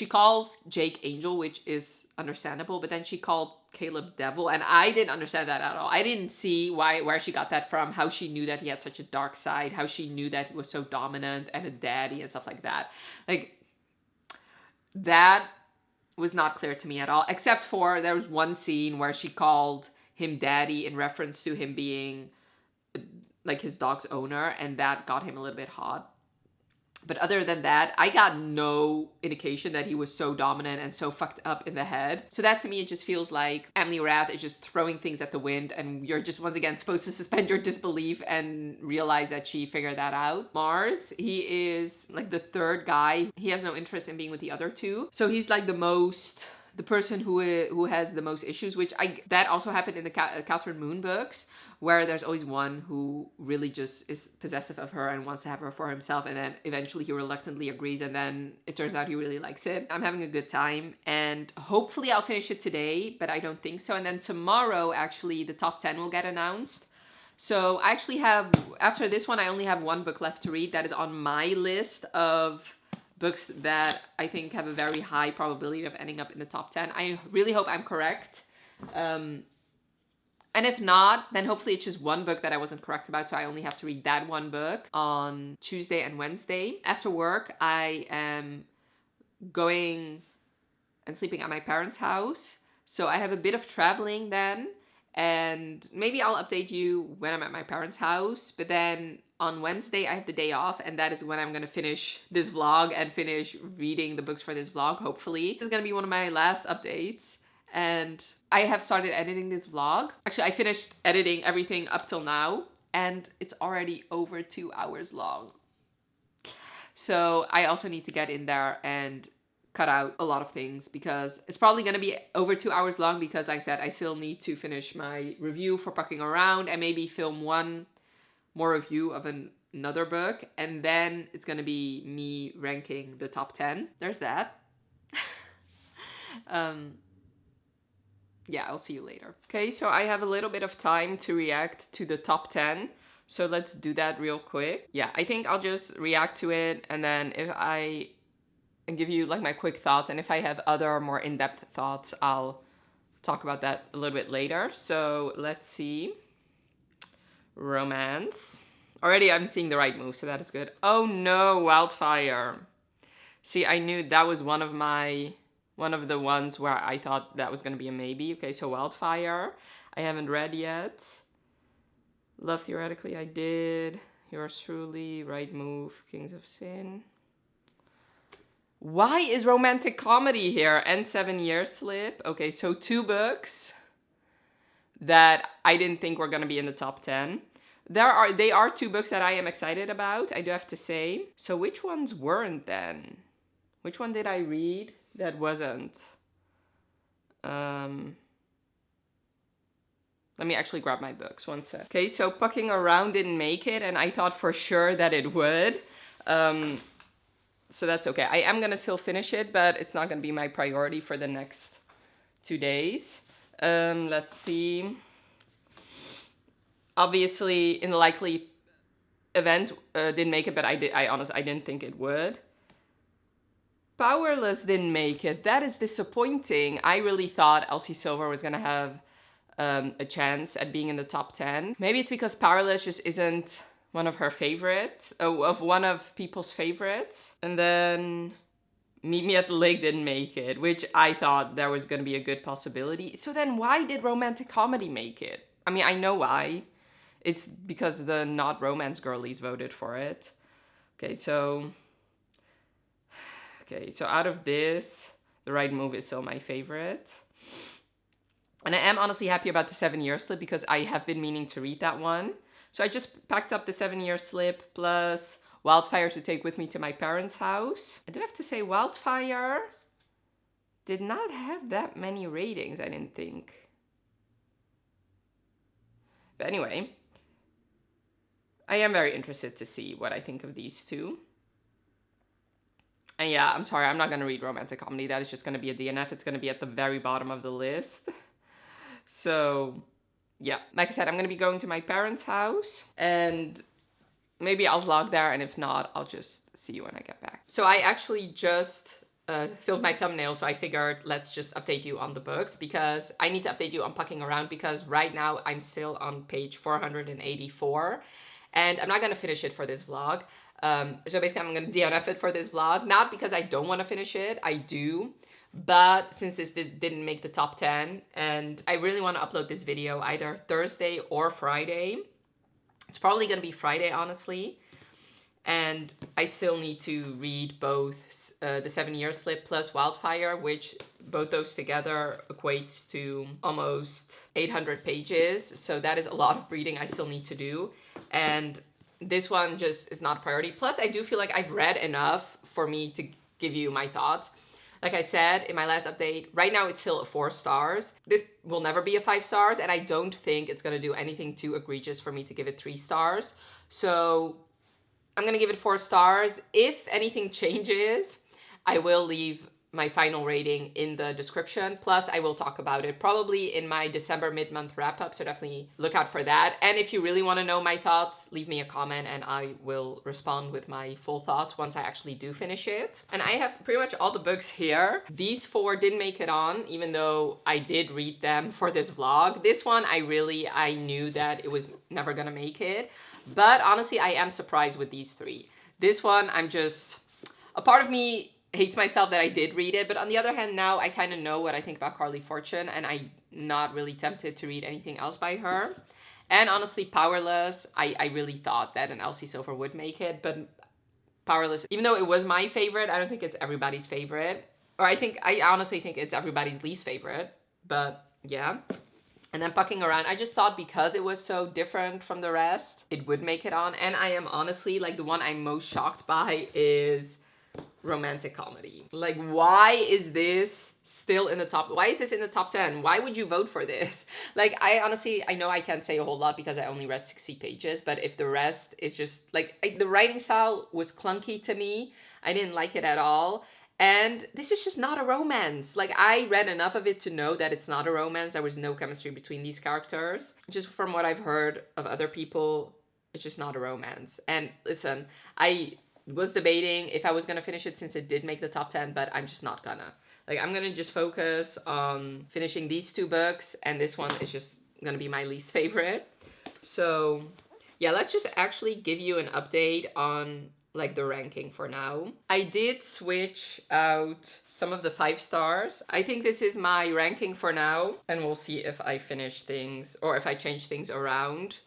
calls Jake Angel, which is understandable, but then she called Caleb Devil, and I didn't understand that at all. I didn't see where she got that from, how she knew that he had such a dark side, how she knew that he was so dominant and a daddy and stuff like that. Like, that was not clear to me at all, except for there was one scene where she called him daddy in reference to him being like his dog's owner, and that got him a little bit hot. But other than that, I got no indication that he was so dominant and so fucked up in the head. So that to me, it just feels like Emily Rath is just throwing things at the wind, and you're just once again supposed to suspend your disbelief and realize that she figured that out. Mars, he is like the third guy. He has no interest in being with the other two. So he's like the person who has the most issues, which that also happened in the Catherine Moon books, where there's always one who really just is possessive of her and wants to have her for himself, and then eventually he reluctantly agrees, and then it turns out he really likes it. I'm having a good time, and hopefully I'll finish it today, but I don't think so. And then tomorrow, actually, the top 10 will get announced. So I actually have, after this one, I only have one book left to read that is on my list of books that I think have a very high probability of ending up in the top 10. I really hope I'm correct. And if not, then hopefully it's just one book that I wasn't correct about, so I only have to read that one book on Tuesday and Wednesday. After work, I am going and sleeping at my parents' house. So I have a bit of traveling then, and maybe I'll update you when I'm at my parents' house. But then on Wednesday, I have the day off, and that is when I'm going to finish this vlog and finish reading the books for this vlog, hopefully. This is going to be one of my last updates. And I have started editing this vlog. Actually, I finished editing everything up till now, and it's already over 2 hours long. So I also need to get in there and cut out a lot of things, because it's probably going to be over 2 hours long, because like I said, I still need to finish my review for Pucking Around and maybe film one more review of another book, and then it's going to be me ranking the top 10. There's that. Yeah, I'll see you later. Okay, so I have a little bit of time to react to the top 10. So let's do that real quick. Yeah, I think I'll just react to it, and then and give you like my quick thoughts. And if I have other more in-depth thoughts, I'll talk about that a little bit later. So let's see. Romance. Already I'm seeing the right move, so that is good. Oh no, Wildfire. See, I knew that was one of the ones where I thought that was going to be a maybe. Okay, so Wildfire, I haven't read yet. Love Theoretically, I did. Yours truly, Right Move, Kings of Sin. Why is romantic comedy here? And 7 Years Slip. Okay, so 2 books that I didn't think were going to be in the top 10. They are 2 books that I am excited about, I do have to say. So which ones weren't then? Which one did I read that wasn't? Let me actually grab my books, one sec. Okay, so Pucking Around didn't make it, and I thought for sure that it would. So that's okay. I am gonna still finish it, but it's not gonna be my priority for the next 2 days. Let's see. obviously in the likely event didn't make it, but I honestly I didn't think it would. Powerless didn't make it. That is disappointing. I really thought Elsie Silver was gonna have a chance at being in the top 10. Maybe it's because Powerless just isn't one of her favorites, of one of people's favorites. And then Meet Me at the Lake didn't make it, which I thought there was gonna be a good possibility. So then why did romantic comedy make it? I mean, I know why. It's because the not romance girlies voted for it. Okay, so out of this, The Right Move is still my favorite. And I am honestly happy about the 7-year slip because I have been meaning to read that one. So I just packed up the 7-year slip plus Wildfire to take with me to my parents' house. I do have to say Wildfire did not have that many ratings, I didn't think. But anyway, I am very interested to see what I think of these two. And yeah, I'm sorry, I'm not going to read romantic comedy. That is just going to be a DNF. It's going to be at the very bottom of the list. So, yeah. Like I said, I'm going to be going to my parents' house. And maybe I'll vlog there. And if not, I'll just see you when I get back. So I actually just filmed my thumbnail. So I figured let's just update you on the books. Because I need to update you on Pucking Around. Because right now I'm still on page 484. And I'm not going to finish it for this vlog. So basically I'm going to DNF it for this vlog. Not because I don't want to finish it. I do. But since this didn't make the top 10, and I really want to upload this video either Thursday or Friday. It's probably going to be Friday, honestly. And I still need to read both the 7-year slip plus Wildfire, which both those together equates to almost 800 pages. So that is a lot of reading I still need to do. And this one just is not a priority. Plus, I do feel like I've read enough for me to give you my thoughts. Like I said in my last update, right now it's still at 4 stars. This will never be a 5 stars, and I don't think it's going to do anything too egregious for me to give it 3 stars. So I'm going to give it 4 stars. If anything changes, I will leave my final rating in the description. Plus, I will talk about it probably in my December mid-month wrap-up, so definitely look out for that. And if you really want to know my thoughts, leave me a comment and I will respond with my full thoughts once I actually do finish it. And I have pretty much all the books here. These 4 didn't make it on, even though I did read them for this vlog. This one, I knew that it was never gonna make it. But honestly, I am surprised with these 3. This one, a part of me hates myself that I did read it, but on the other hand, now I kind of know what I think about Carly Fortune, and I'm not really tempted to read anything else by her. And honestly, Powerless, I really thought that an Elsie Silver would make it, but Powerless, even though it was my favorite, I don't think it's everybody's favorite. Or I honestly think it's everybody's least favorite, but yeah. And then Pucking Around, I just thought because it was so different from the rest, it would make it on. And I am honestly, like, the one I'm most shocked by is romantic comedy. Like, why is this still in the top? Why is this in the top 10? Why would you vote for this? Like, I know I can't say a whole lot because I only read 60 pages, but if the rest is just, like, the writing style was clunky to me. I didn't like it at all. And this is just not a romance. Like, I read enough of it to know that it's not a romance. There was no chemistry between these characters. Just from what I've heard of other people, it's just not a romance. And listen, I was debating if I was gonna finish it since it did make the top 10, but I'm just not gonna. Like, I'm gonna just focus on finishing these 2 books, and this one is just gonna be my least favorite. So yeah, let's just actually give you an update on, like, the ranking for now. I did switch out some of the 5 stars. I think this is my ranking for now, and we'll see if I finish things or if I change things around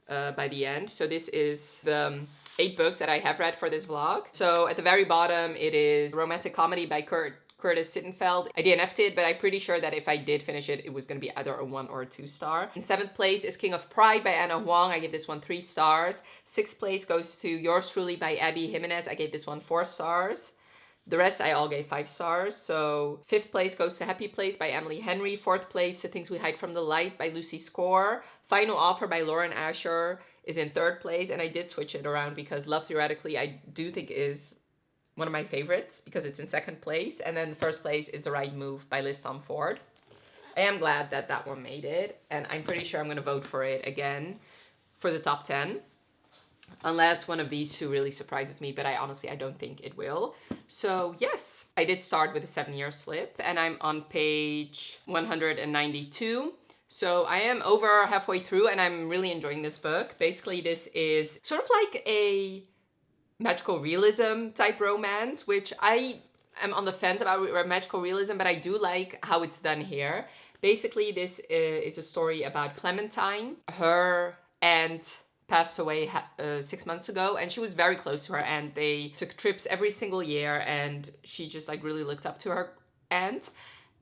by the end. So this is the 8 books that I have read for this vlog. So at the very bottom, it is Romantic Comedy by Curtis Sittenfeld. I DNF'd it, but I'm pretty sure that if I did finish it, it was going to be either a 1 or a 2 star. In 7th place is King of Pride by Anna Huang. I give this one 3 stars. 6th place goes to Yours Truly by Abby Jimenez. I gave this one 4 stars. The rest I all gave 5 stars. So 5th place goes to Happy Place by Emily Henry. 4th place to Things We Hide from the Light by Lucy Score. Final Offer by Lauren Asher is in 3rd place. And I did switch it around because Love Theoretically I do think is one of my favorites because it's in 2nd place. And then 1st place is The Right Move by Liz Tom Ford. I am glad that that one made it. And I'm pretty sure I'm going to vote for it again for the top 10. Unless one of these two really surprises me, but I don't think it will. So yes, I did start with a 7-year slip and I'm on page 192. So I am over halfway through and I'm really enjoying this book. Basically, this is sort of like a magical realism type romance, which I am on the fence about magical realism, but I do like how it's done here. Basically, this is a story about Clementine. Her aunt passed away 6 months ago, and she was very close to her aunt. They took trips every single year, and she just like really looked up to her aunt.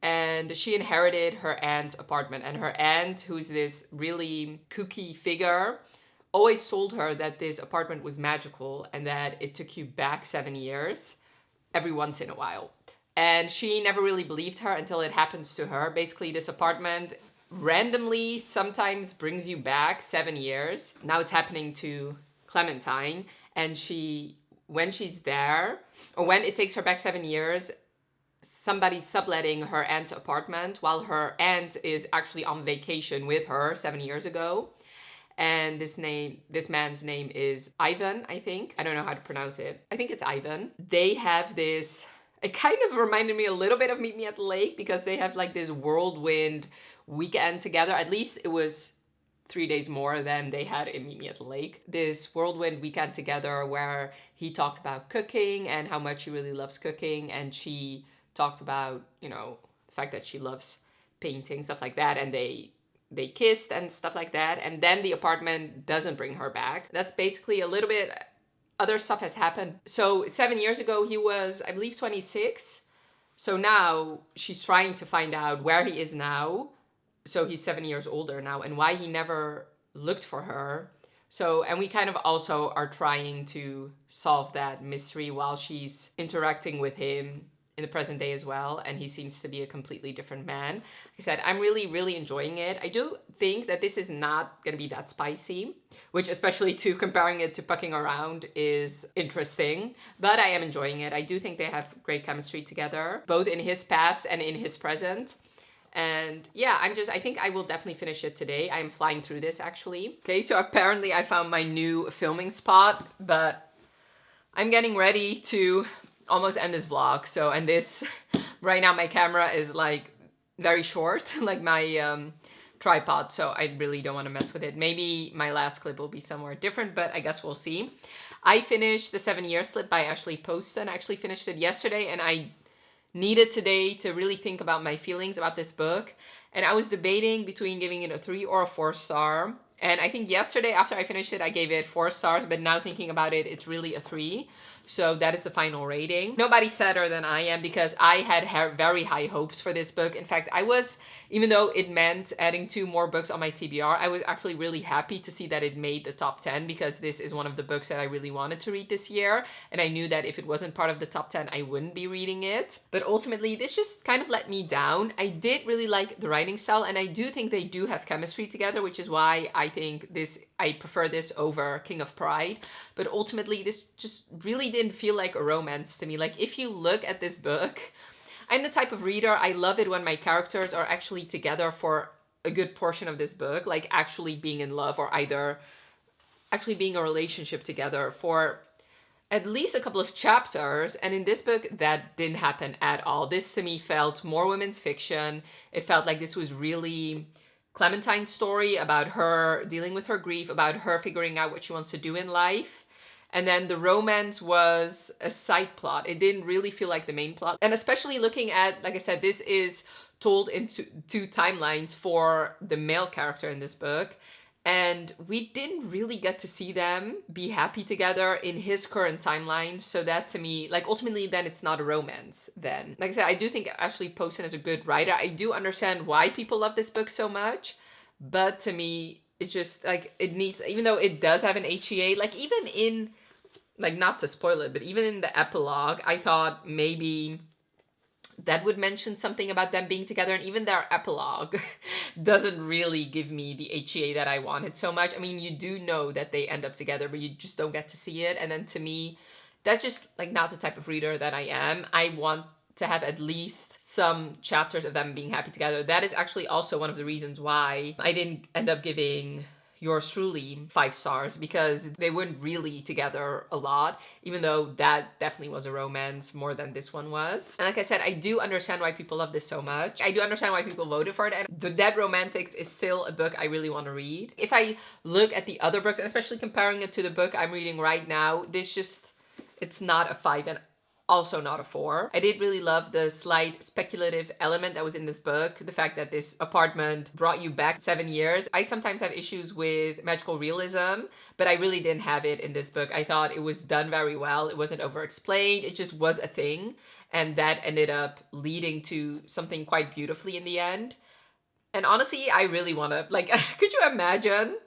And she inherited her aunt's apartment, and her aunt, who's this really kooky figure, always told her that this apartment was magical and that it took you back 7 years every once in a while. And she never really believed her until it happens to her. Basically, this apartment randomly sometimes brings you back 7 years. Now it's happening to Clementine, and when she's there, or when it takes her back 7 years, somebody's subletting her aunt's apartment while her aunt is actually on vacation with her 7 years ago. And this man's name is Ivan, I think. I don't know how to pronounce it. I think it's Ivan. They have this, it kind of reminded me a little bit of Meet Me at the Lake, because they have like this whirlwind weekend together. At least it was 3 days more than they had in Meet Me at the Lake. This whirlwind weekend together where he talked about cooking and how much he really loves cooking. And she talked about, you know, the fact that she loves painting, stuff like that. And they kissed and stuff like that. And then the apartment doesn't bring her back. That's basically a little bit, other stuff has happened. So 7 years ago, he was, I believe, 26. So now she's trying to find out where he is now. So he's 7 years older now, and why he never looked for her. So, and we kind of also are trying to solve that mystery while she's interacting with him in the present day as well, and he seems to be a completely different man. Like I said, I'm really, really enjoying it. I do think that this is not going to be that spicy, which, especially to comparing it to Pucking Around, is interesting, but I am enjoying it. I do think they have great chemistry together, both in his past and in his present. And yeah, I think I will definitely finish it today. I'm flying through this actually. Okay, so apparently I found my new filming spot, but I'm getting ready to almost end this vlog. So, and this, right now my camera is like very short, like my tripod. So I really don't want to mess with it. Maybe my last clip will be somewhere different, but I guess we'll see. I finished The 7-Year Slip by Ashley Poston. I actually finished it yesterday, and I needed today to really think about my feelings about this book. And I was debating between giving it a 3 or a 4 star. And I think yesterday after I finished it, I gave it 4 stars, but now thinking about it, it's really a 3. So that is the final rating. Nobody's sadder than I am, because I had very high hopes for this book. In fact, I was, even though it meant adding 2 more books on my TBR, I was actually really happy to see that it made the top 10, because this is one of the books that I really wanted to read this year. And I knew that if it wasn't part of the top 10, I wouldn't be reading it. But ultimately, this just kind of let me down. I did really like the writing style, and I do think they do have chemistry together, which is why I think I prefer this over King of Pride. But ultimately, this just really didn't feel like a romance to me. Like, if you look at this book, I'm the type of reader, I love it when my characters are actually together for a good portion of this book, like actually being in love, or either actually being a relationship together for at least a couple of chapters. And in this book, that didn't happen at all. This to me felt more women's fiction. It felt like this was really Clementine's story about her dealing with her grief, about her figuring out what she wants to do in life. And then the romance was a side plot. It didn't really feel like the main plot. And especially looking at, like I said, this is told into 2 timelines for the male character in this book. And we didn't really get to see them be happy together in his current timeline. So that to me, like, ultimately then it's not a romance then. Like I said, I do think Ashley Poston is a good writer. I do understand why people love this book so much. But to me, it's just like, it needs, even though it does have an HEA, like even in, like, not to spoil it, but even in the epilogue, I thought maybe that would mention something about them being together. And even their epilogue doesn't really give me the HEA that I wanted so much. I mean, you do know that they end up together, but you just don't get to see it. And then to me, that's just like not the type of reader that I am. I want to have at least some chapters of them being happy together. That is actually also one of the reasons why I didn't end up giving yours truly 5 stars, because they weren't really together a lot, even though that definitely was a romance more than this one was. And like I said, I do understand why people love this so much. I do understand why people voted for it, and The Dead Romantics is still a book I really want to read. If I look at the other books, and especially comparing it to the book I'm reading right now, it's not a 5 and also not a 4. I did really love the slight speculative element that was in this book. The fact that this apartment brought you back 7 years. I sometimes have issues with magical realism, but I really didn't have it in this book. I thought it was done very well. It wasn't over-explained. It just was a thing. And that ended up leading to something quite beautifully in the end. And honestly, I really want to, like, could you imagine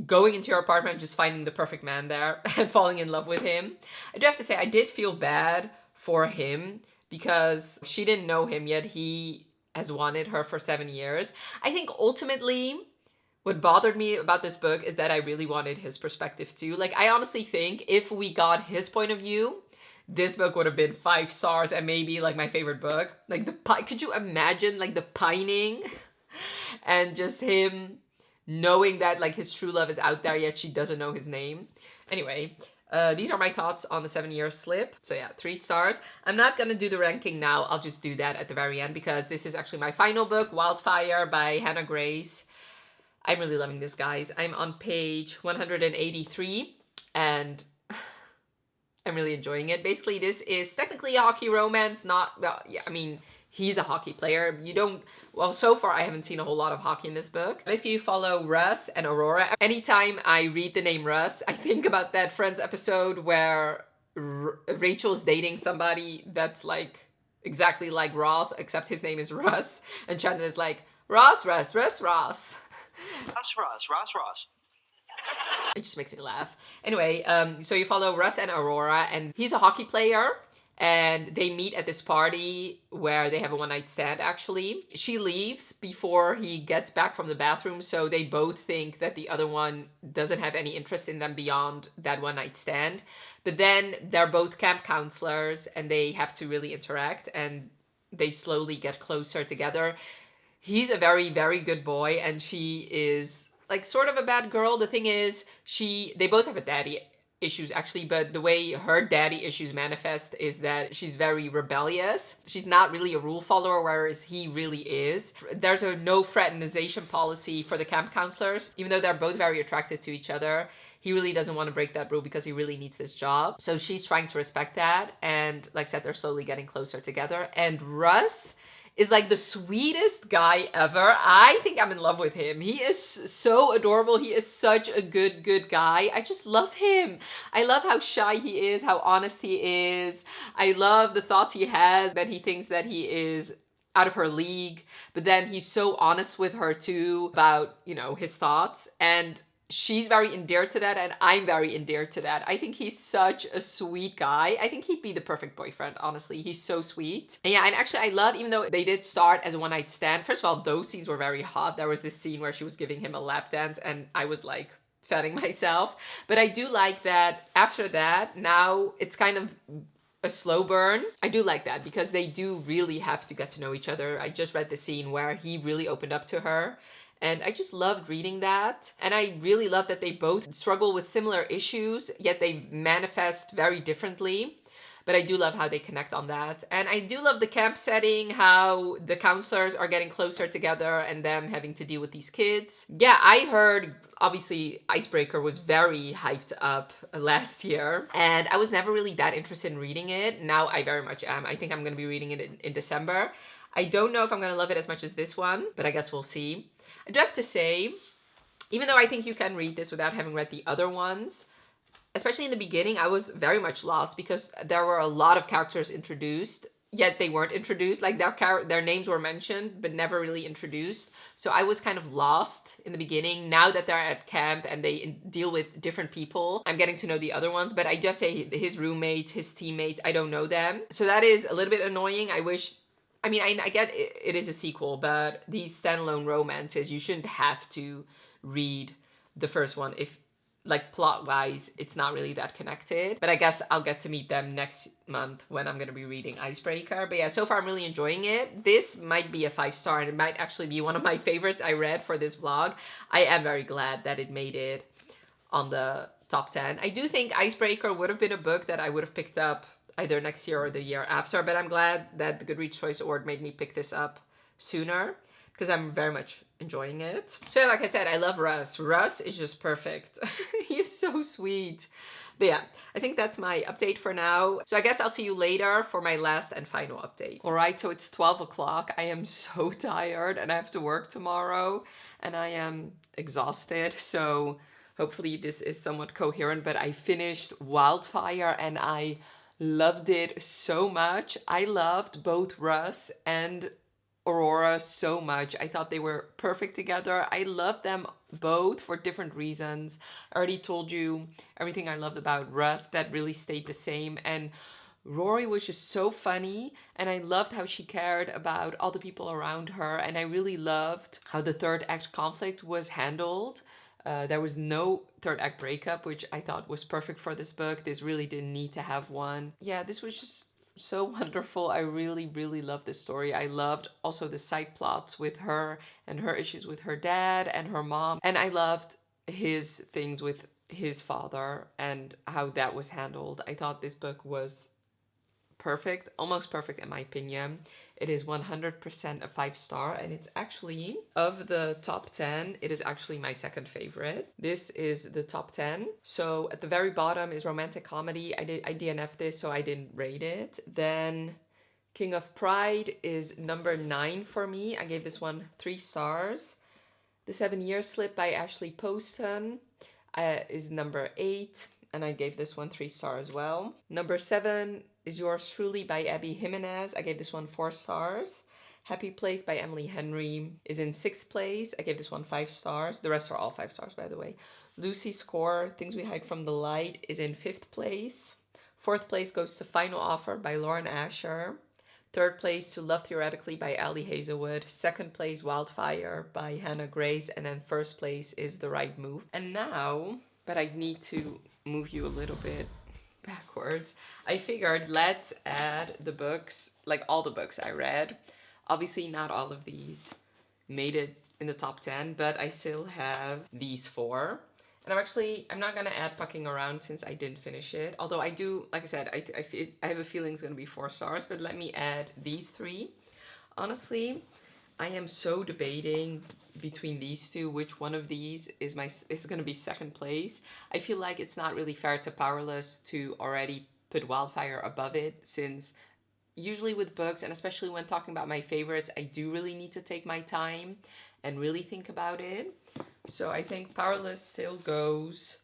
going into your apartment and just finding the perfect man there and falling in love with him? I do have to say, I did feel bad for him because she didn't know him, yet he has wanted her for 7 years. I think ultimately what bothered me about this book is that I really wanted his perspective too. Like, I honestly think if we got his point of view, this book would have been 5 stars and maybe like my favorite book. Like, could you imagine like the pining and just him knowing that like his true love is out there, yet she doesn't know his name. Anyway, these are my thoughts on the 7-year slip. So yeah, 3 stars. I'm not gonna do the ranking now. I'll just do that at the very end because this is actually my final book, Wildfire by Hannah Grace. I'm really loving this, guys. I'm on page 183 and I'm really enjoying it. Basically, this is technically a hockey romance, not, well, yeah, I mean, he's a hockey player. Well, so far I haven't seen a whole lot of hockey in this book. Basically, you follow Russ and Aurora. Anytime I read the name Russ, I think about that Friends episode where Rachel's dating somebody that's like exactly like Ross, except his name is Russ. And Chandler is like, Ross.
Ross.
It just makes me laugh. Anyway, so you follow Russ and Aurora, and he's a hockey player. And they meet at this party where they have a one-night stand, actually. She leaves before he gets back from the bathroom, so they both think that the other one doesn't have any interest in them beyond that one-night stand. But then they're both camp counselors, and they have to really interact, and they slowly get closer together. He's a very, very good boy, and she is like sort of a bad girl. The thing is, they both have a daddy issues actually, but the way her daddy issues manifest is that she's very rebellious. She's not really a rule follower, whereas he really is. There's a no fraternization policy for the camp counselors, even though they're both very attracted to each other. He really doesn't want to break that rule because he really needs this job. So she's trying to respect that, and like I said, they're slowly getting closer together. And Russ is like the sweetest guy ever. I think I'm in love with him. He is so adorable. He is such a good guy. I just love him. I love how shy he is, how honest he is. I love the thoughts he has, that he thinks that he is out of her league, but then he's so honest with her too about, you know, his thoughts. And she's very endeared to that, and I'm very endeared to that. I think he's such a sweet guy. I think he'd be the perfect boyfriend, honestly. He's so sweet. And yeah, and actually I love, even though they did start as a one-night stand, first of all, those scenes were very hot. There was this scene where she was giving him a lap dance, and I was like fanning myself. But I do like that after that, now it's kind of a slow burn. I do like that because they do really have to get to know each other. I just read the scene where he really opened up to her, and I just loved reading that. And I really love that they both struggle with similar issues, yet they manifest very differently. But I do love how they connect on that. And I do love the camp setting, how the counselors are getting closer together and them having to deal with these kids. Yeah, I heard, obviously, Icebreaker was very hyped up last year. And I was never really that interested in reading it. Now I very much am. I think I'm going to be reading it in December. I don't know if I'm going to love it as much as this one, but I guess we'll see. I do have to say, even though I think you can read this without having read the other ones, especially in the beginning, I was very much lost because there were a lot of characters introduced, yet they weren't introduced. Like their names were mentioned, but never really introduced. So I was kind of lost in the beginning. Now that they're at camp and they deal with different people, I'm getting to know the other ones. But I do have to say, his roommates, his teammates, I don't know them. So that is a little bit annoying. I get it is a sequel, but these standalone romances, you shouldn't have to read the first one if like plot-wise, it's not really that connected. But I guess I'll get to meet them next month when I'm gonna be reading Icebreaker. But yeah, so far I'm really enjoying it. This might be a 5-star, and it might actually be one of my favorites I read for this vlog. I am very glad that it made it on the top 10. I do think Icebreaker would have been a book that I would have picked up either next year or the year after, but I'm glad that the Goodreads Choice Award made me pick this up sooner, because I'm very much enjoying it. So yeah, like I said, I love Russ. Russ is just perfect. He is so sweet. But yeah, I think that's my update for now. So I guess I'll see you later for my last and final update. All right, so it's 12 o'clock. I am so tired and I have to work tomorrow and I am exhausted. So hopefully this is somewhat coherent, but I finished Wildfire and I loved it so much. I loved both Russ and Aurora so much. I thought they were perfect together. I love them both for different reasons. I already told you everything I loved about Russ, that really stayed the same. And Rory was just so funny, and I loved how she cared about all the people around her. And I really loved how the third act conflict was handled. There was no third act breakup, which I thought was perfect for this book. This really didn't need to have one. Yeah, this was just so wonderful. I really, really loved this story. I loved also the side plots with her and her issues with her dad and her mom. And I loved his things with his father and how that was handled. I thought this book was perfect, almost perfect in my opinion. It is 100% a 5-star, and it's actually, of the top 10, it is actually my second favorite. This is the top 10. So at the very bottom is romantic comedy. I DNF'd this, so I didn't rate it. Then King of Pride is number 9 for me. I gave this one 3 stars. The 7-Year Slip by Ashley Poston is number 8, and I gave this one 3 stars as well. Number 7 is Yours Truly by Abby Jimenez. I gave this one 4 stars. Happy Place by Emily Henry is in 6th place. I gave this one 5 stars. The rest are all 5 stars, by the way. Lucy's Score, Things We Hide from the Light, is in 5th place. 4th place goes to Final Offer by Lauren Asher. 3rd place to Love Theoretically by Ali Hazelwood. 2nd place, Wildfire by Hannah Grace. And then 1st place is The Right Move. And now, but I need to move you a little bit backwards. I figured let's add the books, like all the books I read. Obviously not all of these made it in the top 10, but I still have these 4. And I'm not gonna add Fucking Around since I didn't finish it. Although I do, like I said, I have a feeling it's gonna be 4 stars, but let me add these 3. Honestly, I am so debating between these two, which one of these is gonna be 2nd place. I feel like it's not really fair to Powerless to already put Wildfire above it, since usually with books, and especially when talking about my favorites, I do really need to take my time and really think about it. So I think Powerless still goes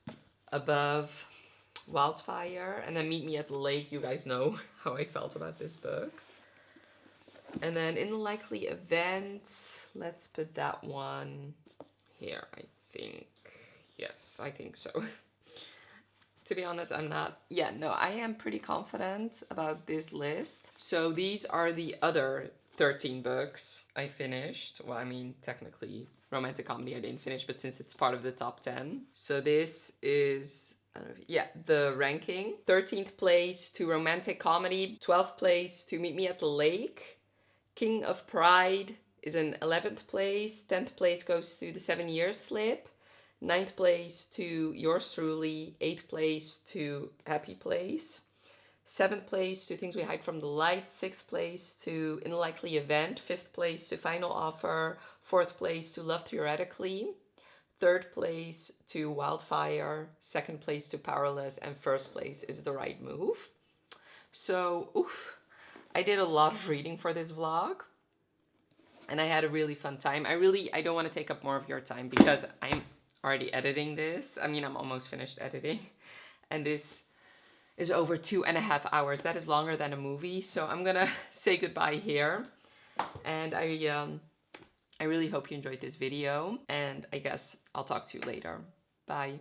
above Wildfire, and then Meet Me at the Lake. You guys know how I felt about this book. And then In the Likely Event, let's put that one here, I think. Yes, I think so. To be honest, I am pretty confident about this list. So these are the other 13 books I finished. Well, I mean, technically, romantic comedy I didn't finish, but since it's part of the top 10. So this is, the ranking. 13th place to romantic comedy. 12th place to Meet Me at the Lake. King of Pride is in 11th place. 10th place goes to The 7-Year Slip. 9th place to Yours Truly. 8th place to Happy Place. 7th place to Things We Hide from the Light. 6th place to In the Likely Event. 5th place to Final Offer. 4th place to Love Theoretically. 3rd place to Wildfire. 2nd place to Powerless. And 1st place is The Right Move. So, I did a lot of reading for this vlog, and I had a really fun time. I don't want to take up more of your time because I'm already editing this. I mean, I'm almost finished editing, and this is over 2.5 hours. That is longer than a movie, so I'm gonna say goodbye here. And I really hope you enjoyed this video, and I guess I'll talk to you later. Bye.